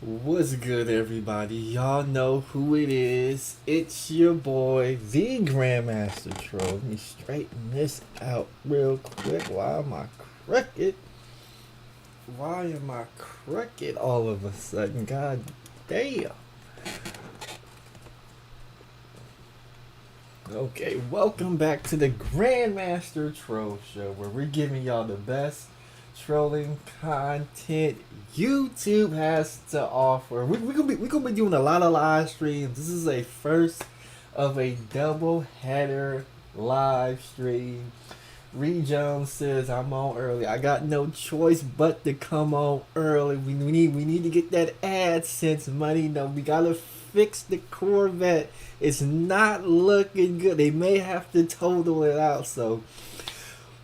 What's good, everybody? Y'all know who it is. It's your boy, the Grandmaster Troll. Let me straighten this out real quick. Why am I crooked? Why am I crooked all of a sudden? God damn. Okay, welcome back to the Grandmaster Troll Show, where we're giving y'all the best trolling content YouTube has to offer. We gonna be doing a lot of live streams. This is a first of a double header live stream. Reed Jones says I'm on early. I got no choice but to come on early. We need to get that AdSense money. No, we gotta fix the Corvette. It's not looking good. They may have to total it out. So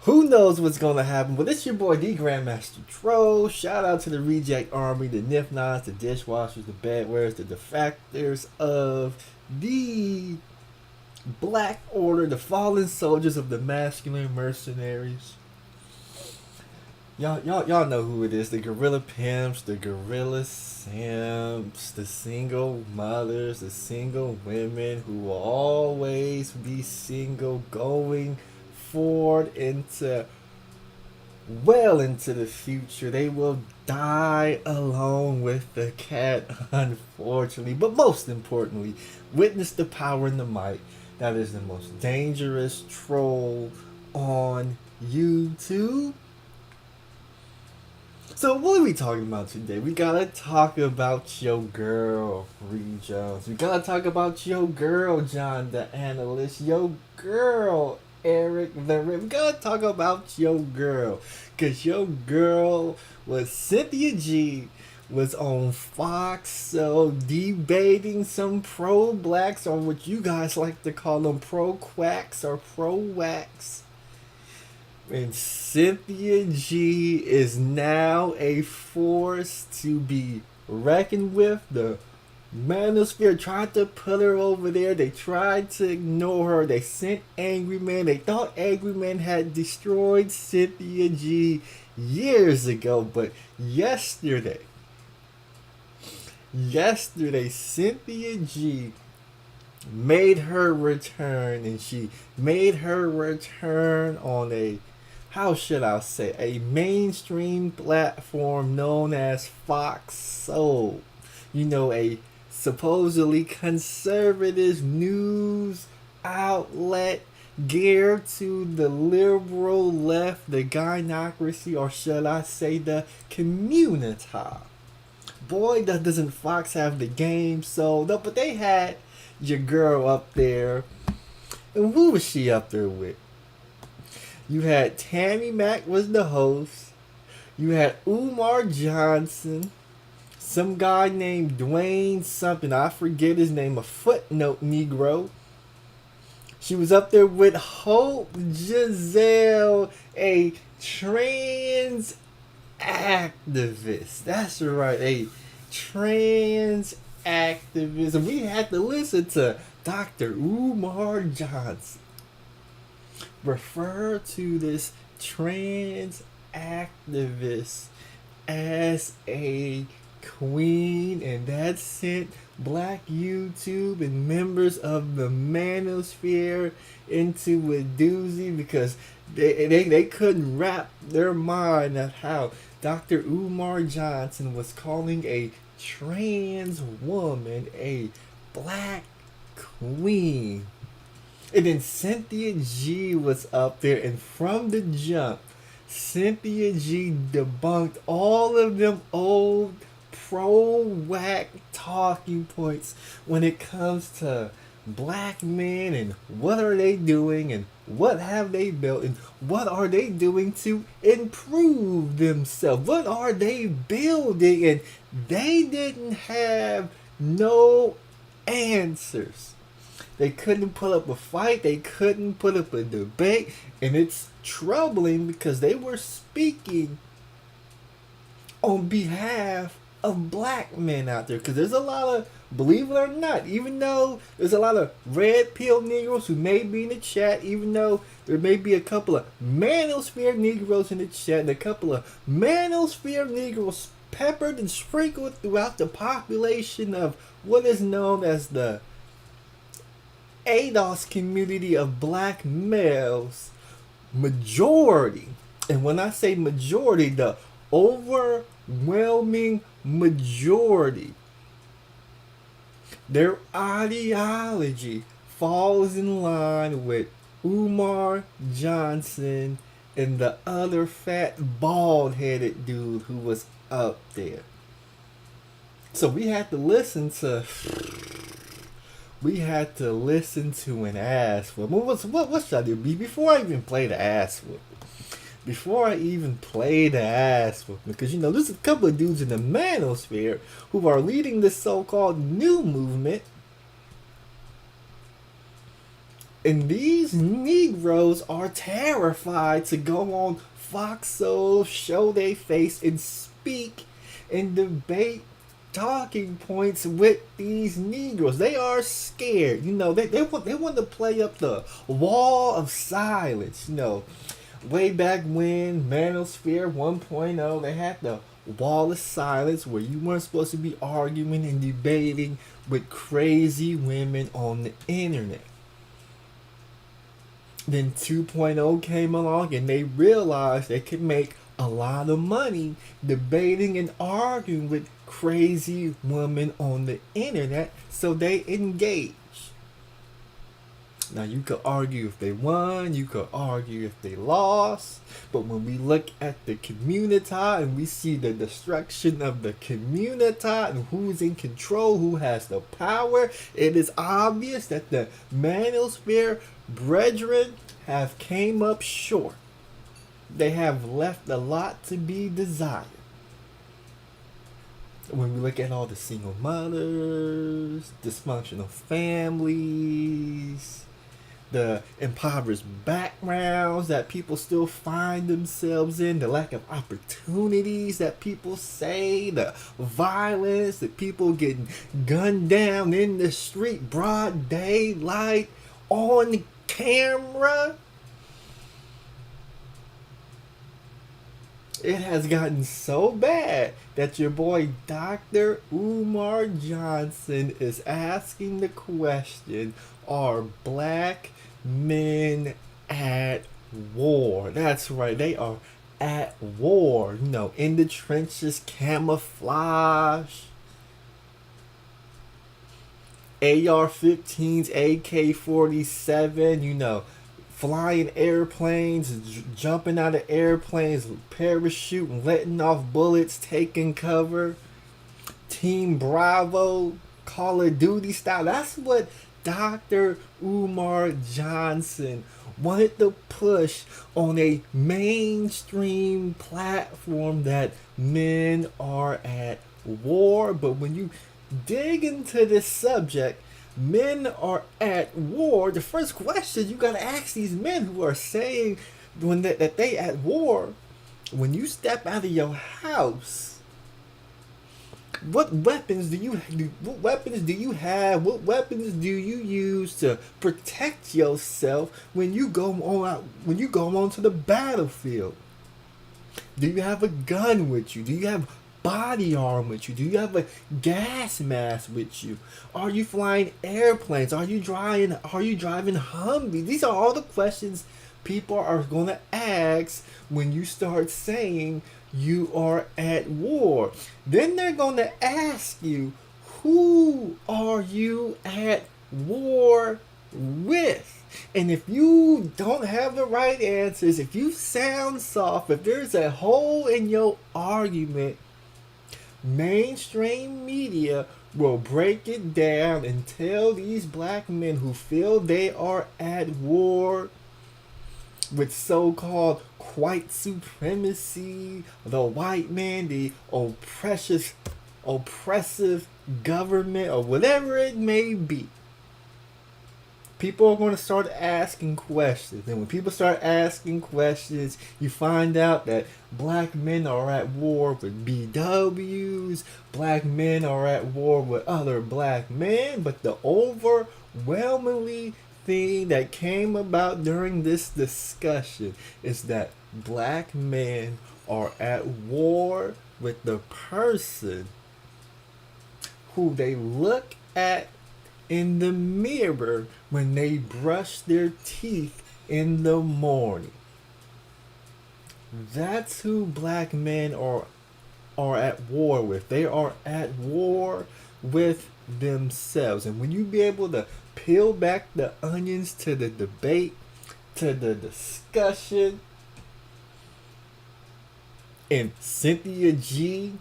who knows what's gonna happen? But it's your boy the Grandmaster Troll. Shout out to the Reject Army, the Nif-Nots, the dishwashers, the bedwearers, the defectors of the Black Order, the fallen soldiers of the masculine mercenaries. Y'all know who it is. The gorilla pimps, the gorilla simps, the single mothers, the single women who will always be single going forward into the future. They will die alone with the cat, unfortunately. But most importantly, witness the power and the might that is the most dangerous troll on YouTube. So what are we talking about today? We gotta talk about your girl, Reed Jones. We gotta talk about your girl, John the Analyst. Your girl, Eric the Rip. We gotta talk about your girl. Cause your girl was Cynthia G was on Fox, so debating some pro-blacks, or what you guys like to call them, pro-quacks or pro-wacks. And Cynthia G is now a force to be reckoned with. The Manosphere tried to put her over there. They tried to ignore her. They sent Angry Man. They thought Angry Man had destroyed Cynthia G years ago. But yesterday, Cynthia G made her return. And she made her return on a, how should I say, a mainstream platform known as Fox Soul. You know, a supposedly conservative news outlet geared to the liberal left, the gynocracy, or should I say the community. Boy, doesn't Fox have the game sold up, but they had your girl up there. And who was she up there with? You had Tammy Mack was the host. You had Umar Johnson. Some guy named Dwayne something. I forget his name. A footnote Negro. She was up there with Hope Giselle, a trans activist. That's right. A trans activist. And we had to listen to Dr. Umar Johnson refer to this trans activist as a queen, and that sent Black YouTube and members of the Manosphere into a doozy, because they couldn't wrap their mind at how Dr. Umar Johnson was calling a trans woman a black queen. And then Cynthia G was up there, and from the jump, Cynthia G debunked all of them old pro-whack talking points when it comes to black men and what are they doing and what have they built and what are they doing to improve themselves. What are they building? And they didn't have no answers. They couldn't put up a fight. They couldn't put up a debate. And it's troubling because they were speaking on behalf of black men out there. Because there's a lot of, believe it or not, even though there's a lot of red pill Negroes who may be in the chat, even though there may be a couple of Manosphere Negroes in the chat, and a couple of Manosphere Negroes peppered and sprinkled throughout the population of what is known as the ADOS community of black males, majority, and when I say majority, the overwhelming majority, their ideology falls in line with Umar Johnson and the other fat bald-headed dude who was up there. So we had to listen to an ass whoop. What should I do? Before I even play the ass whoop. Because there's a couple of dudes in the Manosphere who are leading this so-called new movement. And these Negroes are terrified to go on Fox Soul, show their face, and speak and debate talking points with these Negroes. They are scared. They want to play up the wall of silence. Way back when Manosphere 1.0, they had the wall of silence where you weren't supposed to be arguing and debating with crazy women on the internet. Then 2.0 came along and they realized they could make a lot of money debating and arguing with crazy women on the internet, so they engaged. Now you could argue if they won, you could argue if they lost, but when we look at the community and we see the destruction of the community and who's in control, who has the power, it is obvious that the Manosphere brethren have came up short. They have left a lot to be desired. When we look at all the single mothers, dysfunctional families, the impoverished backgrounds that people still find themselves in, the lack of opportunities that people say, the violence, the people getting gunned down in the street, broad daylight, on camera. It has gotten so bad that your boy Dr. Umar Johnson is asking the question, are black men at war? That's right, they are at war. In the trenches, camouflage, AR-15s, AK-47, flying airplanes, jumping out of airplanes, parachuting, letting off bullets, taking cover, Team Bravo, Call of Duty style. That's what Dr. Umar Johnson wanted to push on a mainstream platform, that men are at war. But when you dig into this subject, men are at war, the first question you gotta ask these men who are saying that they at war, when you step out of your house, what weapons do you have? What weapons do you use to protect yourself when you go onto the battlefield? Do you have a gun with you? Do you have body armor with you? Do you have a gas mask with you? Are you flying airplanes? Are you driving Humvees? These are all the questions people are going to ask when you start saying you are at war. Then they're going to ask you, who are you at war with? And if you don't have the right answers, if you sound soft, if there's a hole in your argument, mainstream media will break it down and tell these black men who feel they are at war with so-called white supremacy, the white man, the oppressive government, or whatever it may be. People are going to start asking questions. And when people start asking questions, you find out that black men are at war with BWs. Black men are at war with other black men. But the overwhelmingly thing that came about during this discussion is that black men are at war with the person who they look at in the mirror when they brush their teeth in the morning. That's who black men are at war with. They are at war with themselves. And when you be able to peel back the onions to the debate, to the discussion, and Cynthia G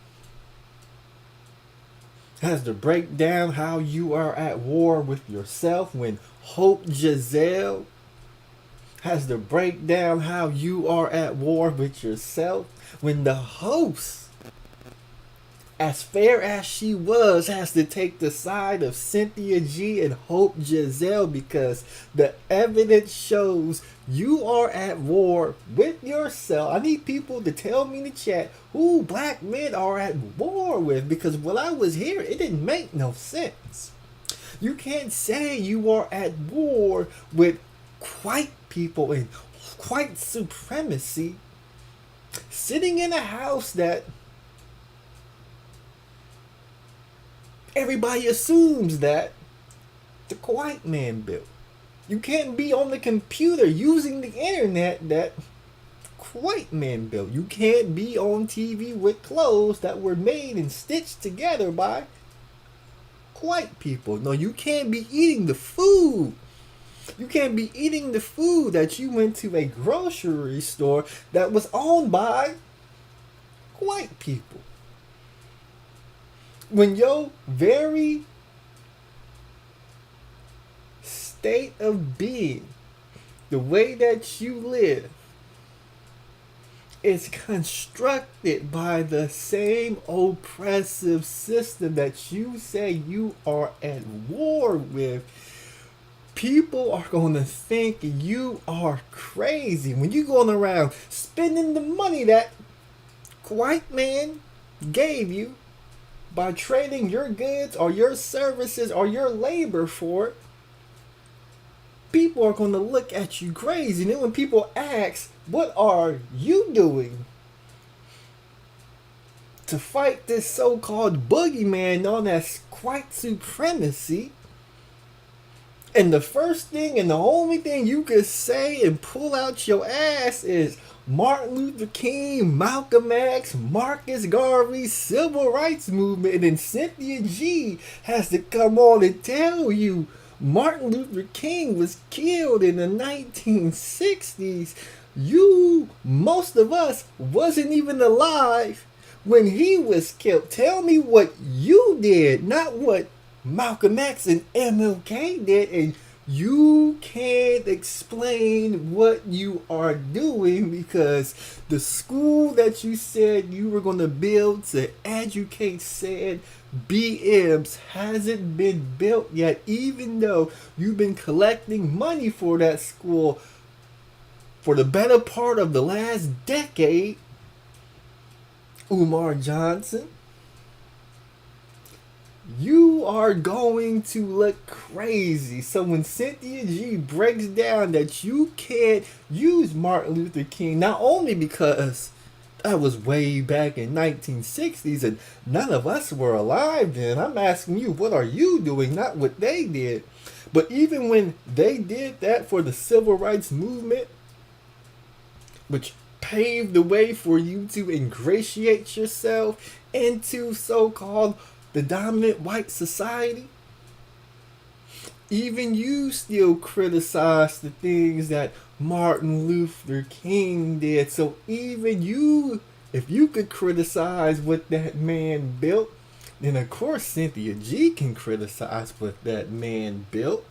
has to break down how you are at war with yourself, when Hope Giselle has to break down how you are at war with yourself, when the host, as fair as she was, has to take the side of Cynthia G and Hope Giselle because the evidence shows you are at war with yourself. I need people to tell me in the chat who black men are at war with, because when I was here, it didn't make no sense. You can't say you are at war with white people and white supremacy sitting in a house that everybody assumes that the white man built. You can't be on the computer using the internet that white man built. You can't be on TV with clothes that were made and stitched together by white people. No, you can't be eating the food. You can't be eating the food that you went to a grocery store that was owned by white people. When your very state of being, the way that you live, is constructed by the same oppressive system that you say you are at war with, people are going to think you are crazy when you're going around spending the money that white man gave you by trading your goods or your services or your labor for it. People are going to look at you crazy. And then when people ask, what are you doing to fight this so-called boogeyman known as white supremacy? And the first thing and the only thing you could say and pull out your ass is Martin Luther King, Malcolm X, Marcus Garvey, Civil Rights Movement. And then Cynthia G has to come on and tell you Martin Luther King was killed in the 1960s. Most of us, wasn't even alive when he was killed. Tell me what you did, not what Malcolm X and MLK did, and you can't explain what you are doing because the school that you said you were going to build to educate said BMs hasn't been built yet, even though you've been collecting money for that school for the better part of the last decade. Umar Johnson, you are going to look crazy. So when Cynthia G breaks down that you can't use Martin Luther King, not only because that was way back in 1960s and none of us were alive then, I'm asking you, what are you doing, not what they did. But even when they did that for the civil rights movement, which paved the way for you to ingratiate yourself into so-called the dominant white society, even you still criticize the things that Martin Luther King did. So even you, if you could criticize what that man built, then of course Cynthia G can criticize what that man built.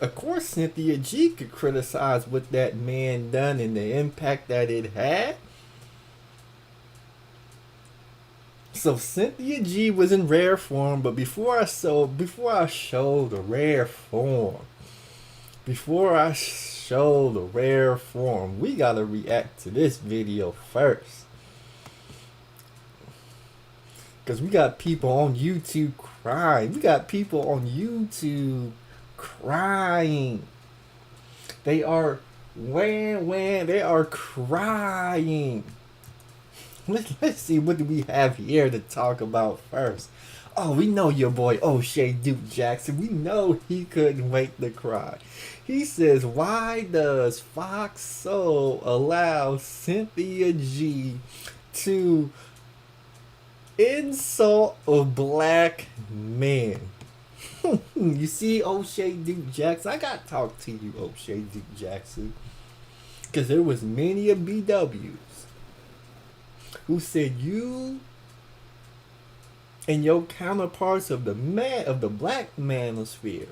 Of course Cynthia G could criticize what that man done and the impact that it had. So Cynthia G was in rare form, but before I show the rare form, we gotta react to this video first. Because we got people on YouTube crying. They are crying. Let's see, what do we have here to talk about first? Oh, we know your boy O'Shea Duke Jackson. We know he couldn't wait to cry. He says, why does Fox Soul allow Cynthia G to insult a black man? You see, O'Shea Duke Jackson, I gotta talk to you, O'Shea Duke Jackson, because there was many of BWs who said you and your counterparts of the black manosphere.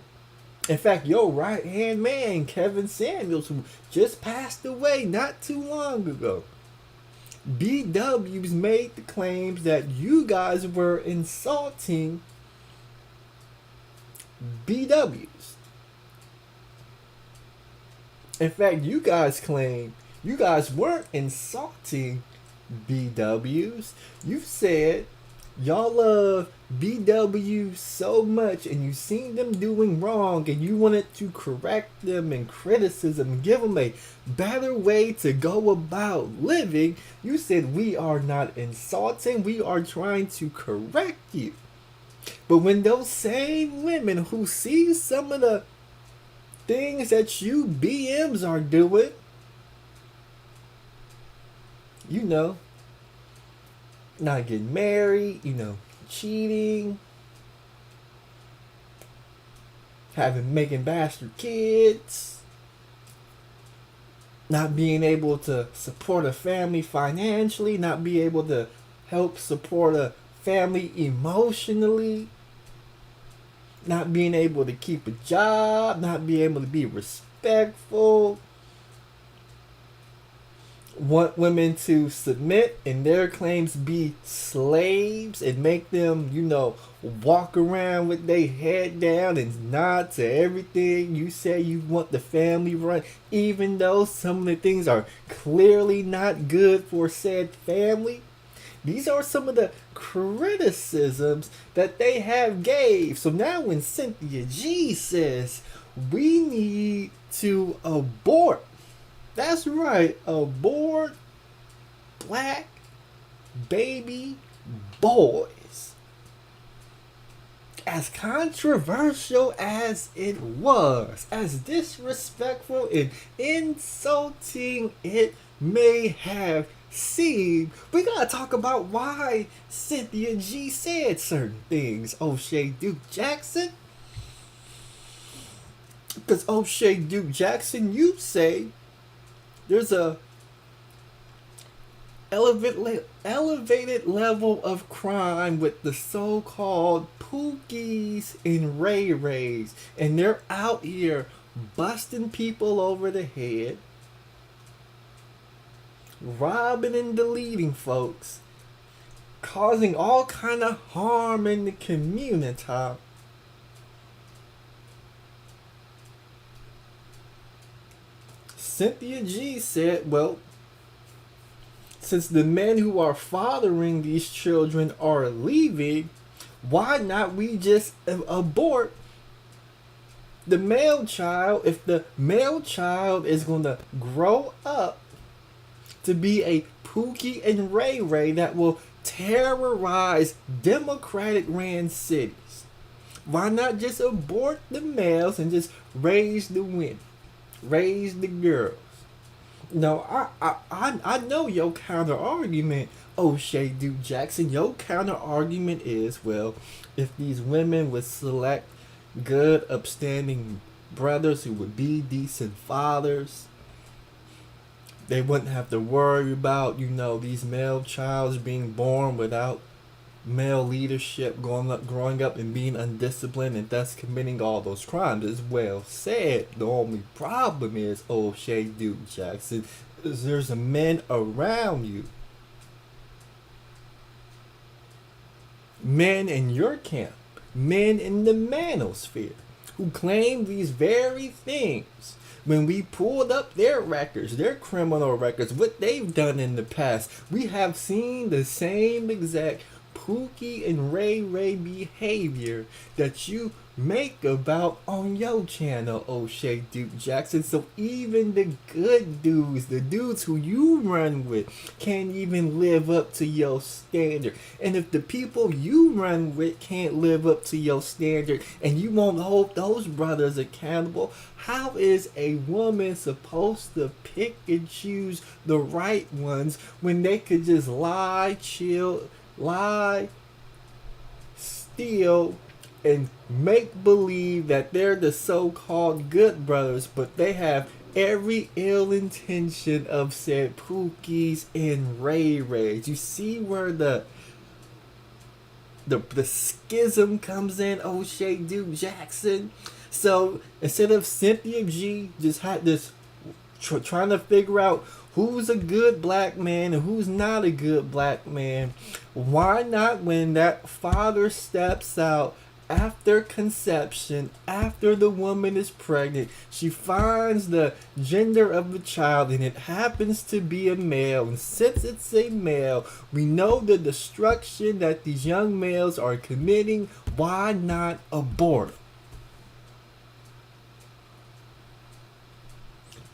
In fact, your right hand man, Kevin Samuels, who just passed away not too long ago, BWs made the claims that you guys were insulting BWs. In fact, you guys claim you guys weren't insulting BWs. You said y'all love BWs so much and you seen them doing wrong and you wanted to correct them and criticism and give them a better way to go about living. You said we are not insulting, we are trying to correct you. But when those same women who see some of the things that you BMs are doing, you know, not getting married, you know, cheating, making bastard kids, not being able to support a family financially, not be able to help support a family emotionally, not being able to keep a job, not being able to be respectful, want women to submit and their claims be slaves and make them, you know, walk around with their head down and nod to everything you say you want the family run, even though some of the things are clearly not good for said family. These are some of the criticisms that they have gave. So now when Cynthia G says we need to abort, that's right, abort black baby boys. As controversial as it was, as disrespectful and insulting it may have seemed, we gotta talk about why Cynthia G said certain things, O'Shea Duke Jackson. Because O'Shea Duke Jackson, you say there's a elevated level of crime with the so-called Pookies and Ray Rays, and they're out here busting people over the head, robbing and deleting folks, causing all kind of harm in the community. Cynthia G said, well, since the men who are fathering these children are leaving, why not we just abort the male child if the male child is going to grow up to be a Pookie and Ray Ray that will terrorize Democratic ran cities? Why not just abort the males and just raise the women? Raise the girls. No, I know your counter argument, O'Shea Duke Jackson. Your counter argument is, well, if these women would select good, upstanding brothers who would be decent fathers, they wouldn't have to worry about, you know, these male childs being born without male leadership, growing up and being undisciplined and thus committing all those crimes. Is well said. The only problem is, O'Shea Duke Jackson, is there's a men around you, men in your camp, men in the manosphere, who claim these very things. When we pulled up their records, their criminal records, what they've done in the past, we have seen the same exact Pookie and Ray Ray behavior that you make about on your channel, O'Shea Duke Jackson. So even the good dudes, the dudes who you run with, can't even live up to your standard. And if the people you run with can't live up to your standard and you won't hold those brothers accountable, how is a woman supposed to pick and choose the right ones when they could just lie, chill, lie, steal, and make believe that they're the so-called good brothers, but they have every ill intention of said Pookies and Ray Rays? You see where the schism comes in, O'Shea Duke Jackson? So instead of Cynthia G just had this trying to figure out who's a good black man and who's not a good black man, why not, when that father steps out after conception, after the woman is pregnant, she finds the gender of the child and it happens to be a male, and since it's a male, we know the destruction that these young males are committing, why not abort?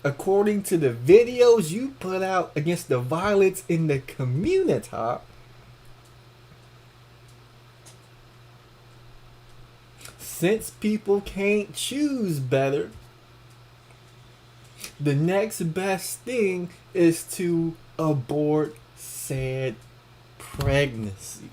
According to the videos you put out against the violence in the community, since people can't choose better, the next best thing is to abort said pregnancy.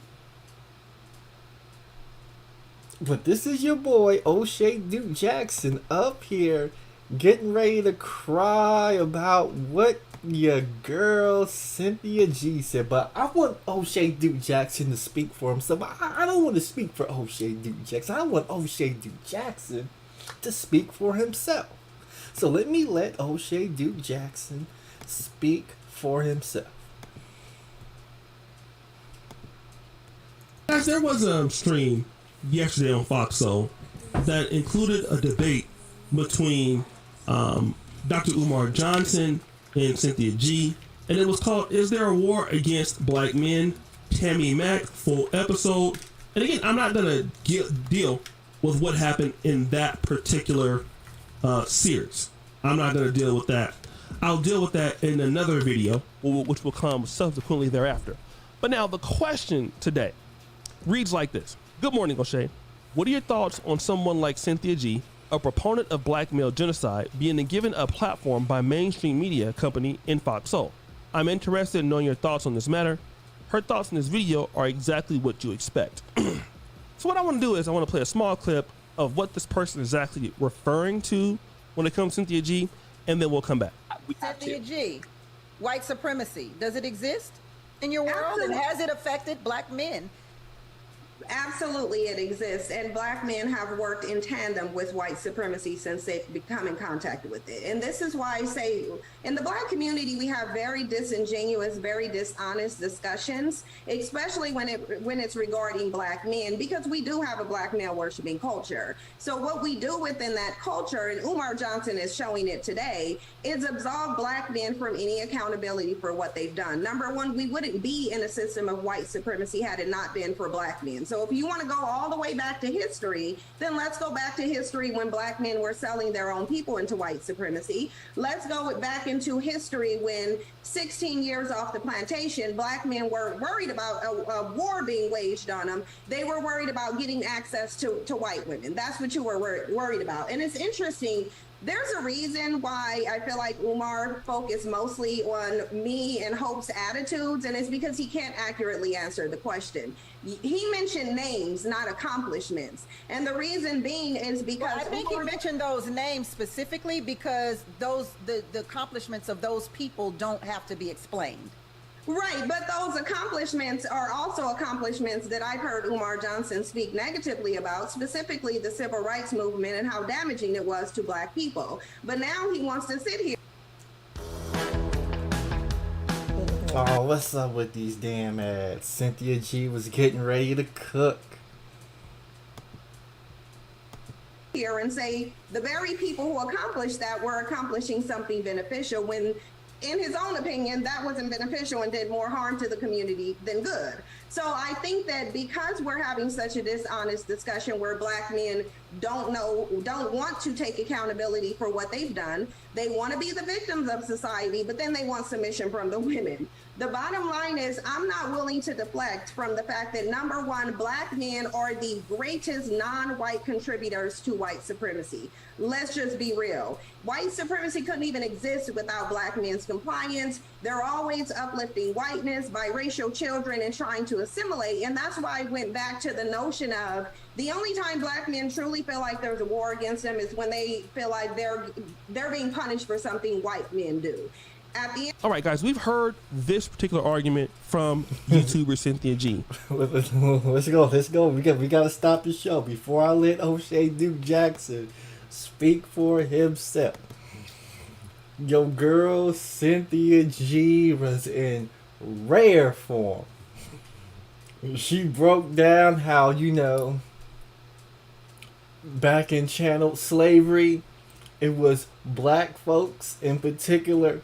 But this is your boy O'Shea Duke Jackson up here getting ready to cry about what your girl Cynthia G said. But I want O'Shea Duke Jackson to speak for himself. I don't want to speak for O'Shea Duke Jackson. I want O'Shea Duke Jackson to speak for himself. So let O'Shea Duke Jackson speak for himself. Guys, there was a stream yesterday on Fox Soul that included a debate between Dr. Umar Johnson and Cynthia G, and it was called "Is There a War Against Black Men?" Tammy Mack, full episode. And again, I'm not gonna deal with what happened in that particular series. I'm not gonna deal with that. I'll deal with that in another video, which will come subsequently thereafter. But now the question today reads like this. Good morning, O'Shea. What are your thoughts on someone like Cynthia G, a proponent of black male genocide, being given a platform by mainstream media company in Fox Soul? I'm interested in knowing your thoughts on this matter. Her thoughts in this video are exactly what you expect. So what I want to do is I want to play a small clip of what this person is actually referring to when it comes to Cynthia G, and then we'll come back. Cynthia G, white supremacy, does it exist in your world? Absolutely. And has it affected black men? Absolutely, it exists, and black men have worked in tandem with white supremacy since they've become in contact with it. And this is why I say, in the black community, we have very disingenuous, very dishonest discussions, especially when it's regarding black men, because we do have a black male worshiping culture. So what we do within that culture, and Umar Johnson is showing it today, is absolve black men from any accountability for what they've done. Number one, we wouldn't be in a system of white supremacy had it not been for black men. So if you want to go all the way back to history, then let's go back to history when black men were selling their own people into white supremacy. Let's go back into history when 16 years off the plantation, black men were worried about a war being waged on them. They were worried about getting access to white women. That's what you were worried about. And it's interesting. There's a reason why I feel like Umar focused mostly on me and Hope's attitudes, and it's because he can't accurately answer the question. He mentioned names, not accomplishments. And the reason being is because I think he mentioned those names specifically because the accomplishments of those people don't have to be explained. Right, but those accomplishments are also accomplishments that I've heard Umar Johnson speak negatively about, specifically the civil rights movement and how damaging it was to black people. But now he wants to sit here. Oh, what's up with these damn ads? Cynthia G was getting ready to cook. Here and say the very people who accomplished that were accomplishing something beneficial when in his own opinion, that wasn't beneficial and did more harm to the community than good. So I think that because we're having such a dishonest discussion where Black men don't want to take accountability for what they've done, they want to be the victims of society, but then they want submission from the women. The bottom line is I'm not willing to deflect from the fact that, number one, Black men are the greatest non-white contributors to white supremacy. Let's just be real. White supremacy couldn't even exist without Black men's compliance. They're always uplifting whiteness, biracial children, and trying to assimilate. And that's why I went back to the notion of the only time Black men truly feel like there's a war against them is when they feel like they're being punished for something white men do. At the end. All right, guys, we've heard this particular argument from YouTuber Cynthia G. Let's go. We got to stop the show before I let O'Shea Duke Jackson speak for himself. Your girl Cynthia G was in rare form. She broke down how, back in chattel slavery, it was Black folks, in particular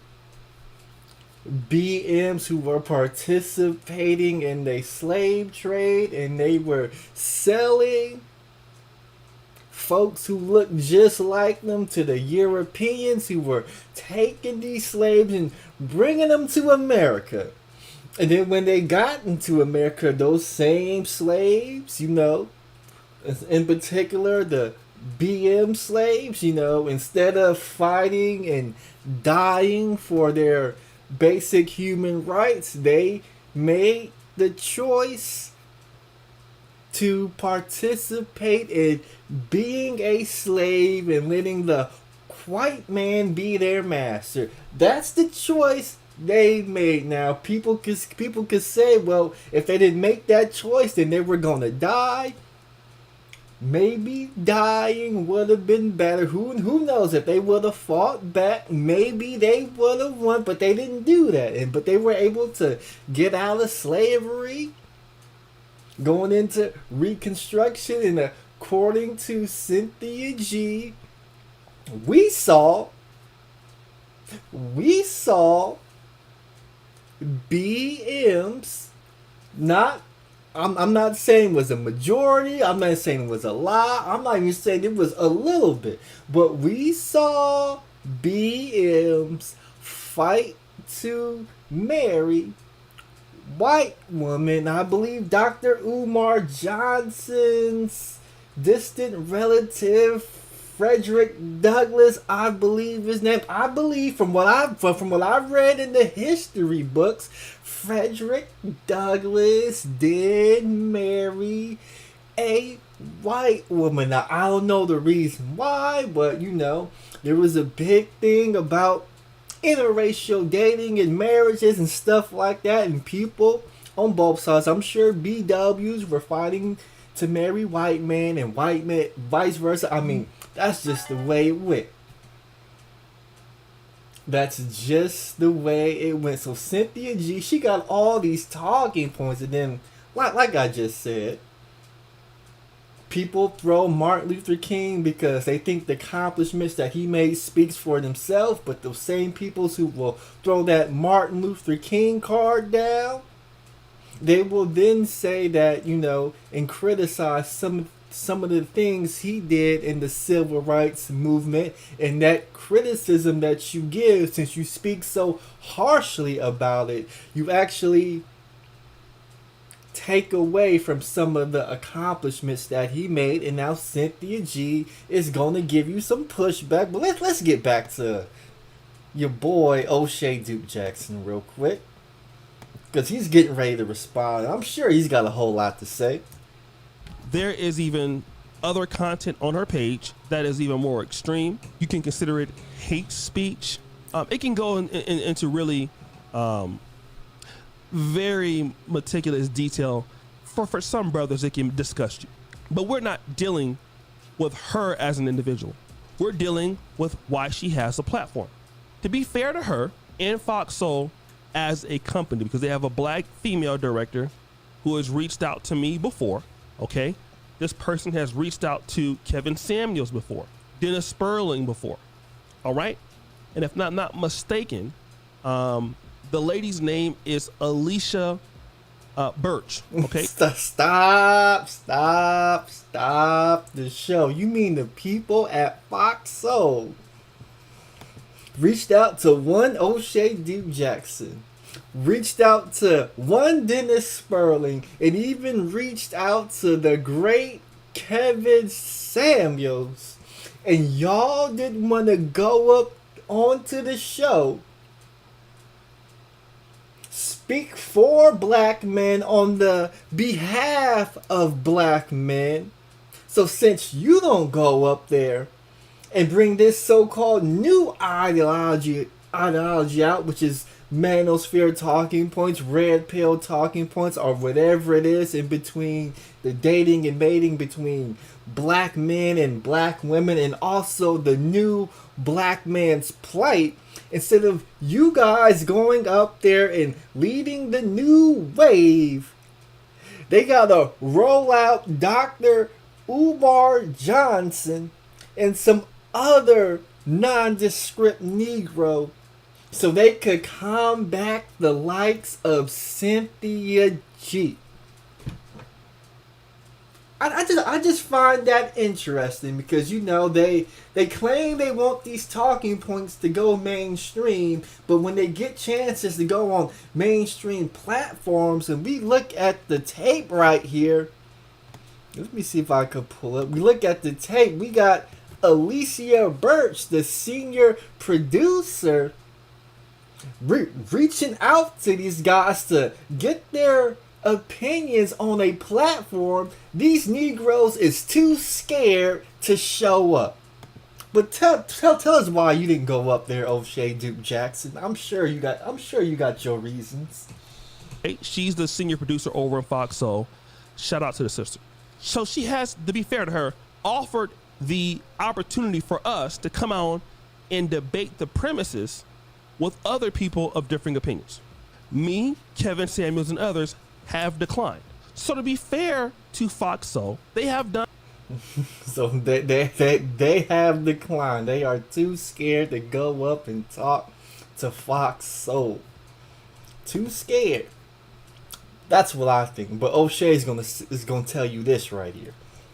BMs, who were participating in the slave trade, and they were selling folks who looked just like them to the Europeans, who were taking these slaves and bringing them to America. And then when they got into America, those same slaves, in particular the BM slaves, instead of fighting and dying for their basic human rights, they made the choice to participate in being a slave and letting the white man be their master. That's the choice they made. Now, people could say, well, if they didn't make that choice, then they were gonna die. Maybe dying would have been better. Who knows? If they would have fought back, maybe they would have won. But they didn't do that. But they were able to get out of slavery, going into Reconstruction. And according to Cynthia G, we saw BMs not. I'm not saying it was a majority. I'm not saying it was a lot. I'm not even saying it was a little bit. But we saw BMs fight to marry white women. I believe Dr. Umar Johnson's distant relative, Frederick Douglass, I believe his name. I believe from what I've read in the history books, Frederick Douglass did marry a white woman. Now, I don't know the reason why, but there was a big thing about interracial dating and marriages and stuff like that, and people on both sides, I'm sure BWs were fighting to marry white men and white men, vice versa. I mean, that's just the way it went. That's just the way it went. So Cynthia G, she got all these talking points, and then, like I just said, people throw Martin Luther King because they think the accomplishments that he made speaks for themselves, but those same people who will throw that Martin Luther King card down, they will then say that, and criticize some of the things he did in the civil rights movement, and that criticism that you give, since you speak so harshly about it, you actually take away from some of the accomplishments that he made. And now Cynthia G is going to give you some pushback. But let's get back to your boy O'Shea Duke Jackson real quick, because he's getting ready to respond. I'm sure he's got a whole lot to say. There is even other content on her page that is even more extreme. You can consider it hate speech. It can go into really very meticulous detail. For some brothers, it can disgust you. But we're not dealing with her as an individual. We're dealing with why she has a platform. To be fair to her and Fox Soul as a company, because they have a Black female director who has reached out to me before, okay? This person has reached out to Kevin Samuels before, Dennis Sperling before, all right? And if not mistaken, The lady's name is Alicia Birch. Okay. Stop the show. You mean the people at Fox Soul reached out to one O'Shea Duke Jackson, reached out to one Dennis Sperling, and even reached out to the great Kevin Samuels, and y'all didn't want to go up onto the show, speak for black men on the behalf of black men. So since you don't go up there and bring this so-called new ideology out, which is Manosphere talking points, red pill talking points, or whatever it is in between the dating and mating between black men and black women, and also the new black man's plight, instead of you guys going up there and leading the new wave, they gotta roll out Dr. Umar Johnson and some other nondescript Negro so they could combat the likes of Cynthia G. I just find that interesting because, you know, they claim they want these talking points to go mainstream, but when they get chances to go on mainstream platforms, and we look at the tape right here, let me see if I could pull it. We look at the tape, we got Alicia Birch, the senior producer, reaching out to these guys to get their opinions on a platform these Negroes is too scared to show up. But tell us why you didn't go up there, O'Shea Duke Jackson. I'm sure you got your reasons. Hey, she's the senior producer over in Fox Soul. Shout out to the sister. So she has, to be fair to her, offered the opportunity for us to come on and debate the premises with other people of differing opinions. Me, Kevin Samuels, and others have declined. So to be fair to Fox Soul, they have done. So they have declined. They are too scared to go up and talk to Fox Soul. Too scared. That's what I think. But O'Shea is gonna tell you this right here.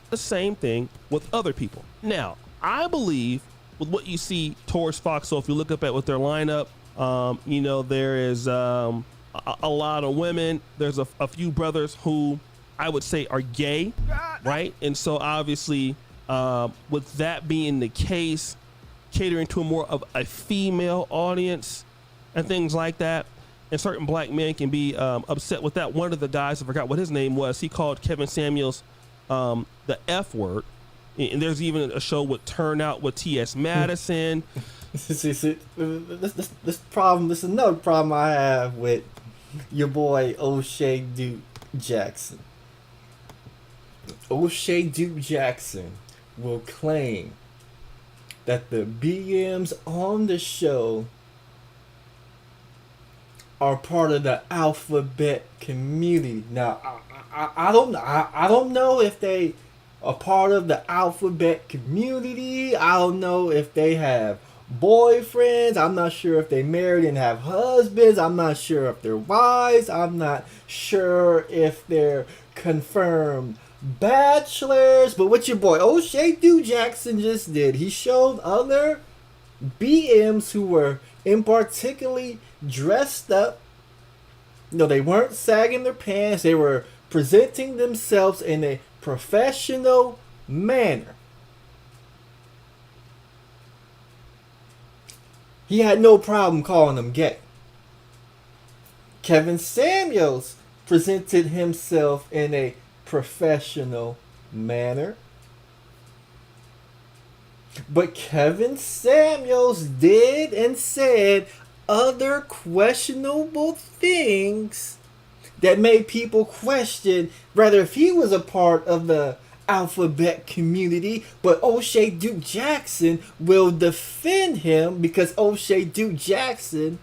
The same thing with other people. Now, I believe with what you see towards Fox Soul, if you look up at what their lineup, you know, there is a lot of women. There's a few brothers who I would say are gay, right? And so obviously, with that being the case, catering to more of a female audience and things like that, and certain black men can be upset with that. One of the guys, I forgot what his name was, he called Kevin Samuels the F word. And there's even a show with Turnout with T.S. Madison. This is another problem I have with your boy O'Shea Duke Jackson. O'Shea Duke Jackson will claim that the BMs on the show are part of the alphabet community. Now, I don't know if they are part of the alphabet community. I don't know if they have boyfriends. I'm not sure if they married and have husbands. I'm not sure if they're wives. I'm not sure if they're confirmed bachelors. But what your boy O'Shea Duke Jackson just did, he showed other BMs who were in particularly dressed up. No, they weren't sagging their pants. They were presenting themselves in a professional manner. He had no problem calling them gay. Kevin Samuels presented himself in a professional manner. But Kevin Samuels did and said other questionable things that made people question whether if he was a part of the alphabet community. But O'Shea Duke Jackson will defend him because O'Shea Duke Jackson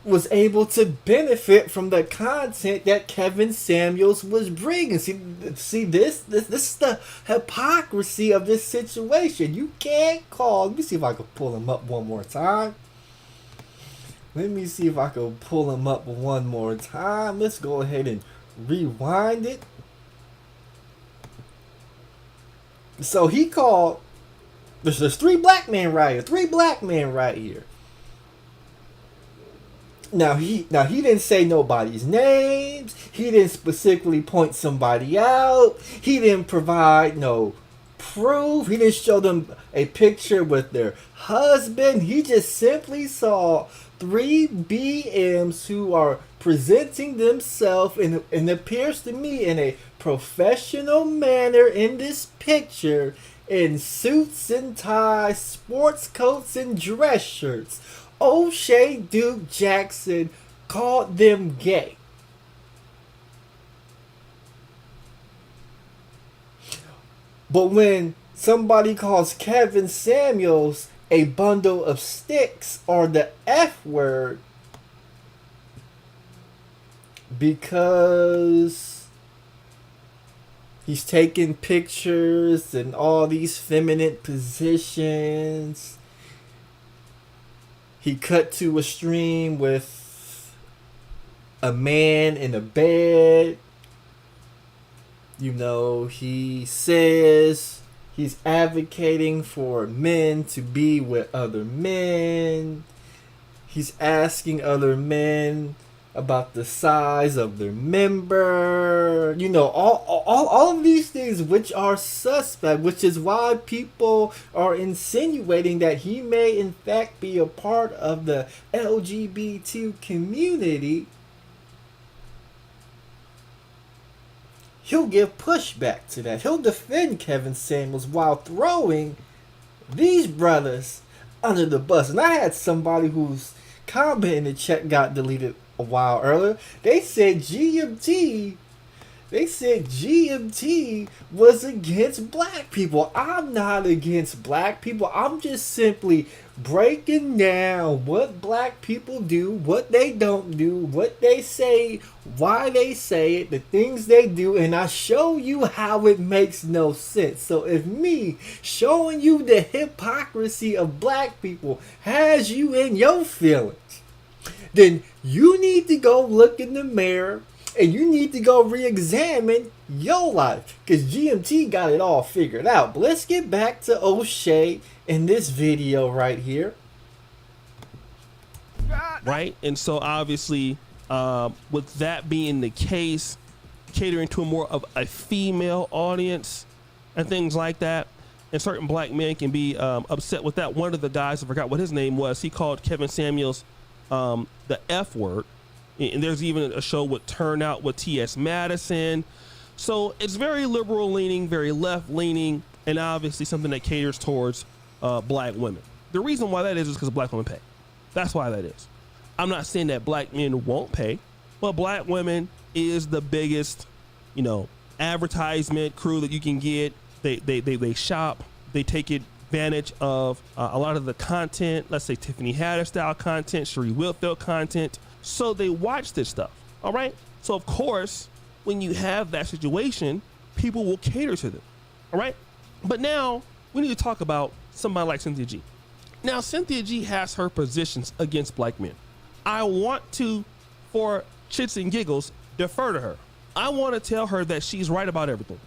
was able to benefit from the content that Kevin Samuels was bringing. See this is the hypocrisy of this situation. You can't call. Let me see if I can pull him up one more time. Let me see if I can pull him up one more time. Let's go ahead and rewind it. So he called. There's 3 black men right here. 3 black men right here. Now he didn't say nobody's names. He didn't specifically point somebody out. He didn't provide no proof. He didn't show them a picture with their husband. He just simply saw 3 BMs who are presenting themselves and appears to me in a professional manner in this picture, in suits and ties, sports coats and dress shirts. O'Shea Duke Jackson called them gay. But when somebody calls Kevin Samuels a bundle of sticks or the F word because he's taking pictures and all these feminine positions, he cut to a stream with a man in a bed. You know, he says he's advocating for men to be with other men. He's asking other men about the size of their member. You know, all of these things which are suspect, which is why people are insinuating that he may in fact be a part of the LGBT community. He'll give pushback to that. He'll defend Kevin Samuels while throwing these brothers under the bus. And I had somebody whose comment in the chat got deleted a while earlier. They said GMT was against black people. I'm not against black people. I'm just simply breaking down what black people do, what they don't do, what they say, why they say it, the things they do, and I show you how it makes no sense. So if me showing you the hypocrisy of black people has you in your feelings, then you need to go look in the mirror and you need to go re-examine your life, because GMT got it all figured out. But let's get back to O'Shea in this video right here. Right? And so obviously, with that being the case, catering to a more of a female audience and things like that, and certain black men can be upset with that. One of the guys, I forgot what his name was, he called Kevin Samuels the F word. And there's even a show with Turnout with T.S. Madison. So it's very liberal leaning, very left leaning, and obviously something that caters towards black women. The reason why that is because black women pay. That's why that is. I'm not saying that black men won't pay, but black women is the biggest, you know, advertisement crew that you can get. They shop. They take advantage of a lot of the content. Let's say Tiffany Haddish style content, Sheree Whitfield content. So they watch this stuff, all right? So, of course, when you have that situation, people will cater to them, all right? But now we need to talk about somebody like Cynthia G. Now, Cynthia G has her positions against black men. I want to, for chits and giggles, defer to her. I want to tell her that she's right about everything.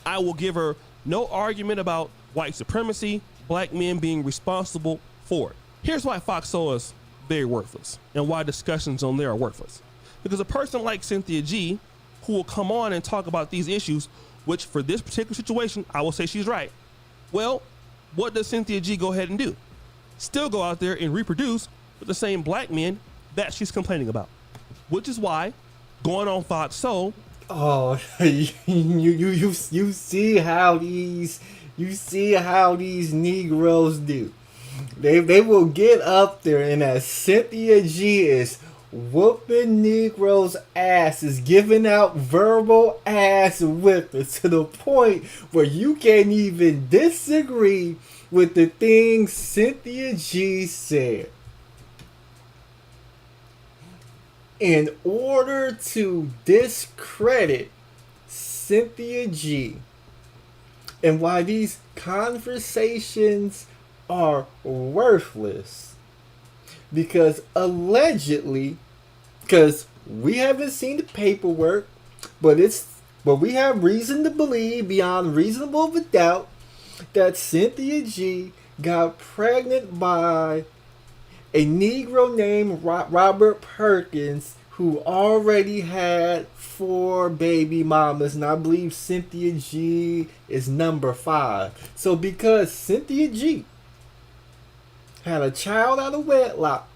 I will give her no argument about white supremacy, black men being responsible for it. Here's why Fox Soul is very worthless and why discussions on there are worthless. Because a person like Cynthia G, who will come on and talk about these issues, which for this particular situation, I will say she's right. Well, what does Cynthia G go ahead and do? Still go out there and reproduce with the same black men that she's complaining about. Which is why, going on Fox Soul. Oh, you see how these Negroes do. They will get up there, and as Cynthia G is whooping Negroes' asses, giving out verbal ass whipping to the point where you can't even disagree with the things Cynthia G said. In order to discredit Cynthia G and why these conversations are worthless, because allegedly, because we haven't seen the paperwork, but we have reason to believe beyond reasonable doubt that Cynthia G got pregnant by a Negro named Robert Perkins, who already had 4 baby mamas, and I believe Cynthia G is number 5. So because Cynthia G had a child out of wedlock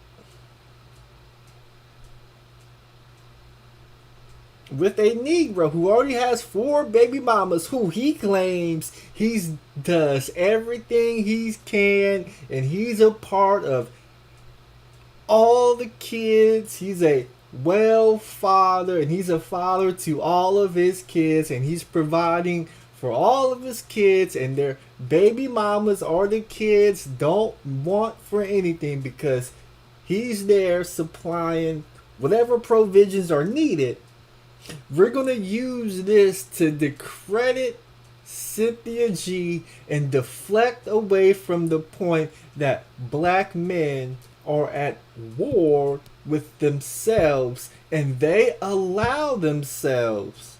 with a Negro who already has 4 baby mamas, who he claims he does everything he can, and he's a part of all the kids. He's a well father, and he's a father to all of his kids, and he's providing for all of his kids, and their baby mamas or the kids don't want for anything because he's there supplying whatever provisions are needed. We're going to use this to discredit Cynthia G and deflect away from the point that black men are at war with themselves, and they allow themselves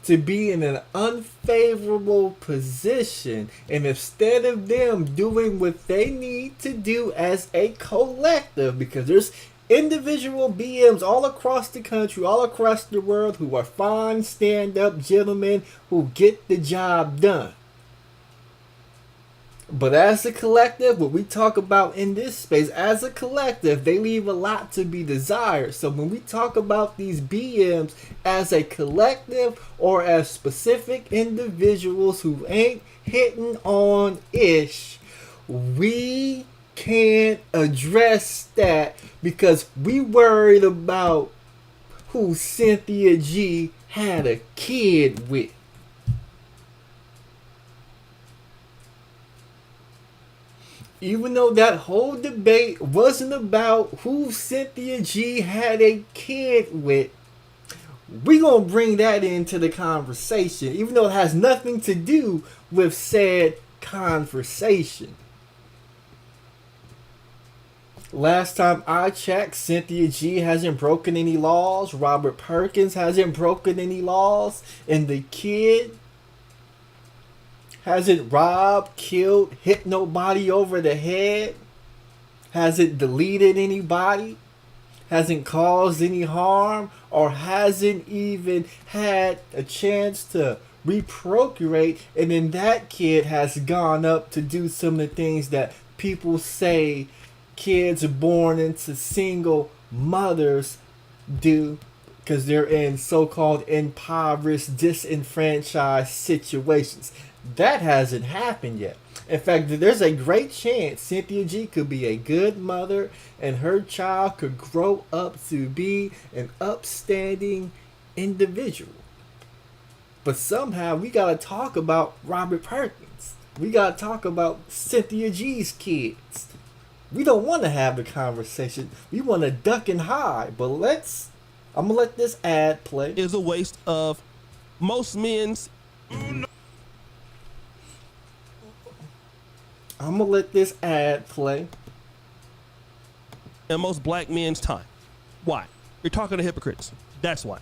to be in an unfavorable position, and instead of them doing what they need to do as a collective, because there's individual BMs all across the country, all across the world, who are fine stand-up gentlemen who get the job done. But as a collective, what we talk about in this space, as a collective, they leave a lot to be desired. So when we talk about these BMs as a collective or as specific individuals who ain't hitting on ish, we can't address that because we worried about who Cynthia G had a kid with. Even though that whole debate wasn't about who Cynthia G had a kid with, we gonna bring that into the conversation, even though it has nothing to do with said conversation. Last time I checked, Cynthia G hasn't broken any laws, Robert Perkins hasn't broken any laws, and the kid hasn't robbed, killed, hit nobody over the head, hasn't deleted anybody, hasn't caused any harm, or hasn't even had a chance to reprocreate, and then that kid has gone up to do some of the things that people say kids born into single mothers do, because they're in so-called impoverished, disenfranchised situations. That hasn't happened yet. In fact, there's a great chance Cynthia G could be a good mother and her child could grow up to be an upstanding individual. But somehow we gotta talk about Robert Perkins. We gotta talk about Cynthia G's kids. We don't want to have the conversation. We want to duck and hide. But I'm gonna let this ad play. Is a waste of most men's. I'm gonna let this ad play. And most black men's time. Why? You're talking to hypocrites. That's why.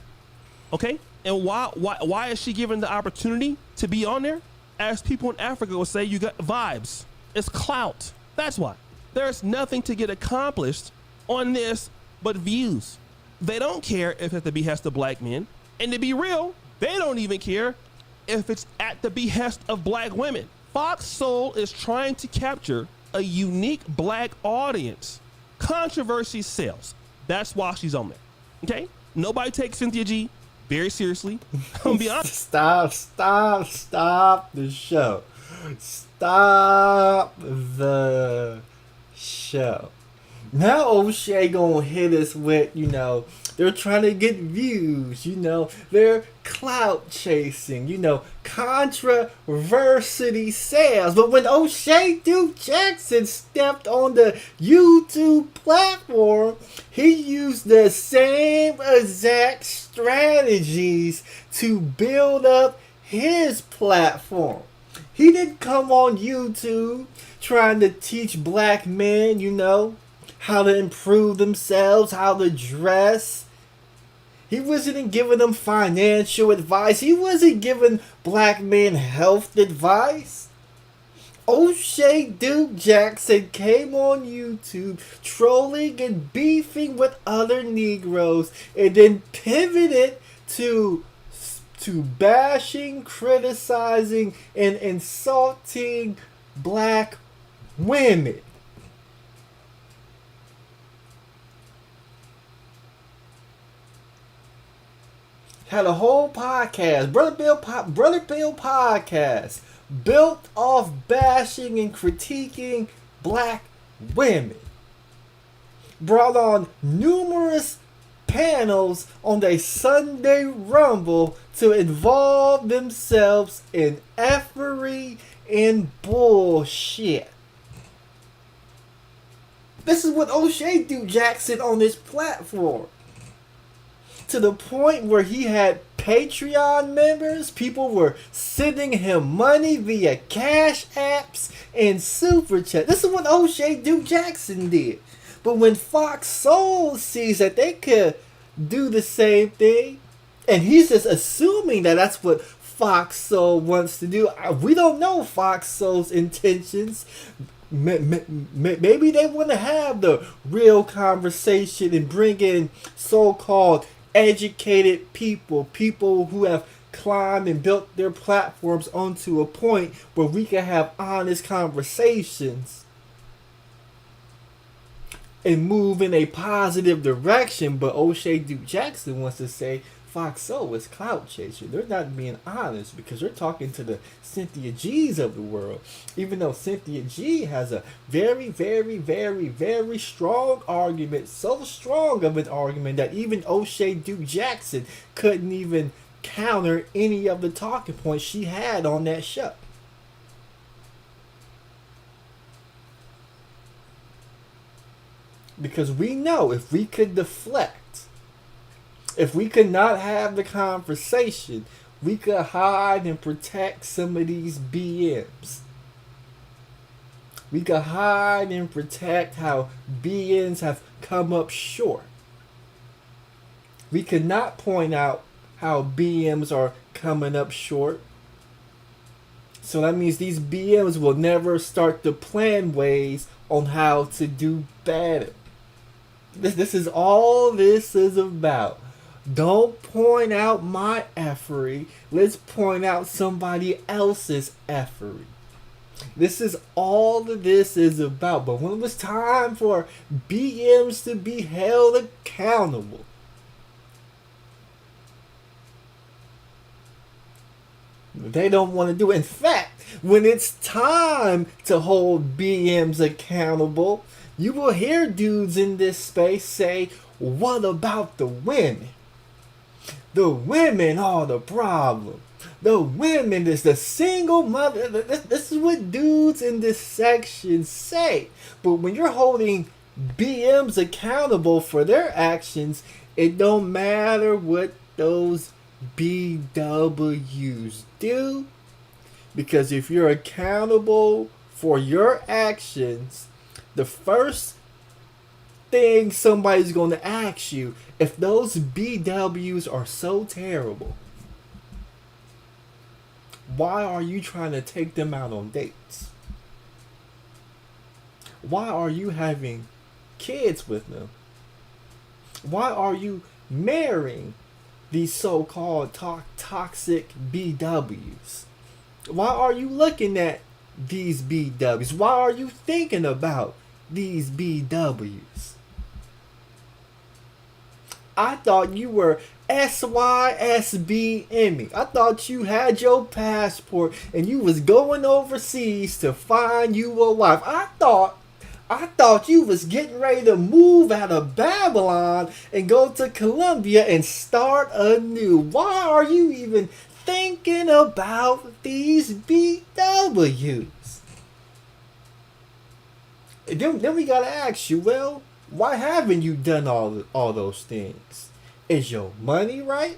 Okay? And why is she given the opportunity to be on there? As people in Africa will say, you got vibes. It's clout. That's why. There's nothing to get accomplished on this but views. They don't care if it's at the behest of black men. And to be real, they don't even care if it's at the behest of black women. Fox Soul is trying to capture a unique black audience. Controversy sells. That's why she's on there. Okay? Nobody takes Cynthia G very seriously. I'm gonna be honest. Stop the show. Stop the show. Now O'Shea gonna hit us with, they're trying to get views, they're clout chasing, controversy sales. But when O'Shea Duke Jackson stepped on the YouTube platform, he used the same exact strategies to build up his platform. He didn't come on YouTube trying to teach black men, how to improve themselves, how to dress. He wasn't giving them financial advice. He wasn't giving black men health advice. O'Shea Duke Jackson came on YouTube trolling and beefing with other Negroes and then pivoted to bashing, criticizing, and insulting black women. Had a whole podcast, Brother Bill podcast, built off bashing and critiquing black women. Brought on numerous panels on the Sunday Rumble to involve themselves in effery and bullshit. This is what O'Shea Duke Jackson on this platform. To the point where he had Patreon members. People were sending him money via cash apps and super chat. This is what O'Shea Duke Jackson did. But when Fox Soul sees that they could do the same thing, and he's just assuming that that's what Fox Soul wants to do. We don't know Fox Soul's intentions. Maybe they want to have the real conversation and bring in so-called educated people who have climbed and built their platforms onto a point where we can have honest conversations and move in a positive direction. But O'Shea Duke Jackson wants to say Fox Soul is clout chasing. They're not being honest because they're talking to the Cynthia G's of the world. Even though Cynthia G has a very, very, very, very strong argument, so strong of an argument that even O'Shea Duke Jackson couldn't even counter any of the talking points she had on that show. Because we know if we could deflect, if we could not have the conversation, we could hide and protect some of these BMs. We could hide and protect how BMs have come up short. We could not point out how BMs are coming up short. So that means these BMs will never start to plan ways on how to do better. This is all this is about. Don't point out my effery. Let's point out somebody else's effery. This is all that this is about. But when it was time for BMs to be held accountable, they don't want to do it. In fact, when it's time to hold BMs accountable, you will hear dudes in this space say, what about the women? The women are the problem. The women is the single mother. This is what dudes in this section say. But when you're holding BMs accountable for their actions, it don't matter what those BWs do. Because if you're accountable for your actions, the first thing somebody's going to ask you, if those BWs are so terrible, why are you trying to take them out on dates? Why are you having kids with them? Why are you marrying these so-called toxic BWs? Why are you looking at these BWs? Why are you thinking about these BWs? I thought you were SYSBMing. I thought you had your passport and you was going overseas to find you a wife. I thought you was getting ready to move out of Babylon and go to Colombia and start anew. Why are you even thinking about these BWs? Then we gotta ask you, well, why haven't you done all those things? Is your money right?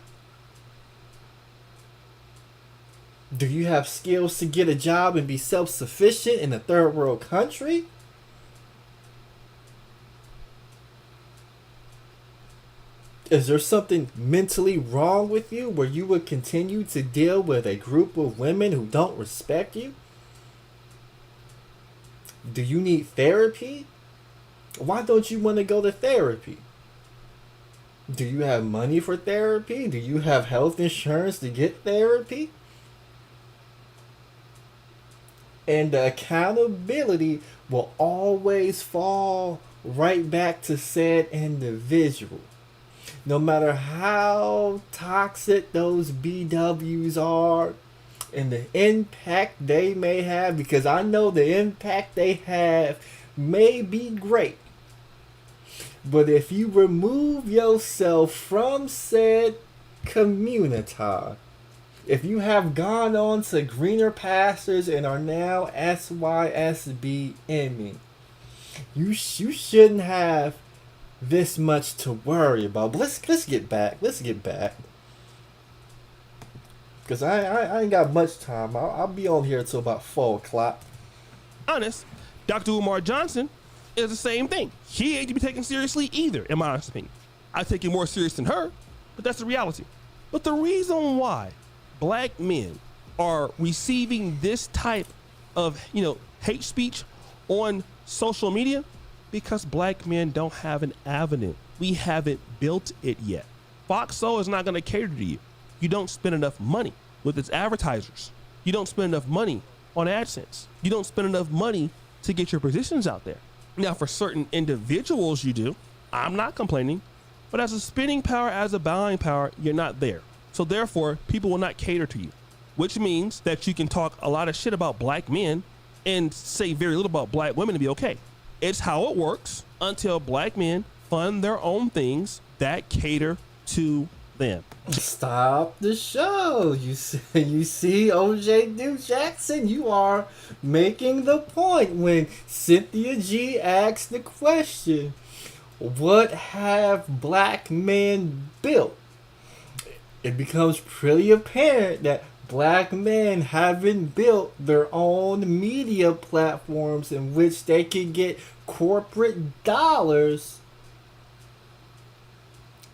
Do you have skills to get a job and be self-sufficient in a third world country? Is there something mentally wrong with you where you would continue to deal with a group of women who don't respect you? Do you need therapy? Why don't you want to go to therapy? Do you have money for therapy? Do you have health insurance to get therapy? And the accountability will always fall right back to said individual. No matter how toxic those BWs are and the impact they may have, because I know the impact they have may be great. But if you remove yourself from said community, if you have gone on to greener pastures and are now SYSBMing, you shouldn't have this much to worry about. But let's get back. Because I ain't got much time. I'll be on here until about 4 o'clock. Honest, Dr. Umar Johnson is the same thing. He ain't to be taken seriously either, in my honest opinion. I take it more serious than her, but that's the reality. But the reason why black men are receiving this type of, hate speech on social media, because black men don't have an avenue. We haven't built it yet. Foxo is not going to cater to you. You don't spend enough money with its advertisers. You don't spend enough money on AdSense. You don't spend enough money to get your positions out there. Now, for certain individuals, you do. I'm not complaining. But as a spending power, as a buying power, you're not there. So therefore, people will not cater to you, which means that you can talk a lot of shit about black men and say very little about black women to be okay. It's how it works until black men fund their own things that cater to them. Stop the show. You see, OJ Duke Jackson, you are making the point when Cynthia G asked the question, what have black men built? It becomes pretty apparent that black men haven't built their own media platforms in which they can get corporate dollars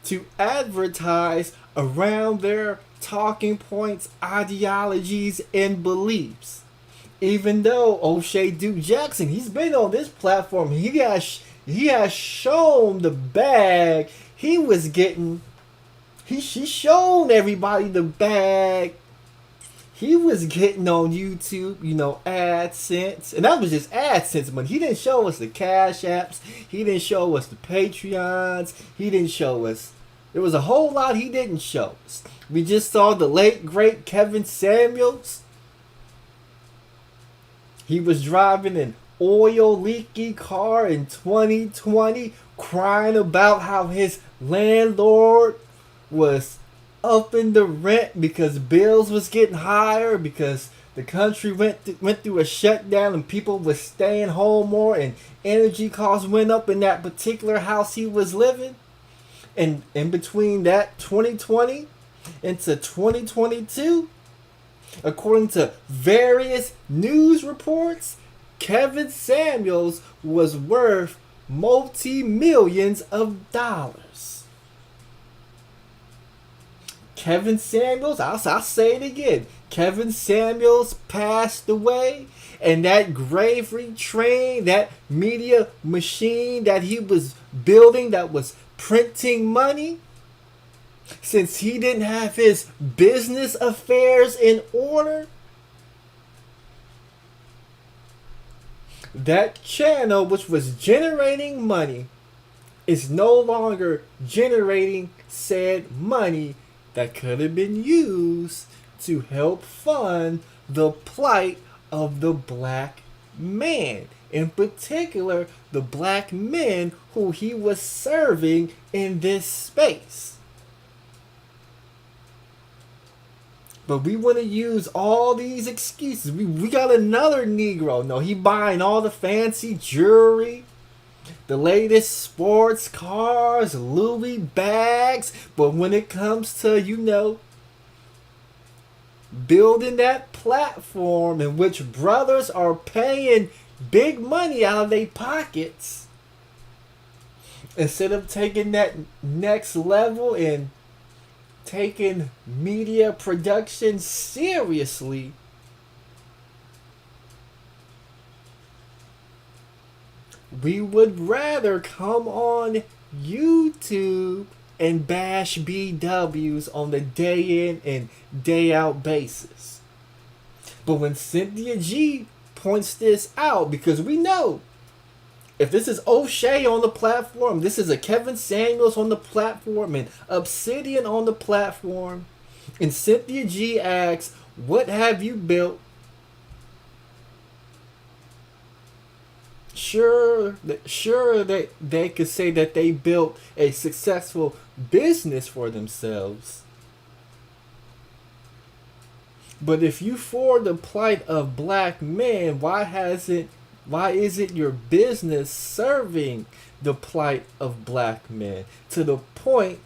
to advertise around their talking points, ideologies, and beliefs. Even though O'Shea Duke Jackson, he's been on this platform, he has shown the bag he was getting. He shown everybody the bag he was getting on YouTube, AdSense. And that was just AdSense money. He didn't show us the Cash Apps. He didn't show us the Patreons. He didn't show us. There was a whole lot he didn't show us. We just saw the late, great Kevin Samuels. He was driving an oil leaky car in 2020, crying about how his landlord was upping the rent because bills was getting higher, because the country went through a shutdown and people was staying home more and energy costs went up in that particular house he was living. And in between that 2020 into 2022, according to various news reports, Kevin Samuels was worth multi-millions of dollars. Kevin Samuels, I'll say it again. Kevin Samuels passed away, and that gravy train, that media machine that he was building that was printing money, since he didn't have his business affairs in order, that channel, which was generating money, is no longer generating said money that could have been used to help fund the plight of the black man. In particular, the black men who he was serving in this space. But we want to use all these excuses. We got another Negro. No, he buying all the fancy jewelry, the latest sports cars, Louis bags. But when it comes to, building that platform in which brothers are paying big money out of their pockets, instead of taking that next level and taking media production seriously, we would rather come on YouTube and bash BWs on the day in and day out basis. But when Cynthia G points this out, because we know if this is O'Shea on the platform, this is a Kevin Samuels on the platform, and Obsidian on the platform, and Cynthia G asks, "What have you built?" Sure that they could say that they built a successful business for themselves. But if you for the plight of black men, why isn't your business serving the plight of black men to the point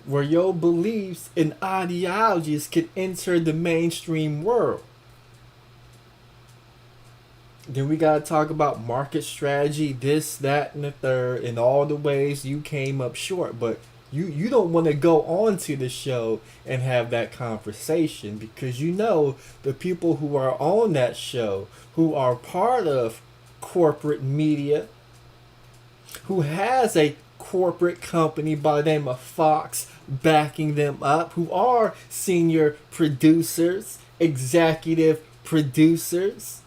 where your beliefs and ideologies can enter the mainstream world? Then we gotta talk about market strategy, this, that, and the third, and all the ways you came up short. But you don't want to go on to the show and have that conversation, because you know the people who are on that show, who are part of corporate media, who has a corporate company by the name of Fox backing them up, who are senior producers, executive producers.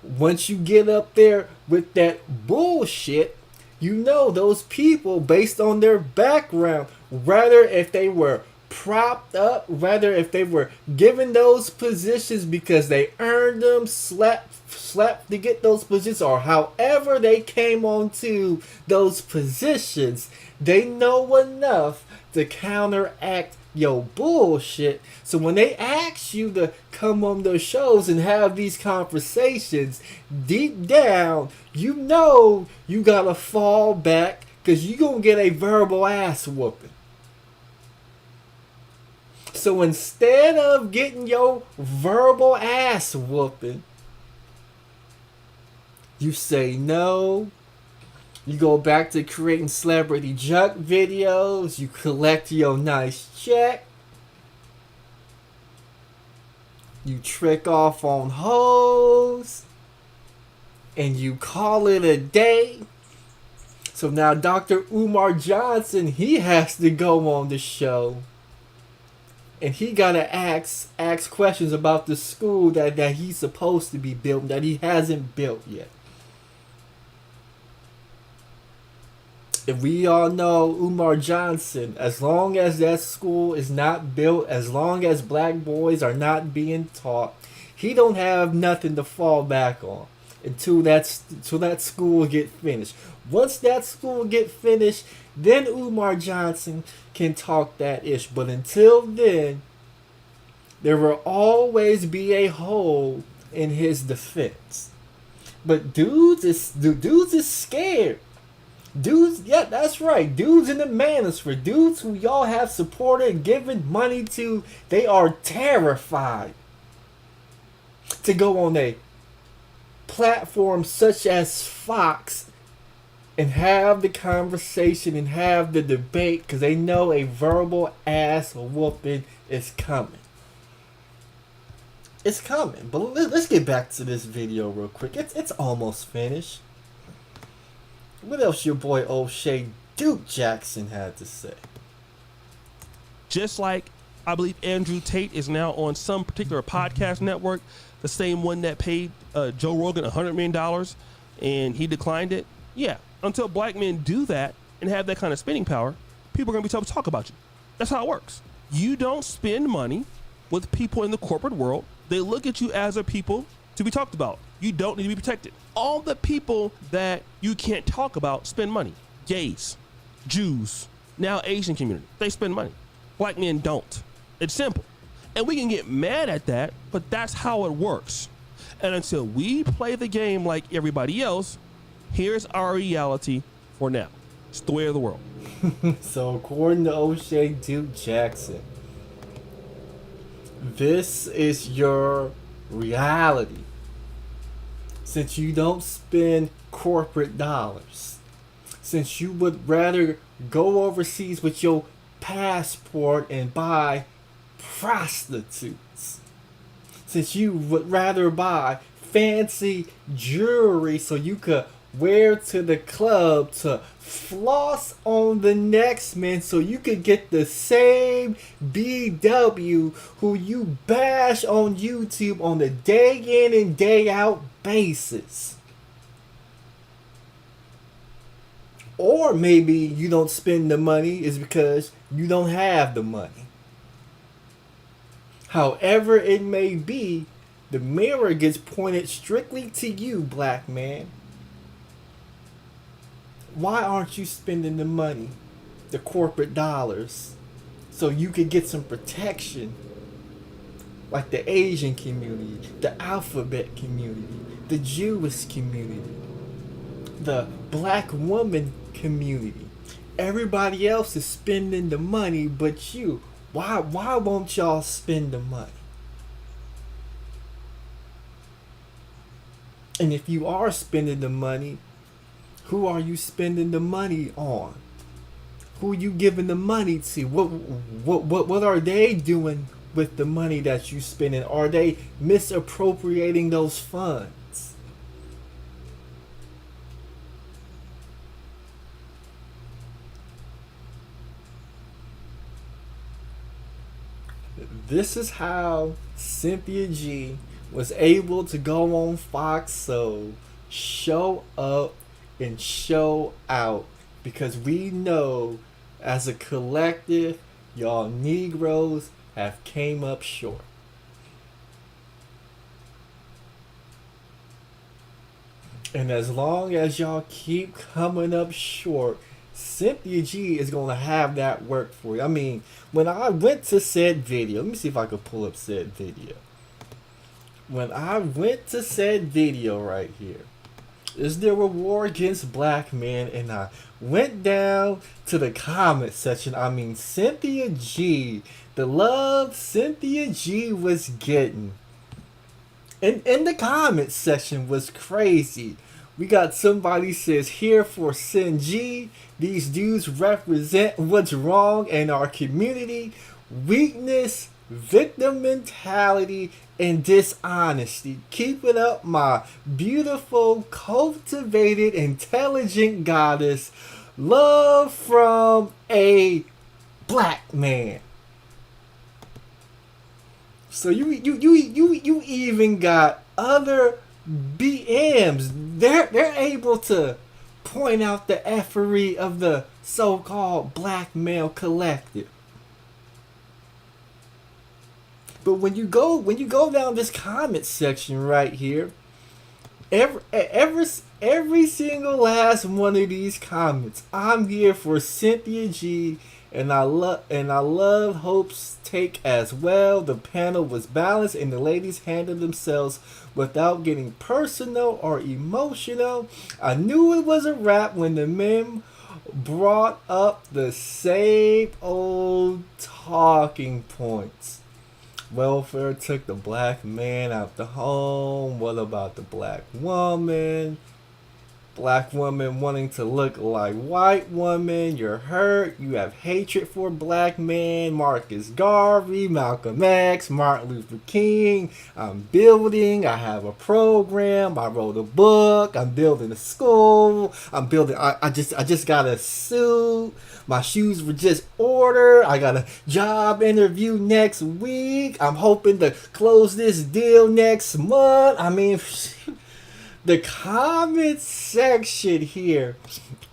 Once you get up there with that bullshit, you know those people, based on their background, rather if they were propped up, rather if they were given those positions because they earned them, slept to get those positions, or however they came onto those positions, they know enough to counteract your bullshit. So when they ask you to come on those shows and have these conversations, deep down, you know you gotta fall back, because you gonna get a verbal ass whooping. So instead of getting your verbal ass whooping, you say no. You go back to creating celebrity junk videos. You collect your nice check. You trick off on hoes. And you call it a day. So now Dr. Umar Johnson, he has to go on the show. And he gotta ask questions about the school that he's supposed to be building, that he hasn't built yet. And we all know Umar Johnson, as long as that school is not built, as long as black boys are not being taught, he don't have nothing to fall back on until that school get finished. Once that school get finished, then Umar Johnson can talk that ish. But until then, there will always be a hole in his defense. But dudes is scared. Dudes, yeah, that's right. Dudes in the Manosphere, dudes who y'all have supported and given money to, they are terrified to go on a platform such as Fox and have the conversation and have the debate, because they know a verbal ass whooping is coming. It's coming. But let's get back to this video real quick. It's almost finished. What else your boy O'Shea Duke Jackson had to say? Just like I believe Andrew Tate is now on some particular podcast network, the same one that paid Joe Rogan $100 million and he declined it. Yeah, until black men do that and have that kind of spending power, people are going to be tough to talk about you. That's how it works. You don't spend money with people in the corporate world. They look at you as a people to be talked about. You don't need to be protected. All the people that you can't talk about spend money. Gays, Jews, now Asian community. They spend money. Black men don't. It's simple. And we can get mad at that, but that's how it works. And until we play the game like everybody else, here's our reality for now. It's the way of the world. So according to O'Shea Duke Jackson, this is your reality. Since you don't spend corporate dollars, since you would rather go overseas with your passport and buy prostitutes, since you would rather buy fancy jewelry so you could wear to the club to floss on the next man so you could get the same BW who you bash on YouTube on a day in and day out basis. Or maybe you don't spend the money is because you don't have the money. However it may be, the mirror gets pointed strictly to you, black man. Why aren't you spending the money, the corporate dollars, so you could get some protection? Like the Asian community, the alphabet community, the Jewish community, the black woman community. Everybody else is spending the money but you. Why won't y'all spend the money? And if you are spending the money, who are you spending the money on? Who are you giving the money to? What are they doing with the money that you spending? Are they misappropriating those funds? This is how Cynthia G was able to go on Fox Soul, show up and show out, because we know as a collective, y'all Negroes have came up short. And as long as y'all keep coming up short, Cynthia G is going to have that work for you. I mean, when I went to said video, let me see if I could pull up said video. When I went to said video right here, is there a war against black men? And I went down to the comment section. I mean, Cynthia G, the love Cynthia G was getting in the comment section was crazy. We got somebody says, here for Cyn G, these dudes represent what's wrong in our community: weakness, victim mentality, and dishonesty. Keep it up, my beautiful, cultivated, intelligent goddess. Love from a black man. So you even got other BMs. They're able to point out the effery of the so-called black male collective. But when you go down this comment section right here, every single last one of these comments, I'm here for Cynthia G, and I love Hope's take as well. The panel was balanced and the ladies handled themselves without getting personal or emotional. I knew it was a wrap when the men brought up the same old talking points. Welfare took the black man out the home. What about the black woman? Black woman wanting to look like white woman. You're hurt. You have hatred for black men. Marcus Garvey, Malcolm X, Martin Luther King. I'm building. I have a program. I wrote a book. I'm building a school. I'm building. I just got a suit. My shoes were just ordered. I got a job interview next week. I'm hoping to close this deal next month. I mean, the comment section here,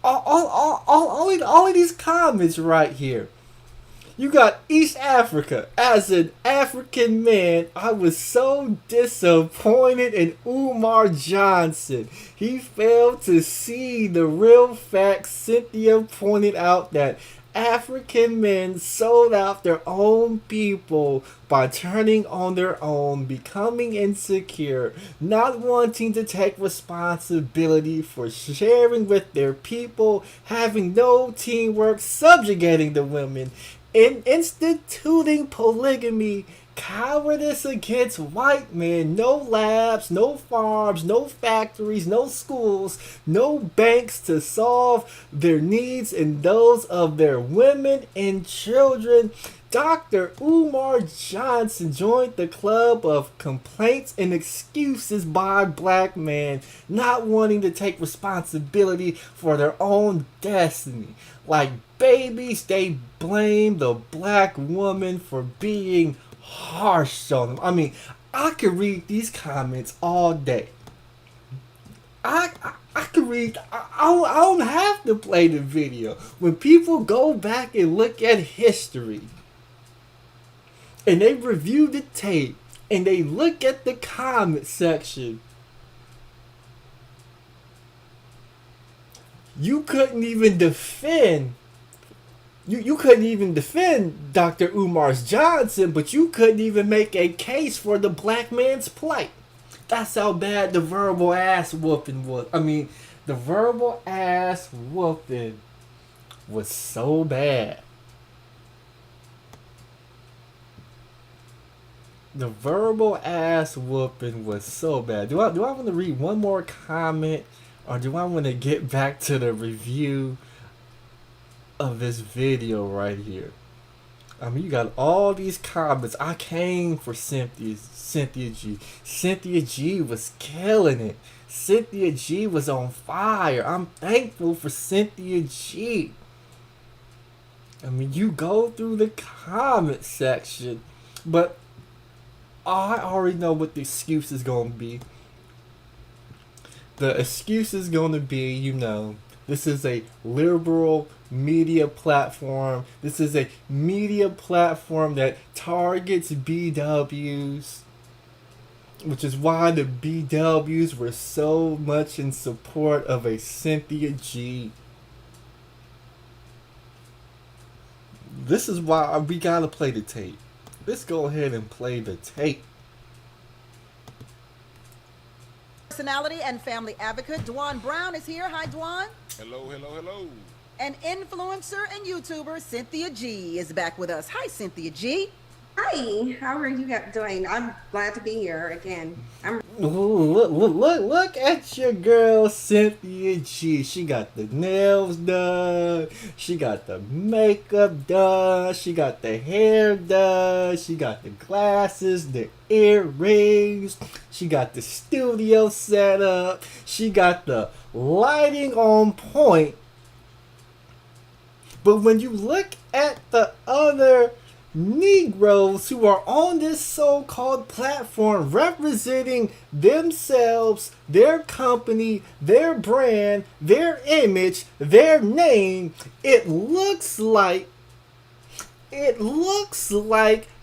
all of these comments right here. You got East Africa. As an African man, I was so disappointed in Umar Johnson. He failed to see the real facts. Cynthia pointed out that African men sold out their own people by turning on their own, becoming insecure, not wanting to take responsibility for sharing with their people, having no teamwork, subjugating the women, in instituting polygamy, cowardice against white men. No labs, no farms, no factories, no schools, no banks to solve their needs and those of their women and children. Dr. Umar Johnson joined the club of complaints and excuses by black men not wanting to take responsibility for their own destiny. Like babies, they blame the black woman for being harsh on them. I mean, I could read these comments all day. I could read. I don't have to play the video. When people go back and look at history, and they review the tape, and they look at the comment section, you couldn't even defend. You couldn't even defend Dr. Umar Johnson, but you couldn't even make a case for the black man's plight. That's how bad the verbal ass whooping was. I mean, the verbal ass whooping was so bad. The verbal ass whooping was so bad. Do I want to read one more comment, or do I want to get back to the review of this video right here? I mean, you got all these comments. I came for Cynthia G. Cynthia G was killing it. Cynthia G was on fire. I'm thankful for Cynthia G. I mean, you go through the comment section, but I already know what the excuse is going to be. The excuse is going to be, you know, this is a liberal media platform. This is a media platform that targets BWs, which is why the BWs were so much in support of a Cynthia G. This is why we gotta play the tape. Let's go ahead and play the tape. Personality and family advocate Dwayne Brown is here. Hi, Dwayne. Hello, hello, hello. And influencer and YouTuber Cynthia G is back with us. Hi, Cynthia G. Hi, how are you guys doing? I'm glad to be here again. Look at your girl Cynthia G. She got the nails done. She got the makeup done. She got the hair done. She got the glasses, the earrings. She got the studio set up. She got the lighting on point. But when you look at the other Negroes who are on this so-called platform representing themselves, their company, their brand, their image, their name, it looks like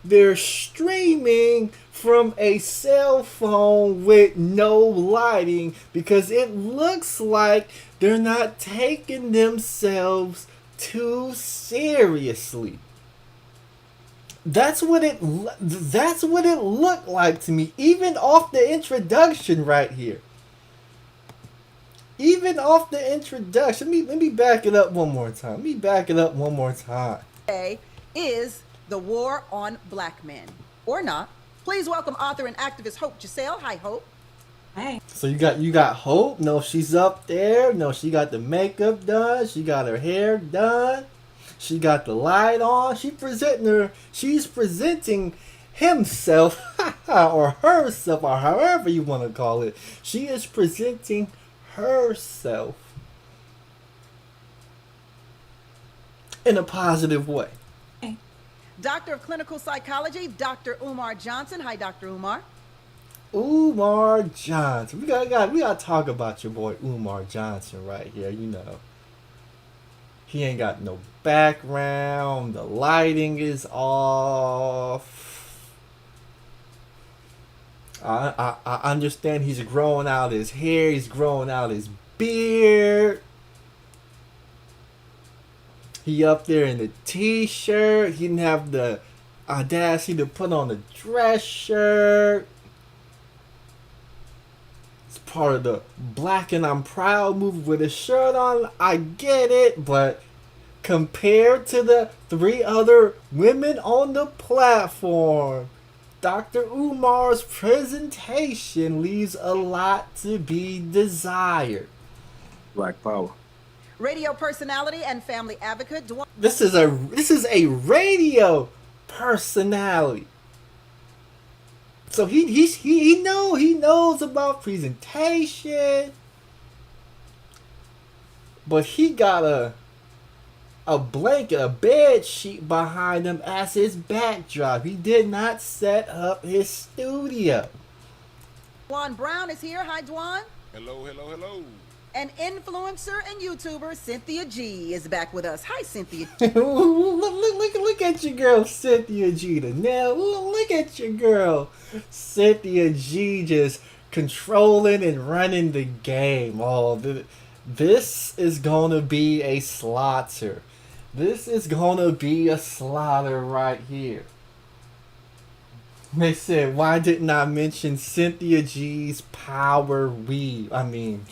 they're streaming from a cell phone with no lighting, because it looks like they're not taking themselves too seriously. That's what it looked like to me, even off the introduction right here. Even off the introduction. Let me back it up one more time. Today is the war on black men, or not. Please welcome author and activist Hope Giselle. Hi, Hope. Hey. So you got Hope. No, she's up there. No, she got the makeup done. She got her hair done. She got the light on. She's presenting himself or herself, or however you want to call it. She is presenting herself in a positive way. Hey. Doctor of Clinical Psychology, Dr. Umar Johnson. Hi, Dr. Umar. Umar Johnson. We gotta talk about your boy Umar Johnson right here, you know. He ain't got no background. The lighting is off. I understand he's growing out his hair. He's growing out his beard. He up there in the t-shirt. He didn't have the audacity to put on a dress shirt. Part of the Black and I'm Proud movement with a shirt on. I get it, but compared to the 3 other women on the platform, Dr. Umar's presentation leaves a lot to be desired. Black power. Radio personality and family advocate Dwayne. This is a radio personality. So he knows about presentation, but he got a blanket, a bed sheet behind him as his backdrop. He did not set up his studio. Dwayne Brown is here. Hi, Dwayne. Hello, hello, hello. And influencer and YouTuber Cynthia G is back with us. Hi, Cynthia. look at your girl Cynthia G. Now look at your girl Cynthia G. Just controlling and running the game. This is gonna be a slaughter. This is gonna be a slaughter right here. They said, why didn't I mention Cynthia G's power weave? I mean,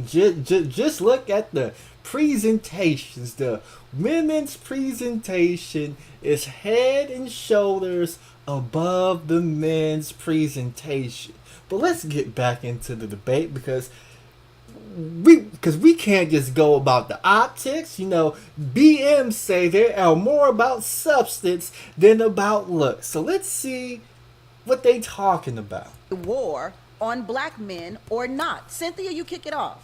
just look at the presentations. The women's presentation is head and shoulders above the men's presentation. But let's get back into the debate because we can't just go about the optics. You know, BMs say they are more about substance than about looks. So let's see what they talking about. War on black men or not. Cynthia, you kick it off.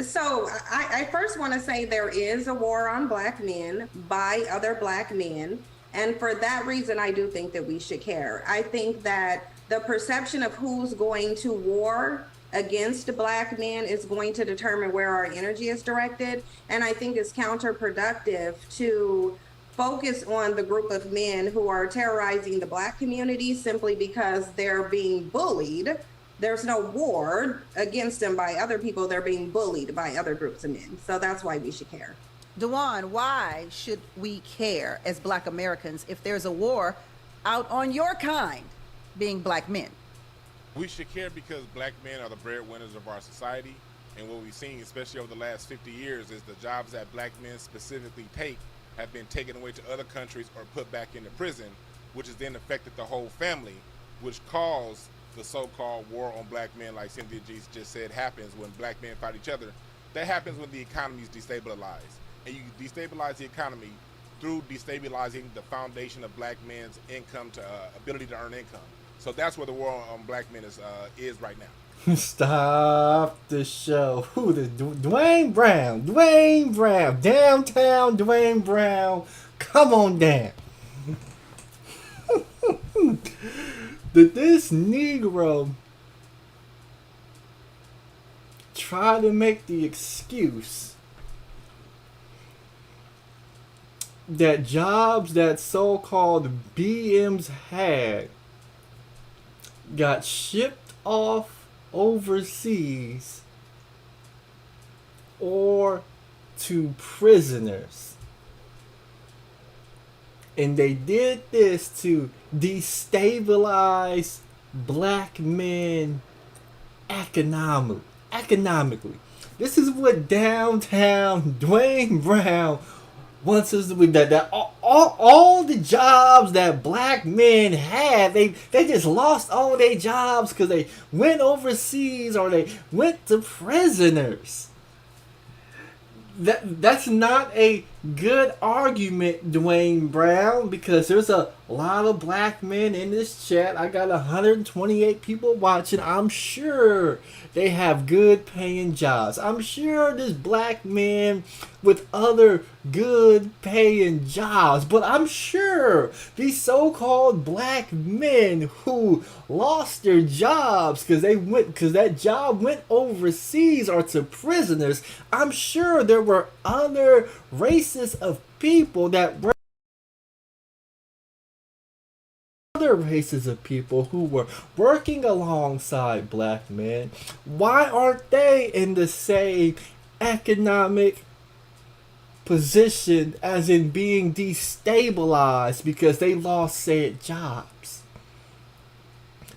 So I first want to say there is a war on black men by other black men. And for that reason, I do think that we should care. I think that the perception of who's going to war against black men is going to determine where our energy is directed. And I think it's counterproductive to focus on the group of men who are terrorizing the black community simply because they're being bullied. There's no war against them by other people. They're being bullied by other groups of men. So that's why we should care. Dwayne, why should we care as black Americans if there's a war out on your kind, being black men? We should care because black men are the breadwinners of our society. And what we've seen, especially over the last 50 years, is the jobs that black men specifically take have been taken away to other countries or put back into prison, which has then affected the whole family, which caused the so-called war on black men, like Cynthia G just said, happens when black men fight each other. That happens when the economy is destabilized. And you destabilize the economy through destabilizing the foundation of black men's income to ability to earn income. So that's where the war on black men is right now. Stop the show. Who the Dwayne Brown, downtown Dwayne Brown. Come on down. Did this Negro try to make the excuse that jobs that so-called BMs had got shipped off overseas or to prisoners? And they did this to destabilize black men economically. This is what downtown Dwayne Brown wants us to be. That all the jobs that black men had, they just lost all their jobs because they went overseas or they went to prisoners. That's not a good argument, Dwayne Brown, because there's a lot of black men in this chat. I got 128 people watching. I'm sure they have good paying jobs. I'm sure there's black men with other good paying jobs. But I'm sure these so-called black men who lost their jobs because that job went overseas or to prisoners, I'm sure there were other races of people that were who were working alongside black men. Why aren't they in the same economic position as in being destabilized because they lost said jobs?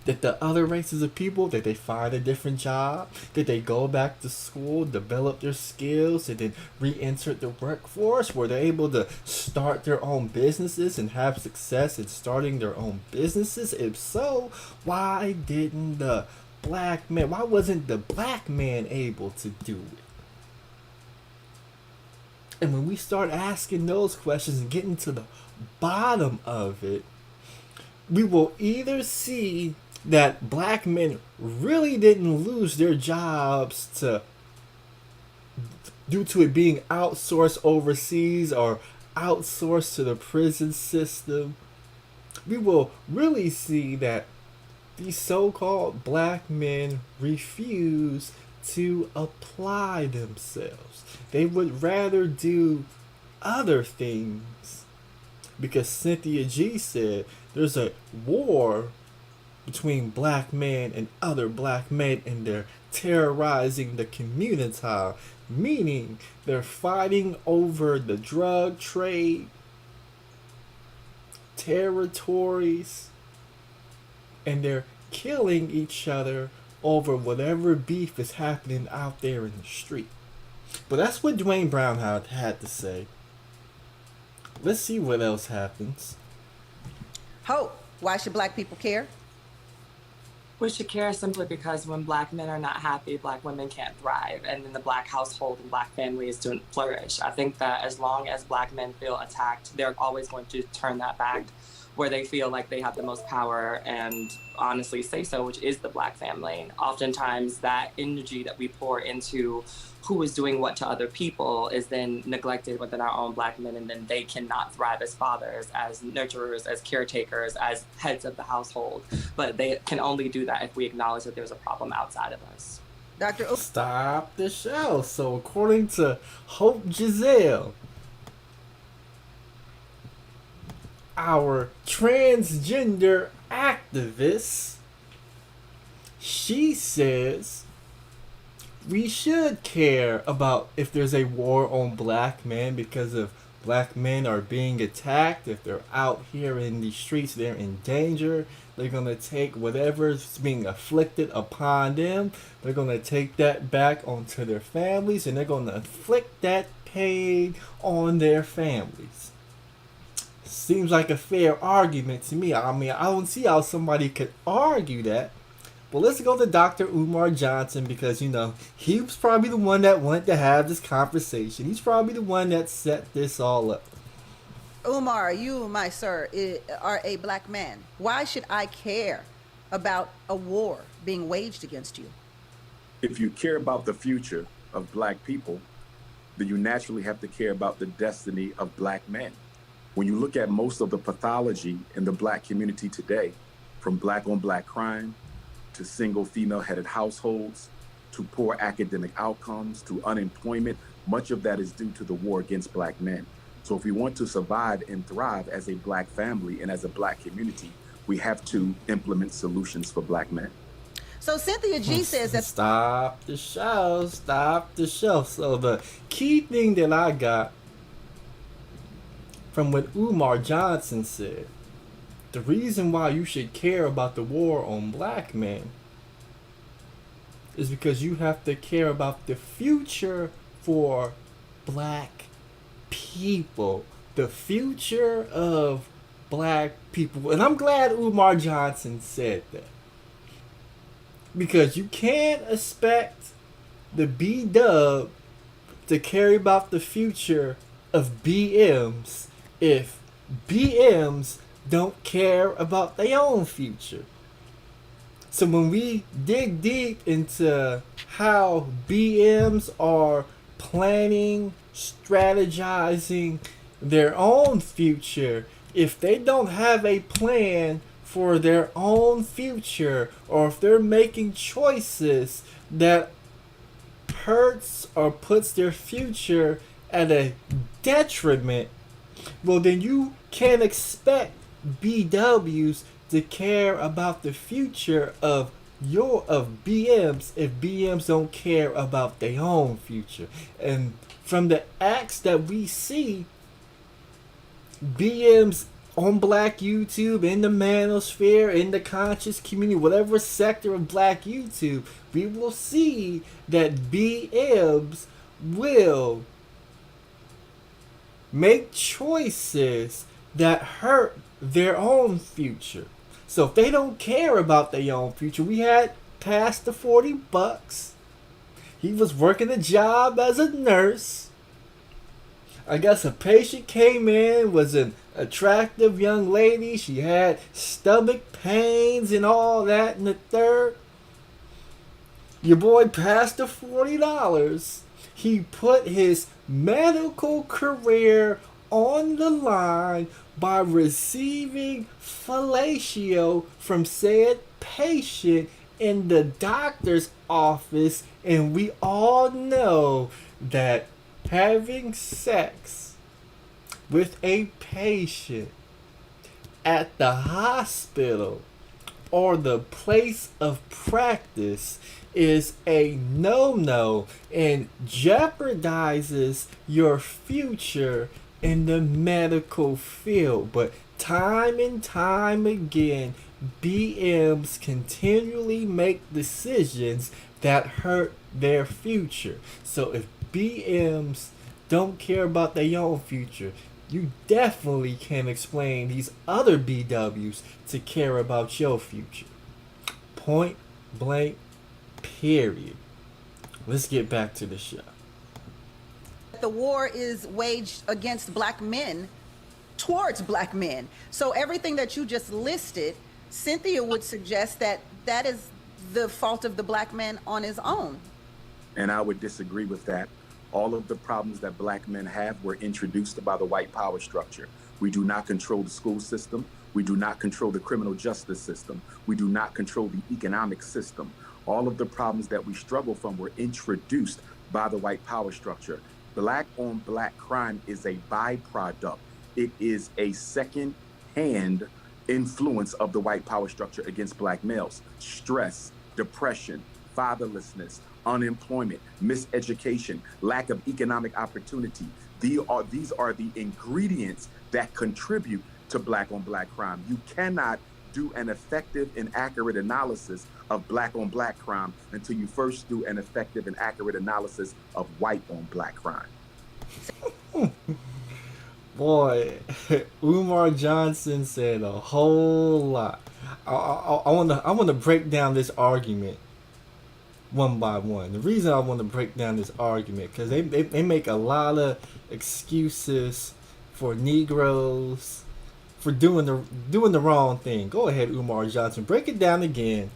That the other races of people, that they find a different job, that they go back to school, develop their skills, and then re-enter the workforce, where they're able to start their own businesses and have success in starting their own businesses? If so, why didn't the black man, why wasn't the black man able to do it? And when we start asking those questions and getting to the bottom of it, we will either see that black men really didn't lose their jobs due to it being outsourced overseas or outsourced to the prison system. We will really see that these so-called black men refuse to apply themselves. They would rather do other things, because Cynthia G said there's a war between black men and other black men, and they're terrorizing the community, meaning they're fighting over the drug trade, territories, and they're killing each other over whatever beef is happening out there in the street. But that's what Dwayne Brown had to say. Let's see what else happens. Hope, why should black people care? We should care simply because when black men are not happy, black women can't thrive, and then the black household and black families don't flourish. I think that as long as black men feel attacked, they're always going to turn that back where they feel like they have the most power and honestly say so, which is the black family. Oftentimes that energy that we pour into who is doing what to other people is then neglected within our own black men, and then they cannot thrive as fathers, as nurturers, as caretakers, as heads of the household. But they can only do that if we acknowledge that there's a problem outside of us. Dr. Stop the show. So according to Hope Giselle, our transgender activist, she says we should care about if there's a war on black men, because if black men are being attacked, if they're out here in the streets, they're in danger, they're going to take whatever's being afflicted upon them, they're going to take that back onto their families, and they're going to inflict that pain on their families. Seems like a fair argument to me. I mean, I don't see how somebody could argue that. But let's go to Dr. Umar Johnson, because, you know, he was probably the one that wanted to have this conversation. He's probably the one that set this all up. Umar, you, my sir, are a black man. Why should I care about a war being waged against you? If you care about the future of black people, then you naturally have to care about the destiny of black men. When you look at most of the pathology in the black community today, from black on black crime, to single female-headed households, to poor academic outcomes, to unemployment, much of that is due to the war against black men. So if we want to survive and thrive as a black family and as a black community, we have to implement solutions for black men. So Cynthia G says that... Stop the show. Stop the show. So the key thing that I got from what Umar Johnson said, the reason why you should care about the war on black men is because you have to care about the future for black people. The future of black people. And I'm glad Umar Johnson said that. Because you can't expect the B-Dub to care about the future of BMs if BMs don't care about their own future. So when we dig deep into how BMs are planning, strategizing their own future, if they don't have a plan for their own future, or if they're making choices that hurts or puts their future at a detriment, well then you can't expect BWs to care about the future of BMs if BMs don't care about their own future. And from the acts that we see, BMs on Black YouTube, in the Manosphere, in the conscious community, whatever sector of Black YouTube, we will see that BMs will make choices that hurt their own future. So if they don't care about their own future, we had Pastor $40. He was working a job as a nurse. I guess a patient came in, was an attractive young lady. She had stomach pains and all that and the third. Your boy Pastor $40. He put his medical career on the line by receiving fellatio from said patient in the doctor's office, and we all know that having sex with a patient at the hospital or the place of practice is a no-no and jeopardizes your future in the medical field. But time and time again, BMs continually make decisions that hurt their future. So if BMs don't care about their own future, you definitely can explain these other BWs to care about your future. Point blank, period. Let's get back to the show. The war is waged against black men towards black men. So everything that you just listed, Cynthia would suggest that that is the fault of the black man on his own. And I would disagree with that. All of the problems that black men have were introduced by the white power structure. We do not control the school system. We do not control the criminal justice system. We do not control the economic system. All of the problems that we struggle from were introduced by the white power structure. Black on black crime is a byproduct. It is a second-hand influence of the white power structure against black males. Stress, depression, fatherlessness, unemployment, miseducation, lack of economic opportunity. These are the ingredients that contribute to black on black crime. You cannot do an effective and accurate analysis of black on black crime until you first do an effective and accurate analysis of white on black crime. Boy, Umar Johnson said a whole lot. I want to break down this argument one by one. The reason I want to break down this argument because they make a lot of excuses for Negroes for doing the wrong thing. Go ahead, Umar Johnson. Break it down again.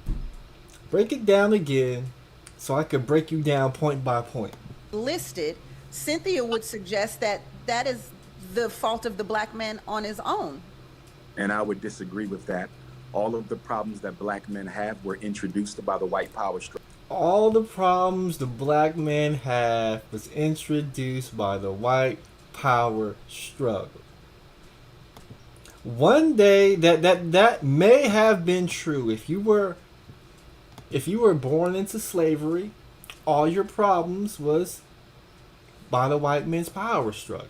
Break it down again so I could break you down point by point. Listed, Cynthia would suggest that that is the fault of the black man on his own. And I would disagree with that. All of the problems that black men have were introduced by the white power structure. All the problems the black men have was introduced by the white power struggle. One day that may have been true. If you were born into slavery, all your problems was by the white man's power struggle.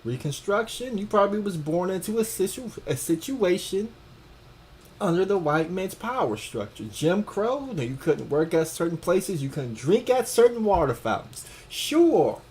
Reconstruction, you probably was born into a situation under the white man's power structure. Jim Crow, no, you couldn't work at certain places, you couldn't drink at certain water fountains. Sure,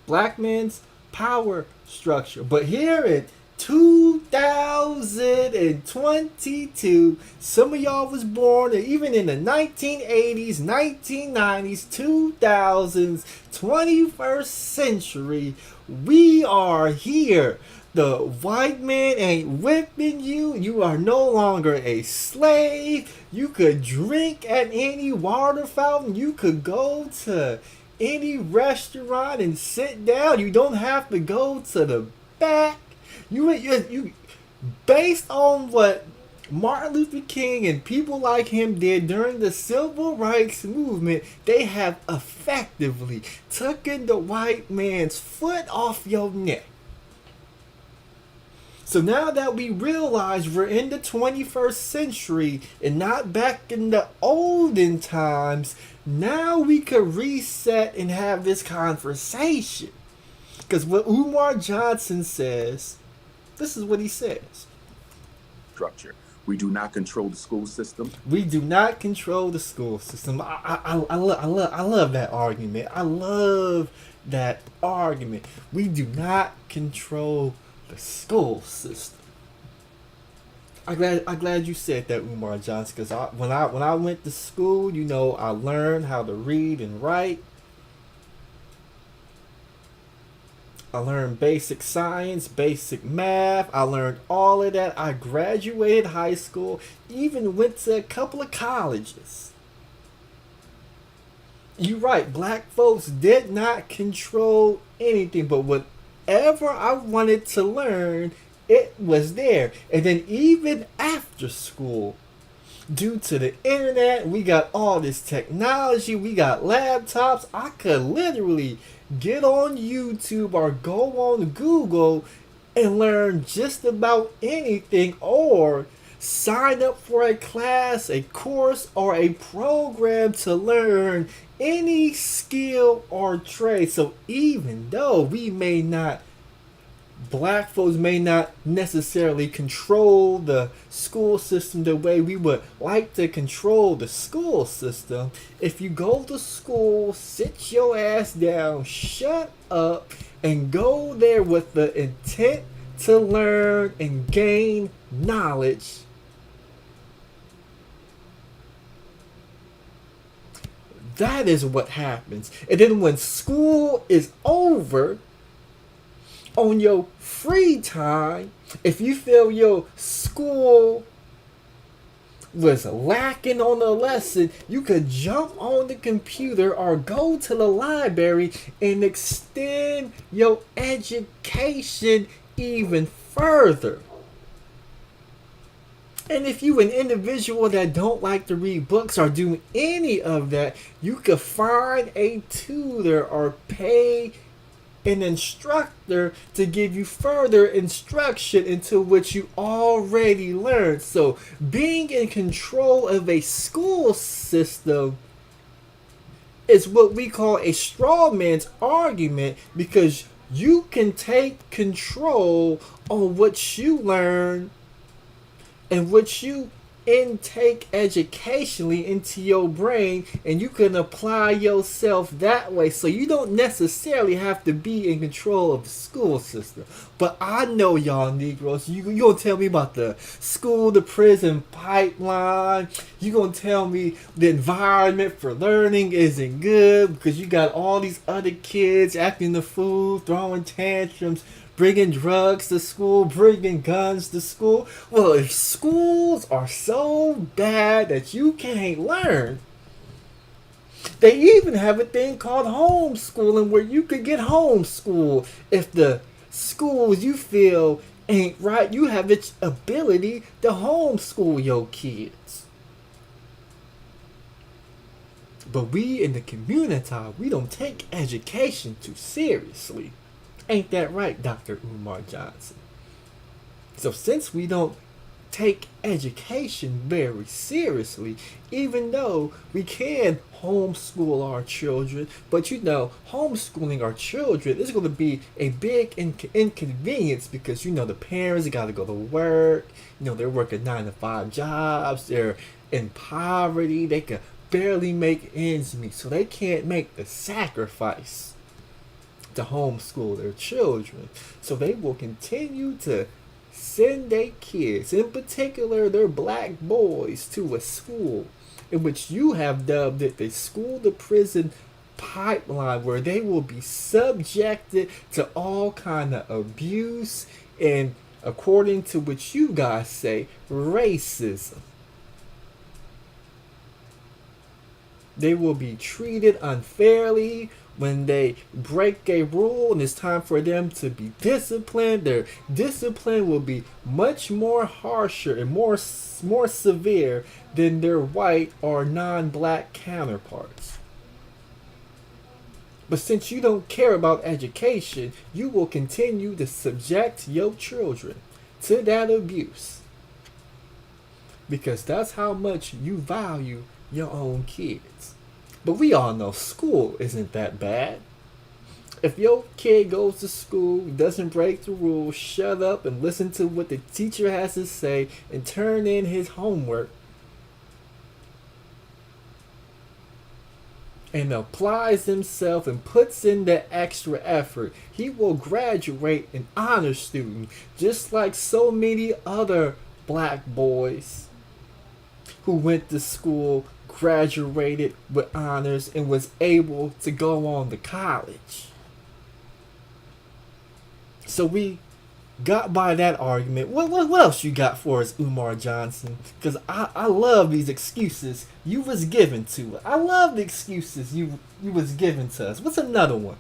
black man's power structure. But here in 2022, some of y'all was born even in the 1980s, 1990s, 2000s, 21st century. We are here. The white man ain't whipping you. You are no longer a slave. You could drink at any water fountain. You could go to any restaurant and sit down. You don't have to go to the back. You based on what Martin Luther King and people like him did during the civil rights movement, they have effectively taken the white man's foot off your neck. So now that we realize we're in the 21st century and not back in the olden times, now we could reset and have this conversation. Because what Umar Johnson says, this is what he says. structure. We do not control the school system. We do not control the school system. I love that argument. I love that argument. We do not control the school system. I'm glad you said that, Umar Johnson, because when I went to school, you know, I learned how to read and write. I learned basic science, basic math. I learned all of that. I graduated high school, even went to a couple of colleges. You're right, black folks did not control anything, but whatever I wanted to learn, it was there. And then even after school, due to the internet, we got all this technology, we got laptops. I could literally get on YouTube or go on Google and learn just about anything, or sign up for a class, a course, or a program to learn any skill or trade. So even though black folks may not necessarily control the school system the way we would like to control the school system, if you go to school, sit your ass down, shut up, and go there with the intent to learn and gain knowledge, that is what happens. And then when school is over, on your free time, if you feel your school was lacking on a lesson, you could jump on the computer or go to the library and extend your education even further. And if you an individual that don't like to read books or do any of that, you could find a tutor or pay an instructor to give you further instruction into what you already learned. So being in control of a school system is what we call a straw man's argument, because you can take control on what you learn and what you intake educationally into your brain, and you can apply yourself that way. So you don't necessarily have to be in control of the school system. But I know y'all Negroes, you gonna tell me about the school to prison pipeline. You gonna tell me the environment for learning isn't good because you got all these other kids acting the fool, throwing tantrums, bringing drugs to school, bringing guns to school. Well, if schools are so bad that you can't learn, they even have a thing called homeschooling where you could get homeschooled. If the schools you feel ain't right, you have the ability to homeschool your kids. But we in the community, we don't take education too seriously. Ain't that right, Dr. Umar Johnson? So since we don't take education very seriously, even though we can homeschool our children, but you know, homeschooling our children is going to be a big inconvenience because, you know, the parents got to go to work, you know, they're working 9-to-5 jobs, they're in poverty, they can barely make ends meet, so they can't make the sacrifice to homeschool their children. So they will continue to send their kids, in particular their black boys, to a school in which you have dubbed it the school to prison pipeline, where they will be subjected to all kind of abuse and, according to what you guys say, racism. They will be treated unfairly when they break a rule, and it's time for them to be disciplined. Their discipline will be much more harsher and more severe than their white or non-black counterparts. But since you don't care about education, you will continue to subject your children to that abuse, because that's how much you value your own kids. But we all know school isn't that bad. If your kid goes to school, doesn't break the rules, shut up and listen to what the teacher has to say and turn in his homework and applies himself and puts in the extra effort, he will graduate an honor student, just like so many other black boys who went to school, graduated with honors, and was able to go on to college. So we got by that argument. What else you got for us, Umar Johnson? Because I love these excuses you was given to us. I love the excuses you was given to us. What's another one?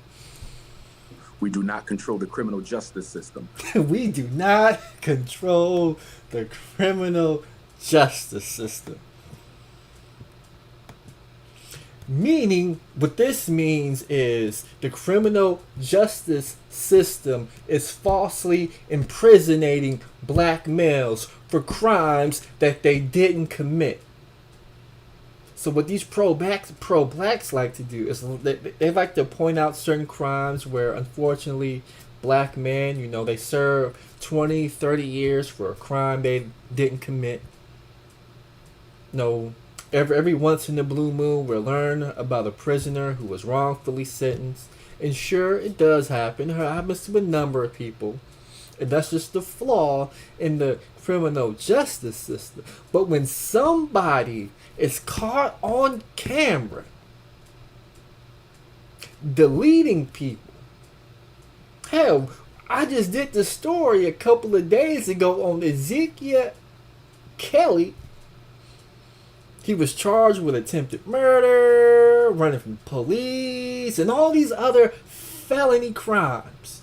We do not control the criminal justice system. We do not control the criminal justice system. Meaning, what this means is the criminal justice system is falsely imprisoning black males for crimes that they didn't commit. So what these pro-blacks like to do is they like to point out certain crimes where, unfortunately, black men, they serve 20, 30 years for a crime they didn't commit. No. Every once in a blue moon, we'll learn about a prisoner who was wrongfully sentenced. And sure, it does happen. It happens to a number of people. And that's just the flaw in the criminal justice system. But when somebody is caught on camera deleting people, hell, I just did the story a couple of days ago on Ezekiel Kelly. He was charged with attempted murder, running from police, and all these other felony crimes.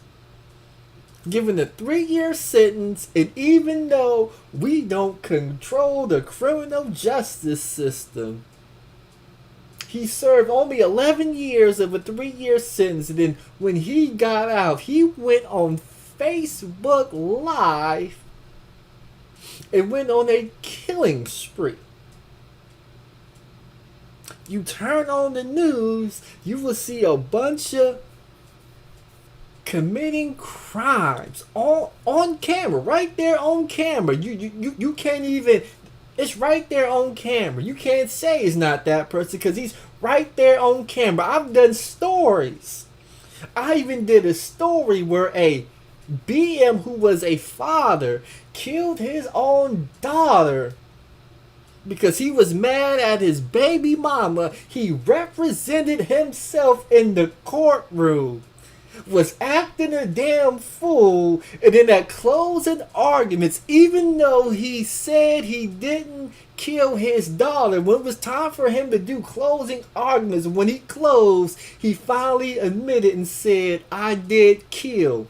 Given a 3-year sentence, and even though we don't control the criminal justice system, he served only 11 years of a 3-year sentence. And then when he got out, he went on Facebook Live and went on a killing spree. You turn on the news, you will see a bunch of committing crimes on camera, right there on camera. You can't even, it's right there on camera. You can't say it's not that person because he's right there on camera. I've done stories. I even did a story where a BM who was a father killed his own daughter because he was mad at his baby mama. He represented himself in the courtroom, was acting a damn fool, and then at closing arguments, even though he said he didn't kill his daughter, when it was time for him to do closing arguments, when he closed, he finally admitted and said, I did kill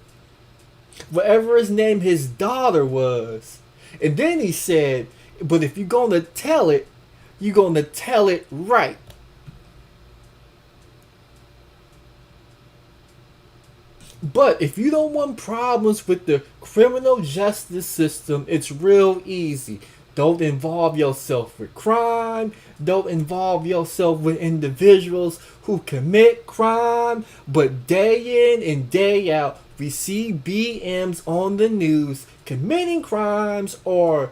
whatever his name his daughter was. And then he said, but if you're going to tell it, you're going to tell it right. But if you don't want problems with the criminal justice system, it's real easy. Don't involve yourself with crime. Don't involve yourself with individuals who commit crime. But day in and day out, we see BMs on the news committing crimes or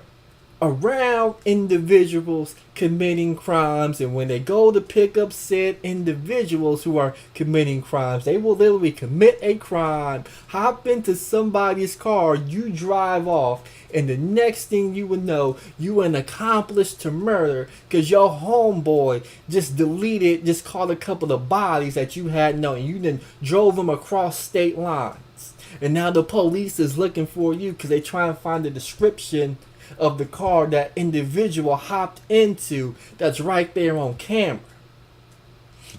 around individuals committing crimes, and when they go to pick up said individuals who are committing crimes, they will literally commit a crime, hop into somebody's car, you drive off, and the next thing you would know, you an accomplice to murder because your homeboy just caught a couple of bodies that you had known, and you then drove them across state lines, and now the police is looking for you because they try and find the description of the car that individual hopped into that's right there on camera.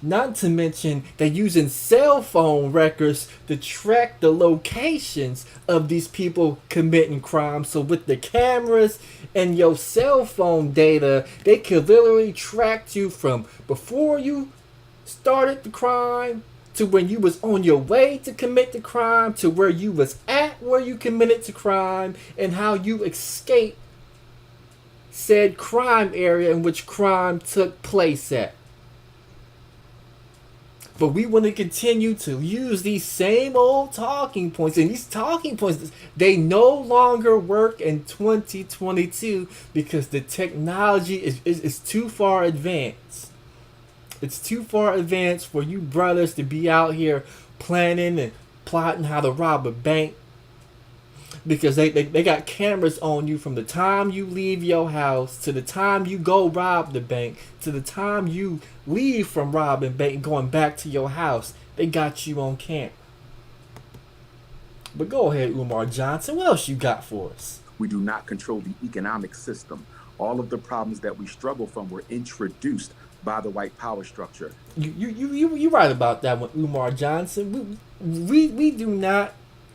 Not to mention they're using cell phone records to track the locations of these people committing crimes. So with the cameras and your cell phone data, they can literally track you from before you started the crime to when you was on your way to commit the crime, to where you was at where you committed the crime, and how you escaped said crime area in which crime took place at. But we want to continue to use these same old talking points. And these talking points, they no longer work in 2022 because the technology is too far advanced. It's too far advanced for you brothers to be out here planning and plotting how to rob a bank. Because they got cameras on you from the time you leave your house to the time you go rob the bank to the time you leave from robbing bank and going back to your house. They got you on camera. But go ahead, Umar Johnson. What else you got for us? We do not control the economic system. All of the problems that we struggle from were introduced by the white power structure. You right about that one, Umar Johnson. We do not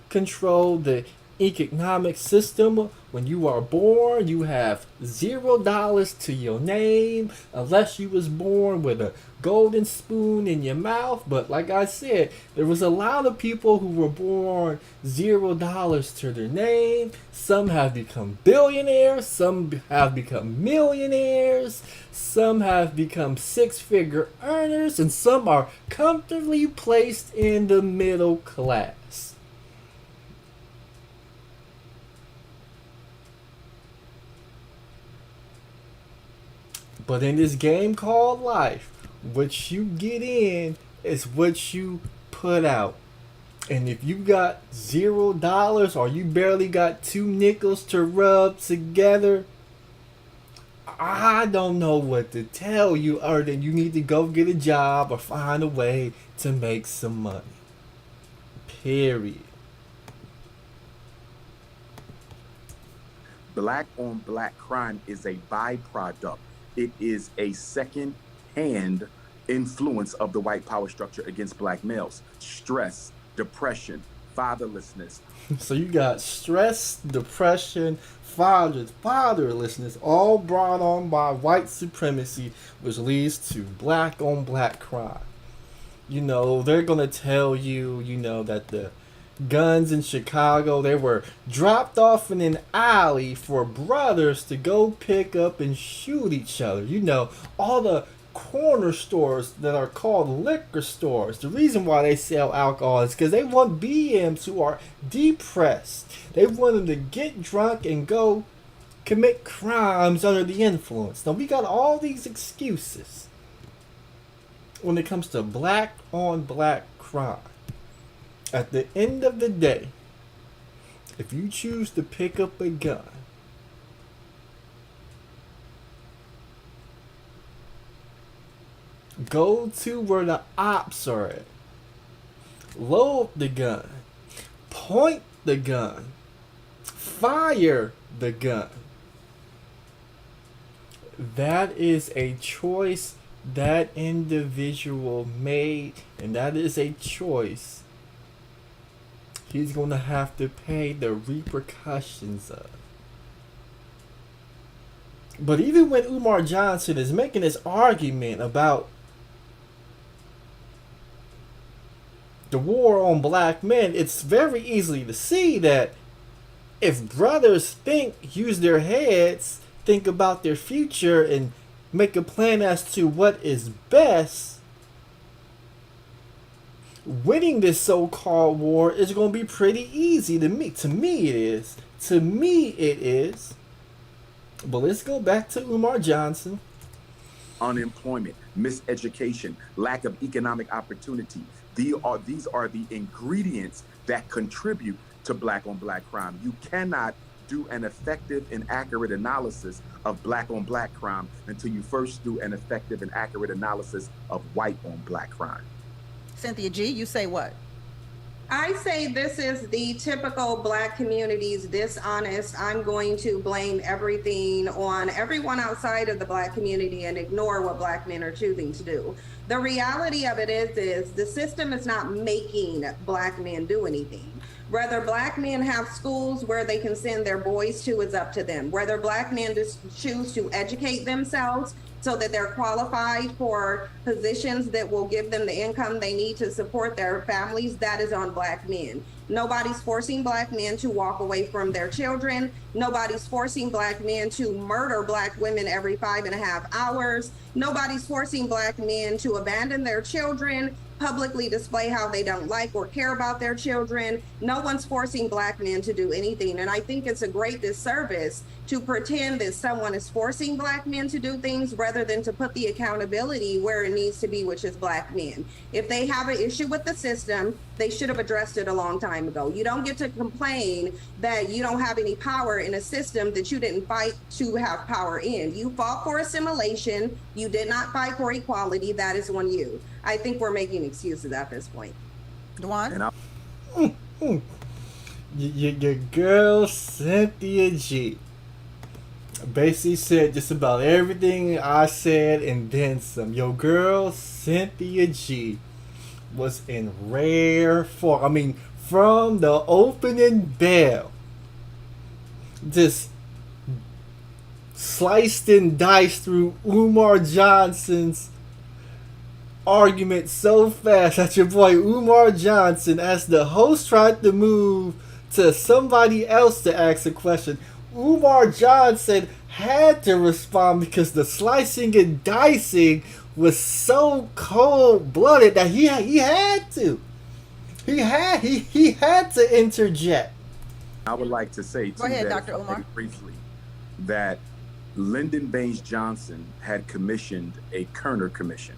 control the economic system. When you are born, you have $0 to your name unless you was born with a golden spoon in your mouth. But like I said, there was a lot of people who were born $0 to their name. Some have become billionaires, some have become millionaires, some have become six-figure earners, and some are comfortably placed in the middle class. But in this game called life, what you get in is what you put out. And if you got $0 or you barely got 2 nickels to rub together, I don't know what to tell you other than you need to go get a job or find a way to make some money. Period. Black on black crime is a byproduct. It is a second-hand influence of the white power structure against black males. Stress, depression, fatherlessness. So you got stress, depression, fatherlessness, all brought on by white supremacy, which leads to black on black crime. You know, they're going to tell you, you know, that the guns in Chicago, they were dropped off in an alley for brothers to go pick up and shoot each other. You know, all the corner stores that are called liquor stores, the reason why they sell alcohol is because they want BMs who are depressed. They want them to get drunk and go commit crimes under the influence. Now we got all these excuses when it comes to black on black crime. At the end of the day, if you choose to pick up a gun, go to where the ops are at, load the gun, point the gun, fire the gun. That is a choice that individual made, and that is a choice he's going to have to pay the repercussions of. But even when Umar Johnson is making this argument about the war on black men, it's very easy to see that if brothers use their heads, think about their future, and make a plan as to what is best, winning this so-called war is going to be pretty easy to me. To me it is. But let's go back to Umar Johnson. Unemployment, miseducation, lack of economic opportunity. These are the ingredients that contribute to black on black crime. You cannot do an effective and accurate analysis of black on black crime until you first do an effective and accurate analysis of white on black crime. Cynthia G, you say what? I say this is the typical black community's dishonest. I'm going to blame everything on everyone outside of the black community and ignore what black men are choosing to do. The reality of it is the system is not making black men do anything. Whether black men have schools where they can send their boys to is up to them. Whether black men just choose to educate themselves so that they're qualified for positions that will give them the income they need to support their families, that is on black men. Nobody's forcing black men to walk away from their children. Nobody's forcing Black men to murder Black women every 5.5 hours. Nobody's forcing Black men to abandon their children, publicly display how they don't like or care about their children. No one's forcing Black men to do anything. And I think it's a great disservice to pretend that someone is forcing Black men to do things rather than to put the accountability where it needs to be, which is Black men. If they have an issue with the system, they should have addressed it a long time ago. You don't get to complain that you don't have any power in a system that you didn't fight to have power in. You fought for assimilation. You did not fight for equality. That is on you. I think we're making excuses at this point. Dwan? Your girl Cynthia G basically said just about everything I said and then some. Your girl Cynthia G was in rare form. I mean, from the opening bell, just sliced and diced through Umar Johnson's argument so fast that your boy Umar Johnson, as the host, tried to move to somebody else to ask a question. Umar Johnson had to respond because the slicing and dicing was so cold-blooded that he had to. He had to interject. I would like to say, Go ahead, Dr. Umar. Briefly, that Lyndon Baines Johnson had commissioned a Kerner Commission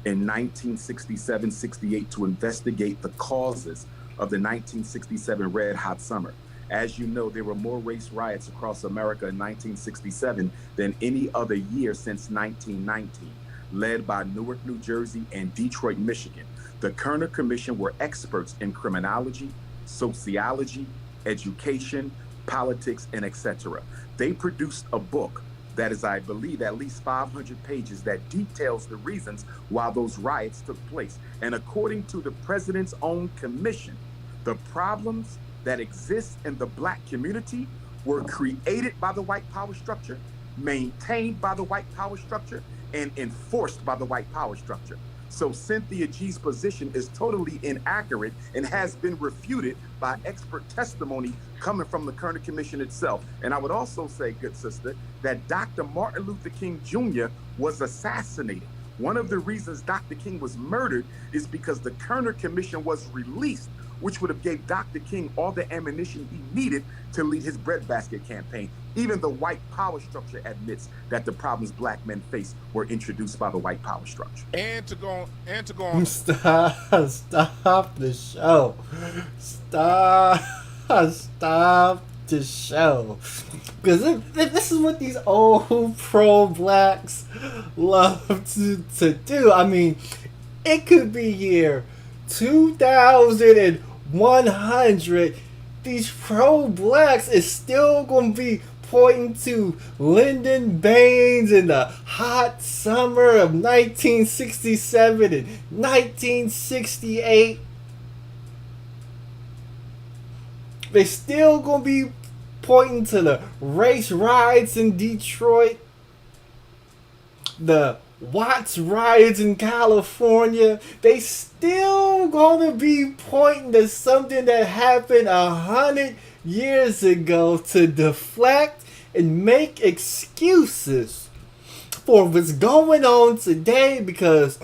in 1967-68 to investigate the causes of the 1967 Red Hot Summer. As you know, there were more race riots across America in 1967 than any other year since 1919, led by Newark, New Jersey, and Detroit, Michigan. The Kerner Commission were experts in criminology, sociology, education, politics, and etc. They produced a book that is, I believe, at least 500 pages that details the reasons why those riots took place. And according to the president's own commission, the problems that exist in the Black community were created by the white power structure, maintained by the white power structure, and enforced by the white power structure. So Cynthia G's position is totally inaccurate and has been refuted by expert testimony coming from the Kerner Commission itself. And I would also say, good sister, that Dr. Martin Luther King Jr. was assassinated. One of the reasons Dr. King was murdered is because the Kerner Commission was released, which would have gave Dr. King all the ammunition he needed to lead his breadbasket campaign. Even the white power structure admits that the problems Black men face were introduced by the white power structure. And to go on. Stop the show. Stop the show. Because this is what these old pro-blacks love to do. I mean, it could be year 2100. These pro-blacks is still going to be pointing to Lyndon Baines in the hot summer of 1967 and 1968. They still gonna be pointing to the race riots in Detroit, the Watts riots in California. They still gonna be pointing to something that happened 100 years ago to deflect and make excuses for what's going on today, because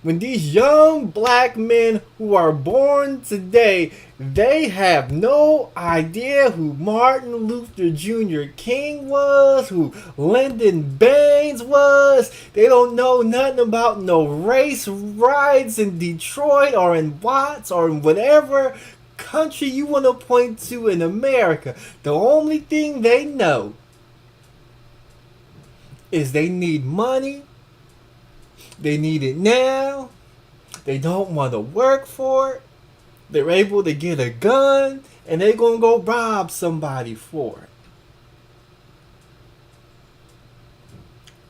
when these young Black men who are born today, they have no idea who Martin Luther Jr. King was, who Lyndon Baines was. They don't know nothing about no race riots in Detroit or in Watts or in whatever country you want to point to in America. The only thing they know is they need money. They need it now. They don't want to work for it. They're able to get a gun and they're going to go rob somebody for it.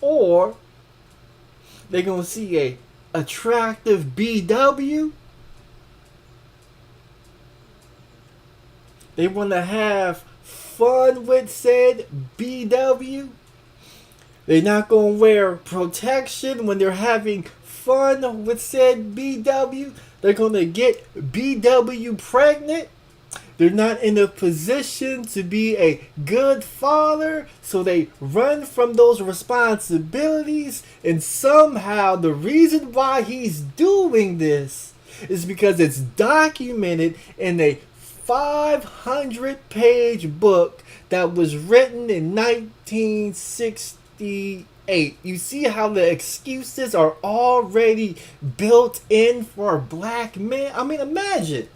Or they're going to see a attractive BW. They want to have fun with said BW. They're not going to wear protection when they're having fun with said BW. They're going to get BW pregnant. They're not in a position to be a good father, so they run from those responsibilities. And somehow the reason why he's doing this is because it's documented in a 500-page book that was written in 1968. You see how the excuses are already built in for black men? I mean, imagine.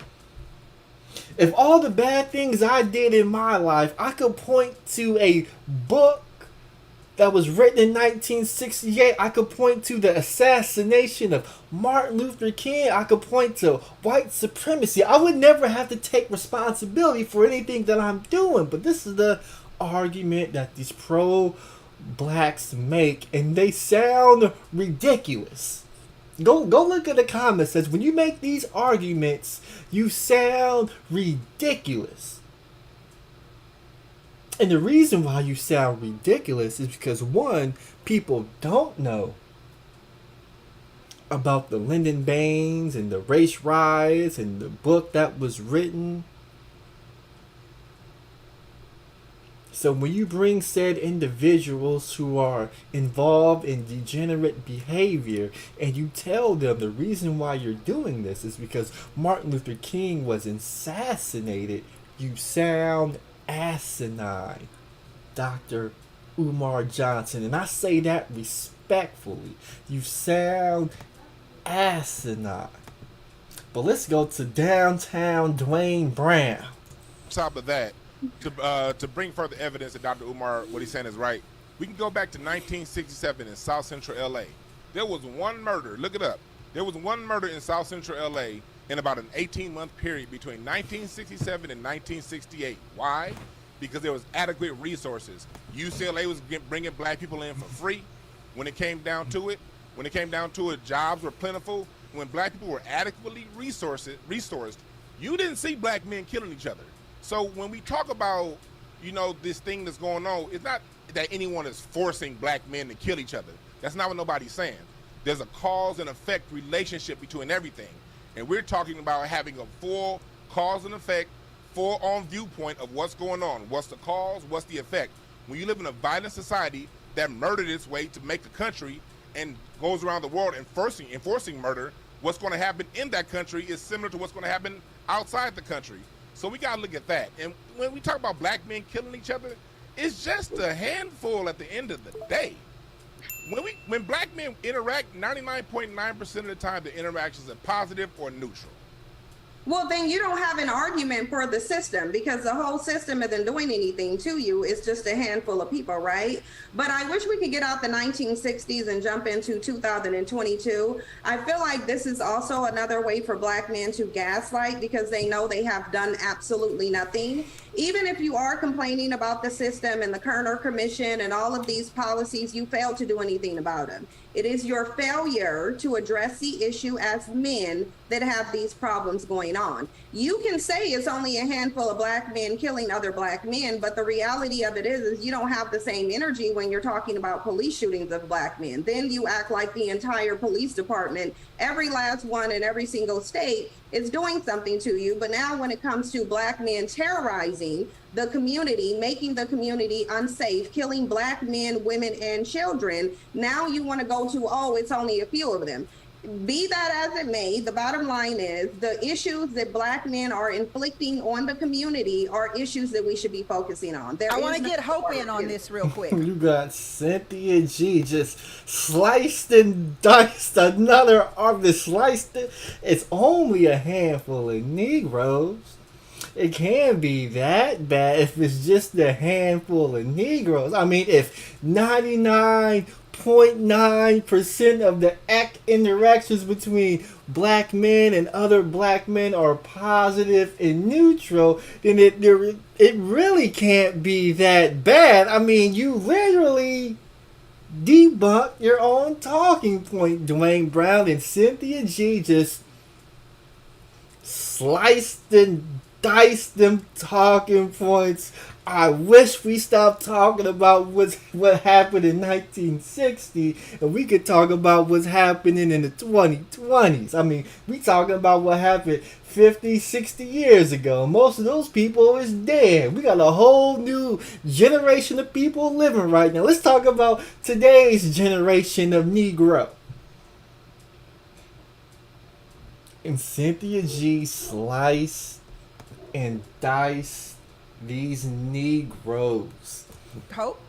If all the bad things I did in my life, I could point to a book that was written in 1968. I could point to the assassination of Martin Luther King. I could point to white supremacy. I would never have to take responsibility for anything that I'm doing. But this is the argument that these pro-blacks make, and they sound ridiculous. Go look at the comments. Says when you make these arguments, you sound ridiculous. And the reason why you sound ridiculous is because, one, people don't know about the Lyndon Baines and the race riots and the book that was written. So when you bring said individuals who are involved in degenerate behavior and you tell them the reason why you're doing this is because Martin Luther King was assassinated, you sound asinine, Dr. Umar Johnson. And I say that respectfully. You sound asinine. But let's go to downtown Dwayne Brown. On top of that, to bring further evidence that Dr. Umar, what he's saying is right, we can go back to 1967 in South Central LA. There was one murder, look it up. There was one murder in South Central LA in about an 18-month period between 1967 and 1968. Why? Because there was adequate resources. UCLA was bringing black people in for free when it came down to it. When it came down to it, jobs were plentiful. When black people were adequately resourced, you didn't see black men killing each other. So when we talk about, this thing that's going on, it's not that anyone is forcing black men to kill each other. That's not what nobody's saying. There's a cause and effect relationship between everything. And we're talking about having a full cause and effect, full on viewpoint of what's going on. What's the cause? What's the effect? When you live in a violent society that murdered its way to make the country and goes around the world enforcing murder, what's going to happen in that country is similar to what's going to happen outside the country. So we got to look at that. And when we talk about black men killing each other, it's just a handful at the end of the day. When black men interact, 99.9% of the time, the interactions are positive or neutral. Well, then you don't have an argument for the system because the whole system isn't doing anything to you. It's just a handful of people, right? But I wish we could get out the 1960s and jump into 2022. I feel like this is also another way for black men to gaslight because they know they have done absolutely nothing. Even if you are complaining about the system and the Kerner Commission and all of these policies, you failed to do anything about them. It is your failure to address the issue as men that have these problems going on. You can say it's only a handful of black men killing other black men, but the reality of it is you don't have the same energy when you're talking about police shootings of black men. Then you act like the entire police department, every last one in every single state, is doing something to you. But now when it comes to black men terrorizing the community, making the community unsafe, killing black men, women, and children, now you want to go to, oh, it's only a few of them. Be that as it may, the bottom line is the issues that black men are inflicting on the community are issues that we should be focusing on. I want to get Hope in on this real quick. You got Cynthia G just sliced and diced another artist, sliced it. It's only a handful of Negroes. It can't be that bad if it's just a handful of Negroes. I mean, if 99.9% of the interactions between black men and other black men are positive and neutral, then it really can't be that bad. I mean, you literally debunk your own talking point, Dwayne Brown, and Cynthia G just sliced and dice them talking points. I wish we stopped talking about what happened in 1960 and we could talk about what's happening in the 2020s. I mean, we talking about what happened 50, 60 years ago. Most of those people is dead. We got a whole new generation of people living right now. Let's talk about today's generation of Negro. And Cynthia G sliced and diced these Negroes. Hope?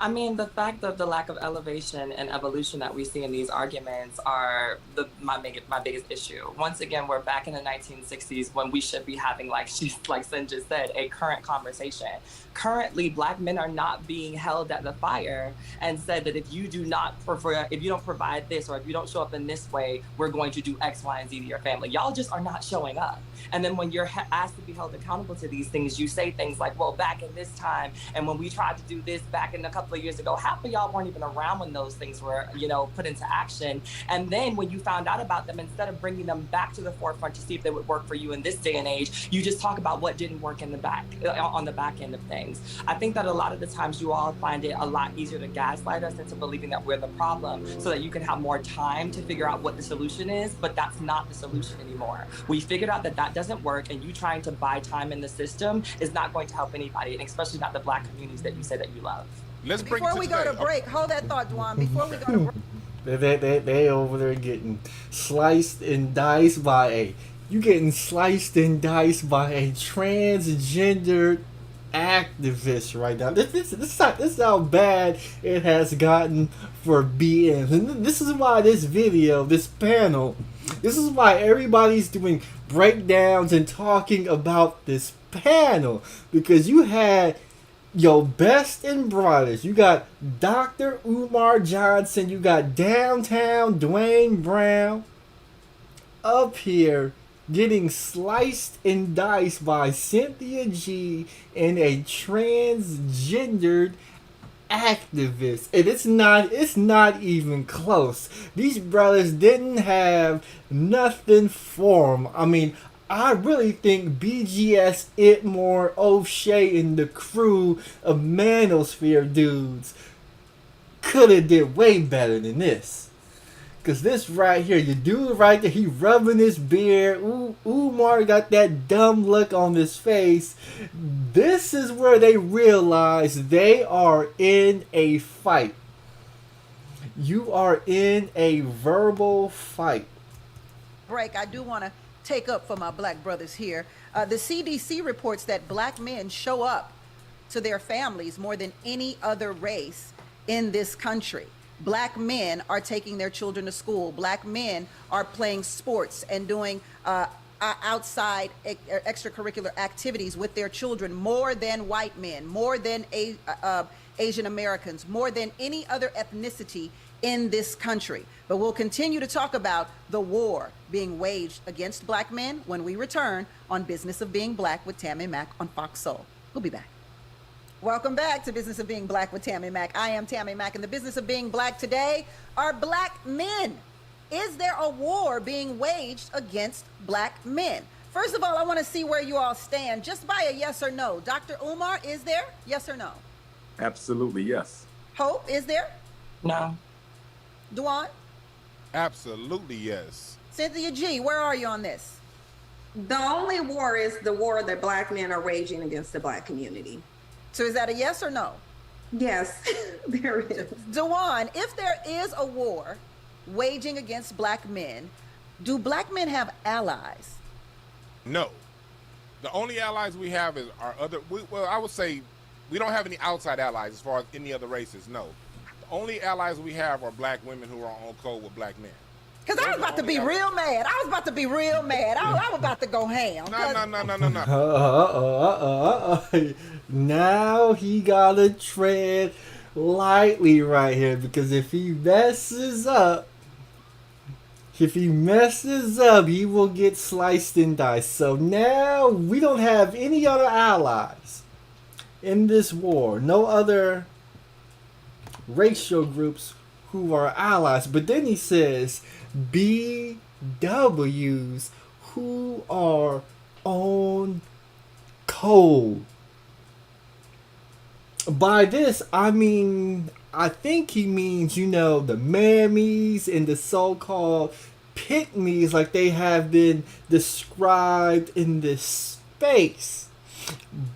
I mean, the fact of the lack of elevation and evolution that we see in these arguments are my biggest issue. Once again, we're back in the 1960s when we should be having, like Sin just said, a current conversation. Currently, Black men are not being held at the fire and said that if you don't provide this, or if you don't show up in this way, we're going to do X, Y, and Z to your family. Y'all just are not showing up. And then when you're asked to be held accountable to these things, you say things like, well, back in this time, and when we tried to do this back in a couple of years ago, half of y'all weren't even around when those things were, put into action. And then when you found out about them, instead of bringing them back to the forefront to see if they would work for you in this day and age, you just talk about what didn't work in the back, on the back end of things. I think that a lot of the times you all find it a lot easier to gaslight us into believing that we're the problem so that you can have more time to figure out what the solution is, but that's not the solution anymore. We figured out that doesn't work, and you trying to buy time in the system is not going to help anybody, and especially not the Black communities that you say that you love. Before we go to break, hold that thought, Dwan. Before we go to break. They over there getting sliced and diced by a transgendered activist right now. This is how bad it has gotten for BMs. And this is why this video, this panel, this is why everybody's doing breakdowns and talking about this panel. Because you had your best and brightest. You got Dr. Umar Johnson. You got downtown Dwayne Brown up here getting sliced and diced by Cynthia G and a transgendered activist. And it's not even close. These brothers didn't have nothing for them. I mean, I really think BGS, Itmore, O'Shea, and the crew of Manosphere dudes could have did way better than this. Cause this right here, you dude right there, he rubbing his beard. Umar got that dumb look on his face. This is where they realize they are in a fight. You are in a verbal fight. Break. I do want to take up for my Black brothers here. The CDC reports that Black men show up to their families more than any other race in this country. Black men are taking their children to school. Black men are playing sports and doing outside extracurricular activities with their children more than white men, more than Asian Americans, more than any other ethnicity in this country. But we'll continue to talk about the war being waged against Black men when we return on Business of Being Black with Tammy Mack on Fox Soul. We'll be back. Welcome back to Business of Being Black with Tammy Mack. I am Tammy Mack, and the business of being Black today are Black men. Is there a war being waged against Black men? First of all, I want to see where you all stand, just by a yes or no. Dr. Umar, is there? Yes or no? Absolutely, yes. Hope, is there? No. Dwan? Absolutely, yes. Cynthia G, where are you on this? The only war is the war that Black men are waging against the Black community. So is that a yes or no? Yes, there is. Dwan, if there is a war waging against Black men, do Black men have allies? No. The only allies we have is our other, I would say we don't have any outside allies as far as any other races, no. The only allies we have are Black women who are on code with Black men. Because I was about to be real mad. I was about to go ham. No. Now he gotta tread lightly right here, because if he messes up, he will get sliced and diced. So now we don't have any other allies in this war. No other racial groups who are allies. But then he says BWs who are on code. By this, I mean, I think he means, the mammies and the so-called pick-me's like they have been described in this space.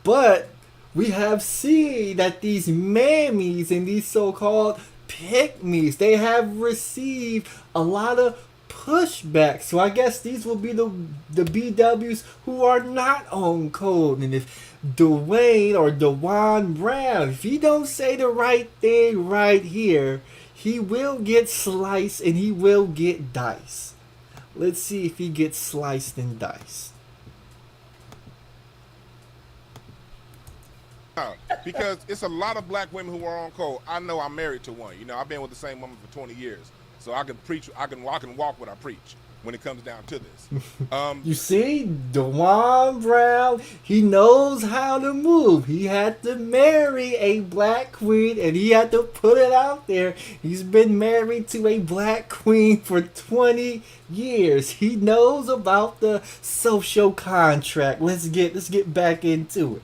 But we have seen that these mammies and these so-called pick-me's, they have received a lot of pushback. So I guess these will be the BWs who are not on code. And if Dwayne Brown, if he don't say the right thing right here, he will get sliced and he will get diced. Let's see if he gets sliced and diced. Because it's a lot of black women who are on code. I know I'm married to one. I've been with the same woman for 20 years. So I can preach, I can walk what I preach when it comes down to this. You see, Dwayne Brown, he knows how to move. He had to marry a black queen and he had to put it out there. He's been married to a black queen for 20 years. He knows about the social contract. Let's get back into it.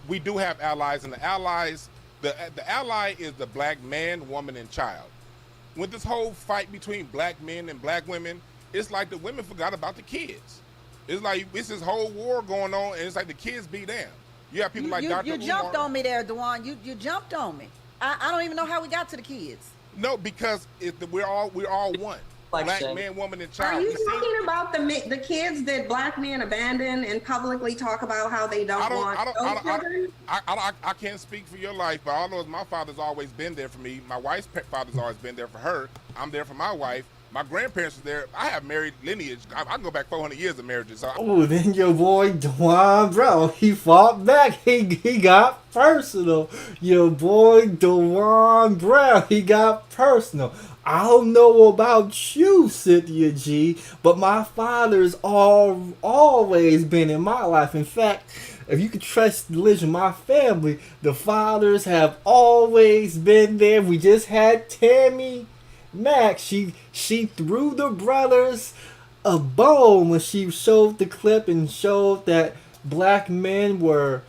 We do have allies, and the ally is the black man, woman, and child. With this whole fight between black men and black women, it's like the women forgot about the kids. It's like it's this whole war going on, and it's like the kids be damned. You have people like Dr. You Umar. jumped on me there, Dwayne. You jumped on me. I don't even know how we got to the kids. No, because we're all one. Black man, woman, and child. Are you talking about the kids that black men abandon and publicly talk about how they don't want those children? I can't speak for your life, but all I know is my father's always been there for me. My wife's father's always been there for her. I'm there for my wife. My grandparents were there. I have married lineage. I can go back 400 years of marriages. So then your boy Dwayne Brown, he fought back. He got personal. Your boy Dwayne Brown, he got personal. I don't know about you, Cynthia G, but my father's always been in my life. In fact, if you could trust the religion, my family, the fathers have always been there. We just had Tammy Max. She threw the brothers a bone when she showed the clip and showed that black men were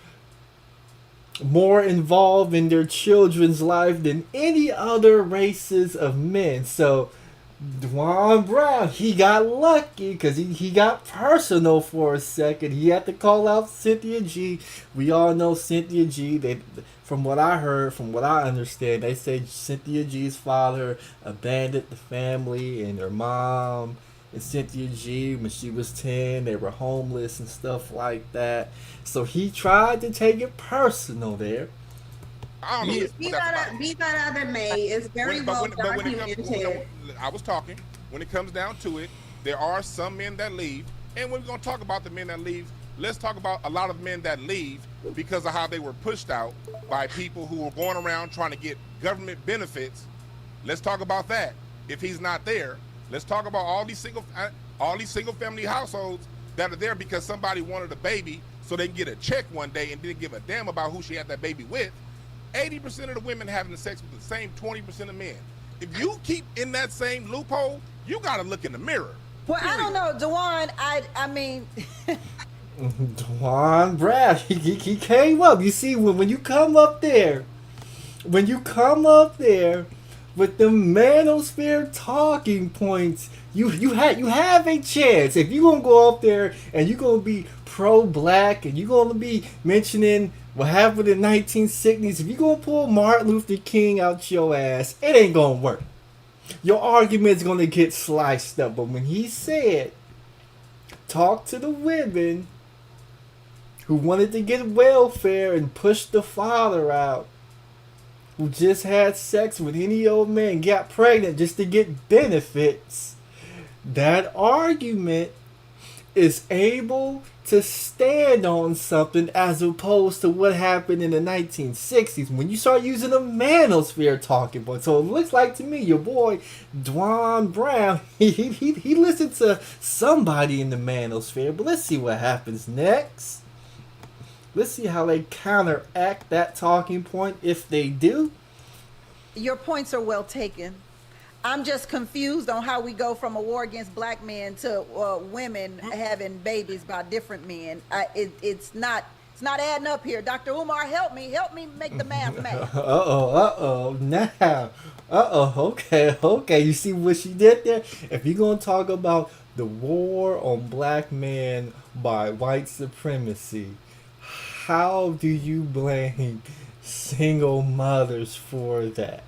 more involved in their children's life than any other races of men. So Dwayne Brown, he got lucky because he got personal for a second. He had to call out Cynthia G. We all know Cynthia G. From what I heard, from what I understand, they say Cynthia G's father abandoned the family, and her mom and Cynthia G, when she was 10, they were homeless and stuff like that. So he tried to take it personal there. I don't know. Be that as it may, it's very well documented. I was talking. When it comes down to it, there are some men that leave, and we're going to talk about the men that leave. Let's talk about a lot of men that leave because of how they were pushed out by people who were going around trying to get government benefits. Let's talk about that. If he's not there, let's talk about all these single family households that are there because somebody wanted a baby so they can get a check one day and didn't give a damn about who she had that baby with. 80% of the women having sex with the same 20% of men. If you keep in that same loophole, you got to look in the mirror. Well, period. I don't know, Dwayne. I mean, Dwayne Brown, he came up. You see, when you come up there, with the Manosphere talking points, you have a chance. If you're gonna go up there and you're gonna be pro-black and you're gonna be mentioning what happened in the 1960s, if you're gonna pull Martin Luther King out your ass, it ain't gonna work. Your argument's gonna get sliced up. But when he said, talk to the women who wanted to get welfare and push the father out, who just had sex with any old man, got pregnant just to get benefits, that argument is able to stand on something as opposed to what happened in the 1960s when you start using the Manosphere talking point. So it looks like to me your boy Dwayne Brown, he listened to somebody in the Manosphere, but let's see what happens next. Let's see how they counteract that talking point if they do. Your points are well taken. I'm just confused on how we go from a war against black men to women having babies by different men. It's not It's not adding up here. Dr. Umar, help me make the math. Okay. You see what she did there? If you're gonna talk about the war on black men by white supremacy, how do you blame single mothers for that?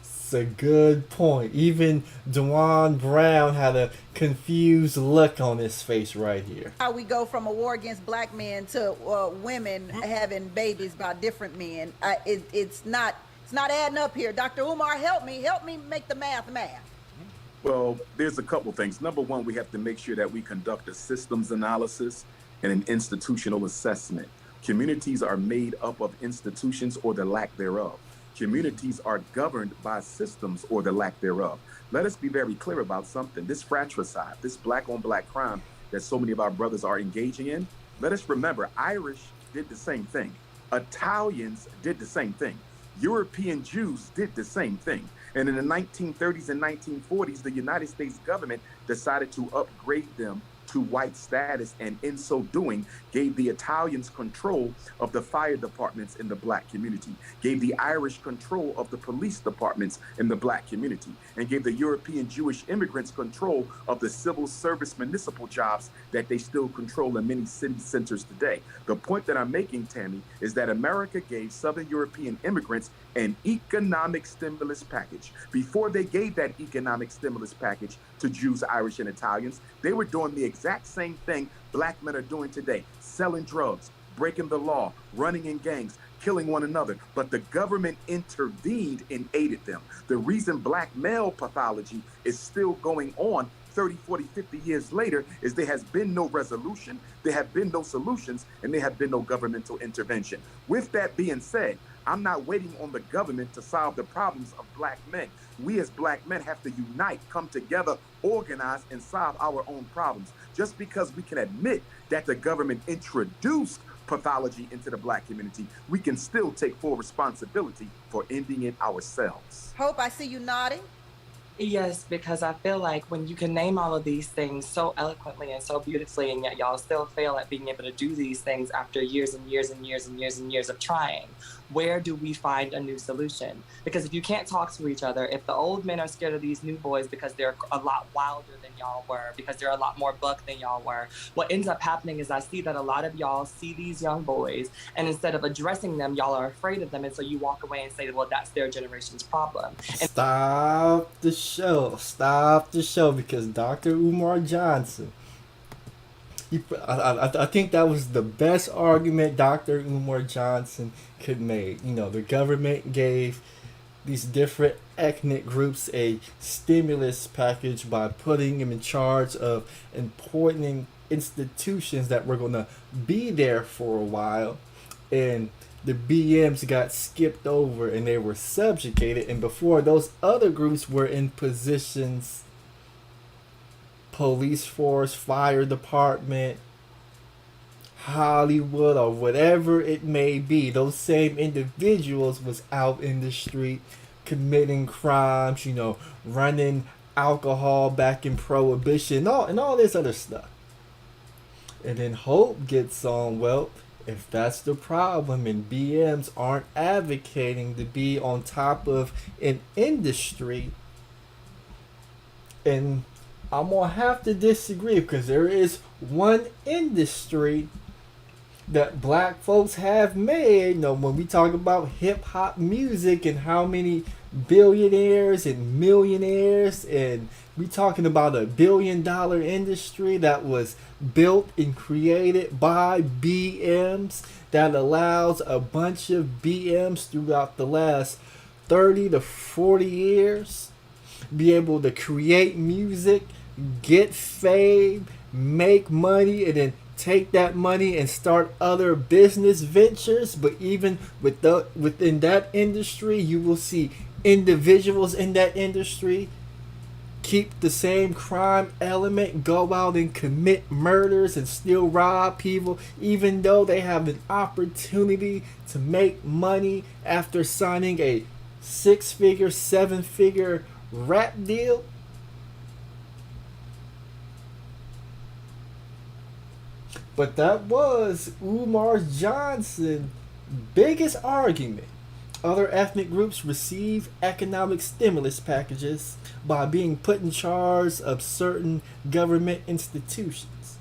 It's a good point. Even Dwayne Brown had a confused look on his face right here. How we go from a war against black men to women having babies by different men. It's not adding up here. Dr. Umar, help me make the math. Well, there's a couple things. Number one, we have to make sure that we conduct a systems analysis and an institutional assessment. Communities are made up of institutions or the lack thereof. Communities are governed by systems or the lack thereof. Let us be very clear about something. This fratricide, this black on black crime that so many of our brothers are engaging in, let us remember Irish did the same thing. Italians did the same thing. European Jews did the same thing. And in the 1930s and 1940s, the United States government decided to upgrade them to white status, and in so doing, gave the Italians control of the fire departments in the black community, gave the Irish control of the police departments in the black community, and gave the European Jewish immigrants control of the civil service municipal jobs that they still control in many city centers today. The point that I'm making, Tammy, is that America gave Southern European immigrants an economic stimulus package. Before they gave that economic stimulus package to Jews, Irish, and Italians, they were doing the exact same thing black men are doing today, selling drugs, breaking the law, running in gangs, killing one another. But the government intervened and aided them. The reason black male pathology is still going on 30, 40, 50 years later is there has been no resolution, there have been no solutions, and there have been no governmental intervention. With that being said, I'm not waiting on the government to solve the problems of black men. We as black men have to unite, come together, organize, and solve our own problems. Just because we can admit that the government introduced pathology into the black community, we can still take full responsibility for ending it ourselves. Hope, I see you nodding. Yes, because I feel like when you can name all of these things so eloquently and so beautifully, and yet y'all still fail at being able to do these things after years and years and years and years and years of trying, where do we find a new solution? Because if you can't talk to each other, if the old men are scared of these new boys because they're a lot wilder than y'all were, because they're a lot more buck than y'all were, what ends up happening is I see that a lot of y'all see these young boys, and instead of addressing them, y'all are afraid of them, and so you walk away and say, well, that's their generation's problem. And Stop the show, because Dr. Umar Johnson, I think that was the best argument Dr. Umar Johnson could make. You know, the government gave these different ethnic groups a stimulus package by putting them in charge of important institutions that were going to be there for a while, and the BMs got skipped over and they were subjugated, and before those other groups were in positions, police force, fire department, Hollywood, or whatever it may be, those same individuals was out in the street committing crimes, you know, running alcohol back in prohibition, and all this other stuff. And then Hope gets on, well, if that's the problem and BMs aren't advocating to be on top of an industry, and I'm going to have to disagree, because there is one industry that black folks have made. You know, when we talk about hip hop music and how many billionaires and millionaires, and we talking about $1 billion industry that was built and created by BMs, that allows a bunch of BMs throughout the last 30 to 40 years be able to create music, get fame, make money, and then take that money and start other business ventures. But even within that industry, you will see individuals in that industry keep the same crime element, go out and commit murders and still rob people, even though they have an opportunity to make money after signing a 6-figure, 7-figure rap deal. But that was Umar Johnson's biggest argument. Other ethnic groups receive economic stimulus packages by being put in charge of certain government institutions.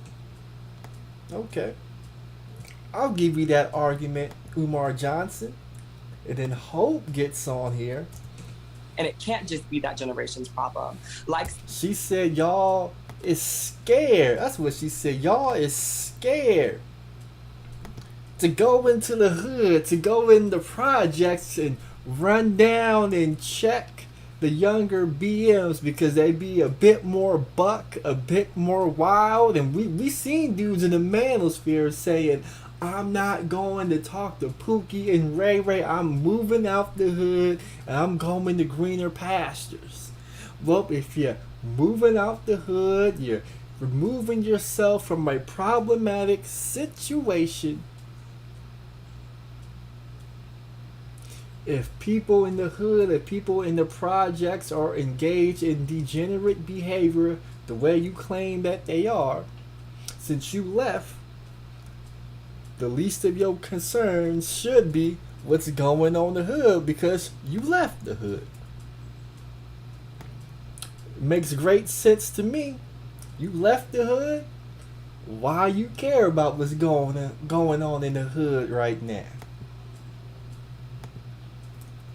Okay. I'll give you that argument, Umar Johnson. And then Hope gets on here. And it can't just be that generation's problem. Like She said y'all is scared. That's what she said. Y'all is scared to go into the hood, to go in the projects and run down and check the younger BMs because they be a bit more buck, a bit more wild. And we seen dudes in the Manosphere saying, I'm not going to talk to Pookie and Ray Ray. I'm moving out the hood and I'm going to greener pastures. Well, if you're moving out the hood, you're removing yourself from a problematic situation. If people in the hood, if people in the projects are engaged in degenerate behavior the way you claim that they are, since you left, the least of your concerns should be what's going on in the hood because you left the hood. It makes great sense to me. You left the hood. Why you care about what's going on in the hood right now?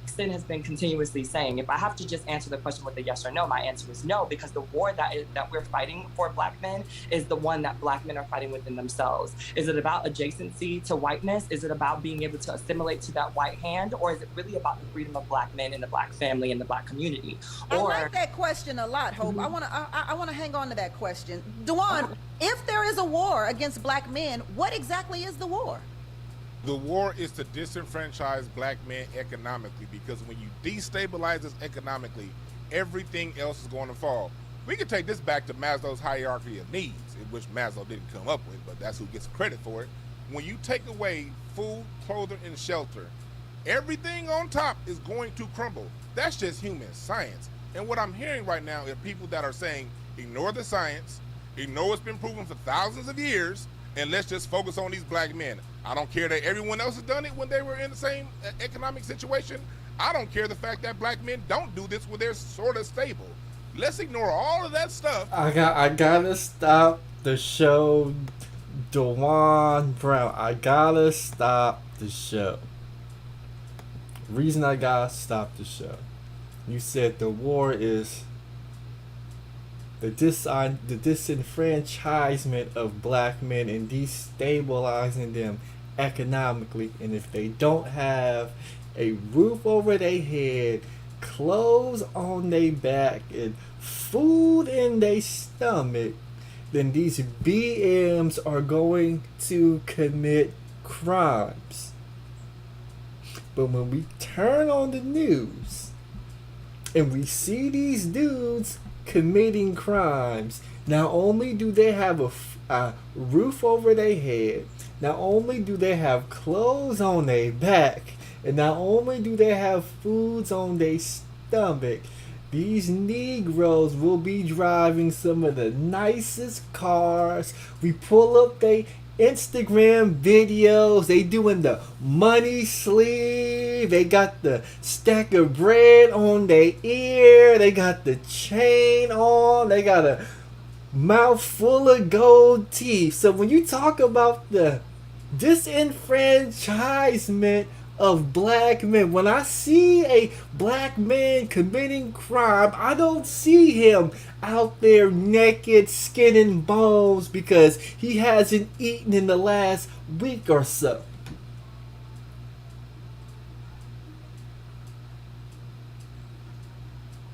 Sin has been continuously saying, if I have to just answer the question with a yes or no, my answer is no, because the war that we're fighting for Black men is the one that Black men are fighting within themselves. Is it about adjacency to whiteness? Is it about being able to assimilate to that white hand? Or is it really about the freedom of Black men in the Black family and the Black community? I like that question a lot, Hope. I wanna hang on to that question. Dwan, if there is a war against Black men, what exactly is the war? The war is to disenfranchise Black men economically, because when you destabilize us economically, everything else is going to fall. We can take this back to Maslow's hierarchy of needs, which Maslow didn't come up with, but that's who gets credit for it. When you take away food, clothing, and shelter, everything on top is going to crumble. That's just human science. And what I'm hearing right now are people that are saying, ignore the science, ignore what's been proven for thousands of years, and let's just focus on these Black men. I don't care that everyone else has done it when they were in the same economic situation. I don't care the fact that Black men don't do this when they're sort of stable. Let's ignore all of that stuff. I gotta stop the show, Dwayne Brown. I gotta stop the show. Reason I gotta stop the show. You said the war is the disenfranchisement of Black men and destabilizing them economically, and if they don't have a roof over their head, clothes on their back, and food in their stomach, then these BMs are going to commit crimes. But when we turn on the news and we see these dudes committing crimes, not only do they have a roof over their head, not only do they have clothes on their back, and not only do they have foods on their stomach, these Negroes will be driving some of the nicest cars. We pull up they Instagram videos, they doing the money sleeve, they got the stack of bread on their ear, they got the chain on, they got a mouth full of gold teeth. So when you talk about the disenfranchisement of Black men, when I see a Black man committing crime, I don't see him out there naked, skin and bones because he hasn't eaten in the last week or so.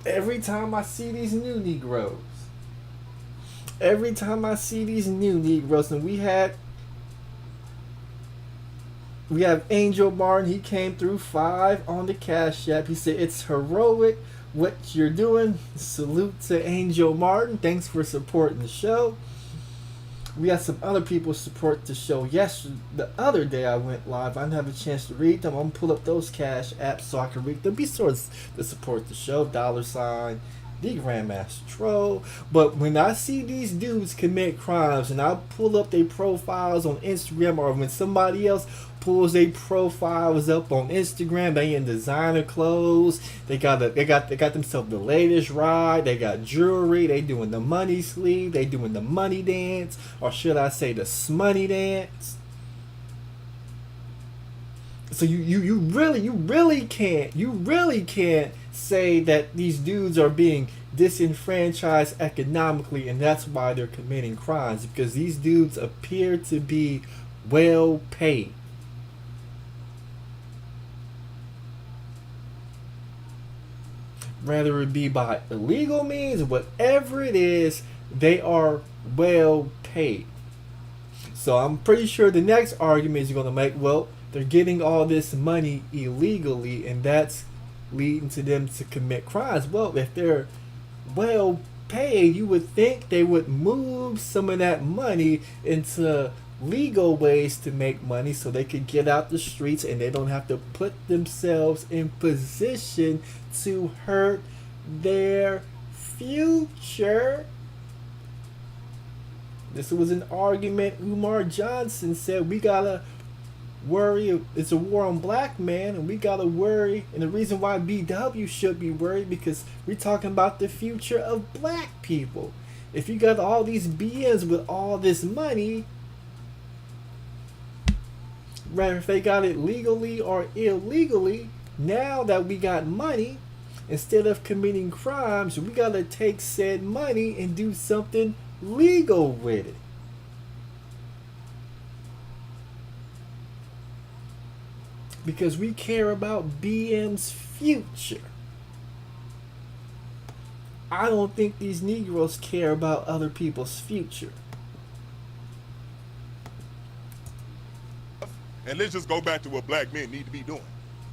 Every time I see these new Negroes, and we have Angel Martin. He came through 5 on the Cash App. He said, it's heroic what you're doing. Salute to Angel Martin. Thanks for supporting the show. We had some other people support the show. The other day I went live. I didn't have a chance to read them. I'm going to pull up those Cash Apps so I can read them. Be sure to support the show. $, the Grandmaster Troll. But when I see these dudes commit crimes and I pull up their profiles on Instagram, or when somebody else pulls their profiles up on Instagram, they in designer clothes, they got themselves the latest ride, they got jewelry, they doing the money sleeve, they doing the money dance, or should I say the smoney dance. So you really can't say that these dudes are being disenfranchised economically and that's why they're committing crimes, because these dudes appear to be well paid. Whether it be by illegal means, whatever it is, they are well paid. So I'm pretty sure the next argument is going to make, well, they're getting all this money illegally and that's leading to them to commit crimes. Well, if they're well paid, you would think they would move some of that money into legal ways to make money so they could get out the streets and they don't have to put themselves in position to hurt their future. This was an argument Umar Johnson said, we gotta worry, it's a war on black men and we gotta worry, and the reason why BW should be worried because we're talking about the future of black people. If you got all these BNs with all this money, whether if they got it legally or illegally, now that we got money, instead of committing crimes, we gotta take said money and do something legal with it. Because we care about BM's future. I don't think these Negroes care about other people's future. And let's just go back to what black men need to be doing.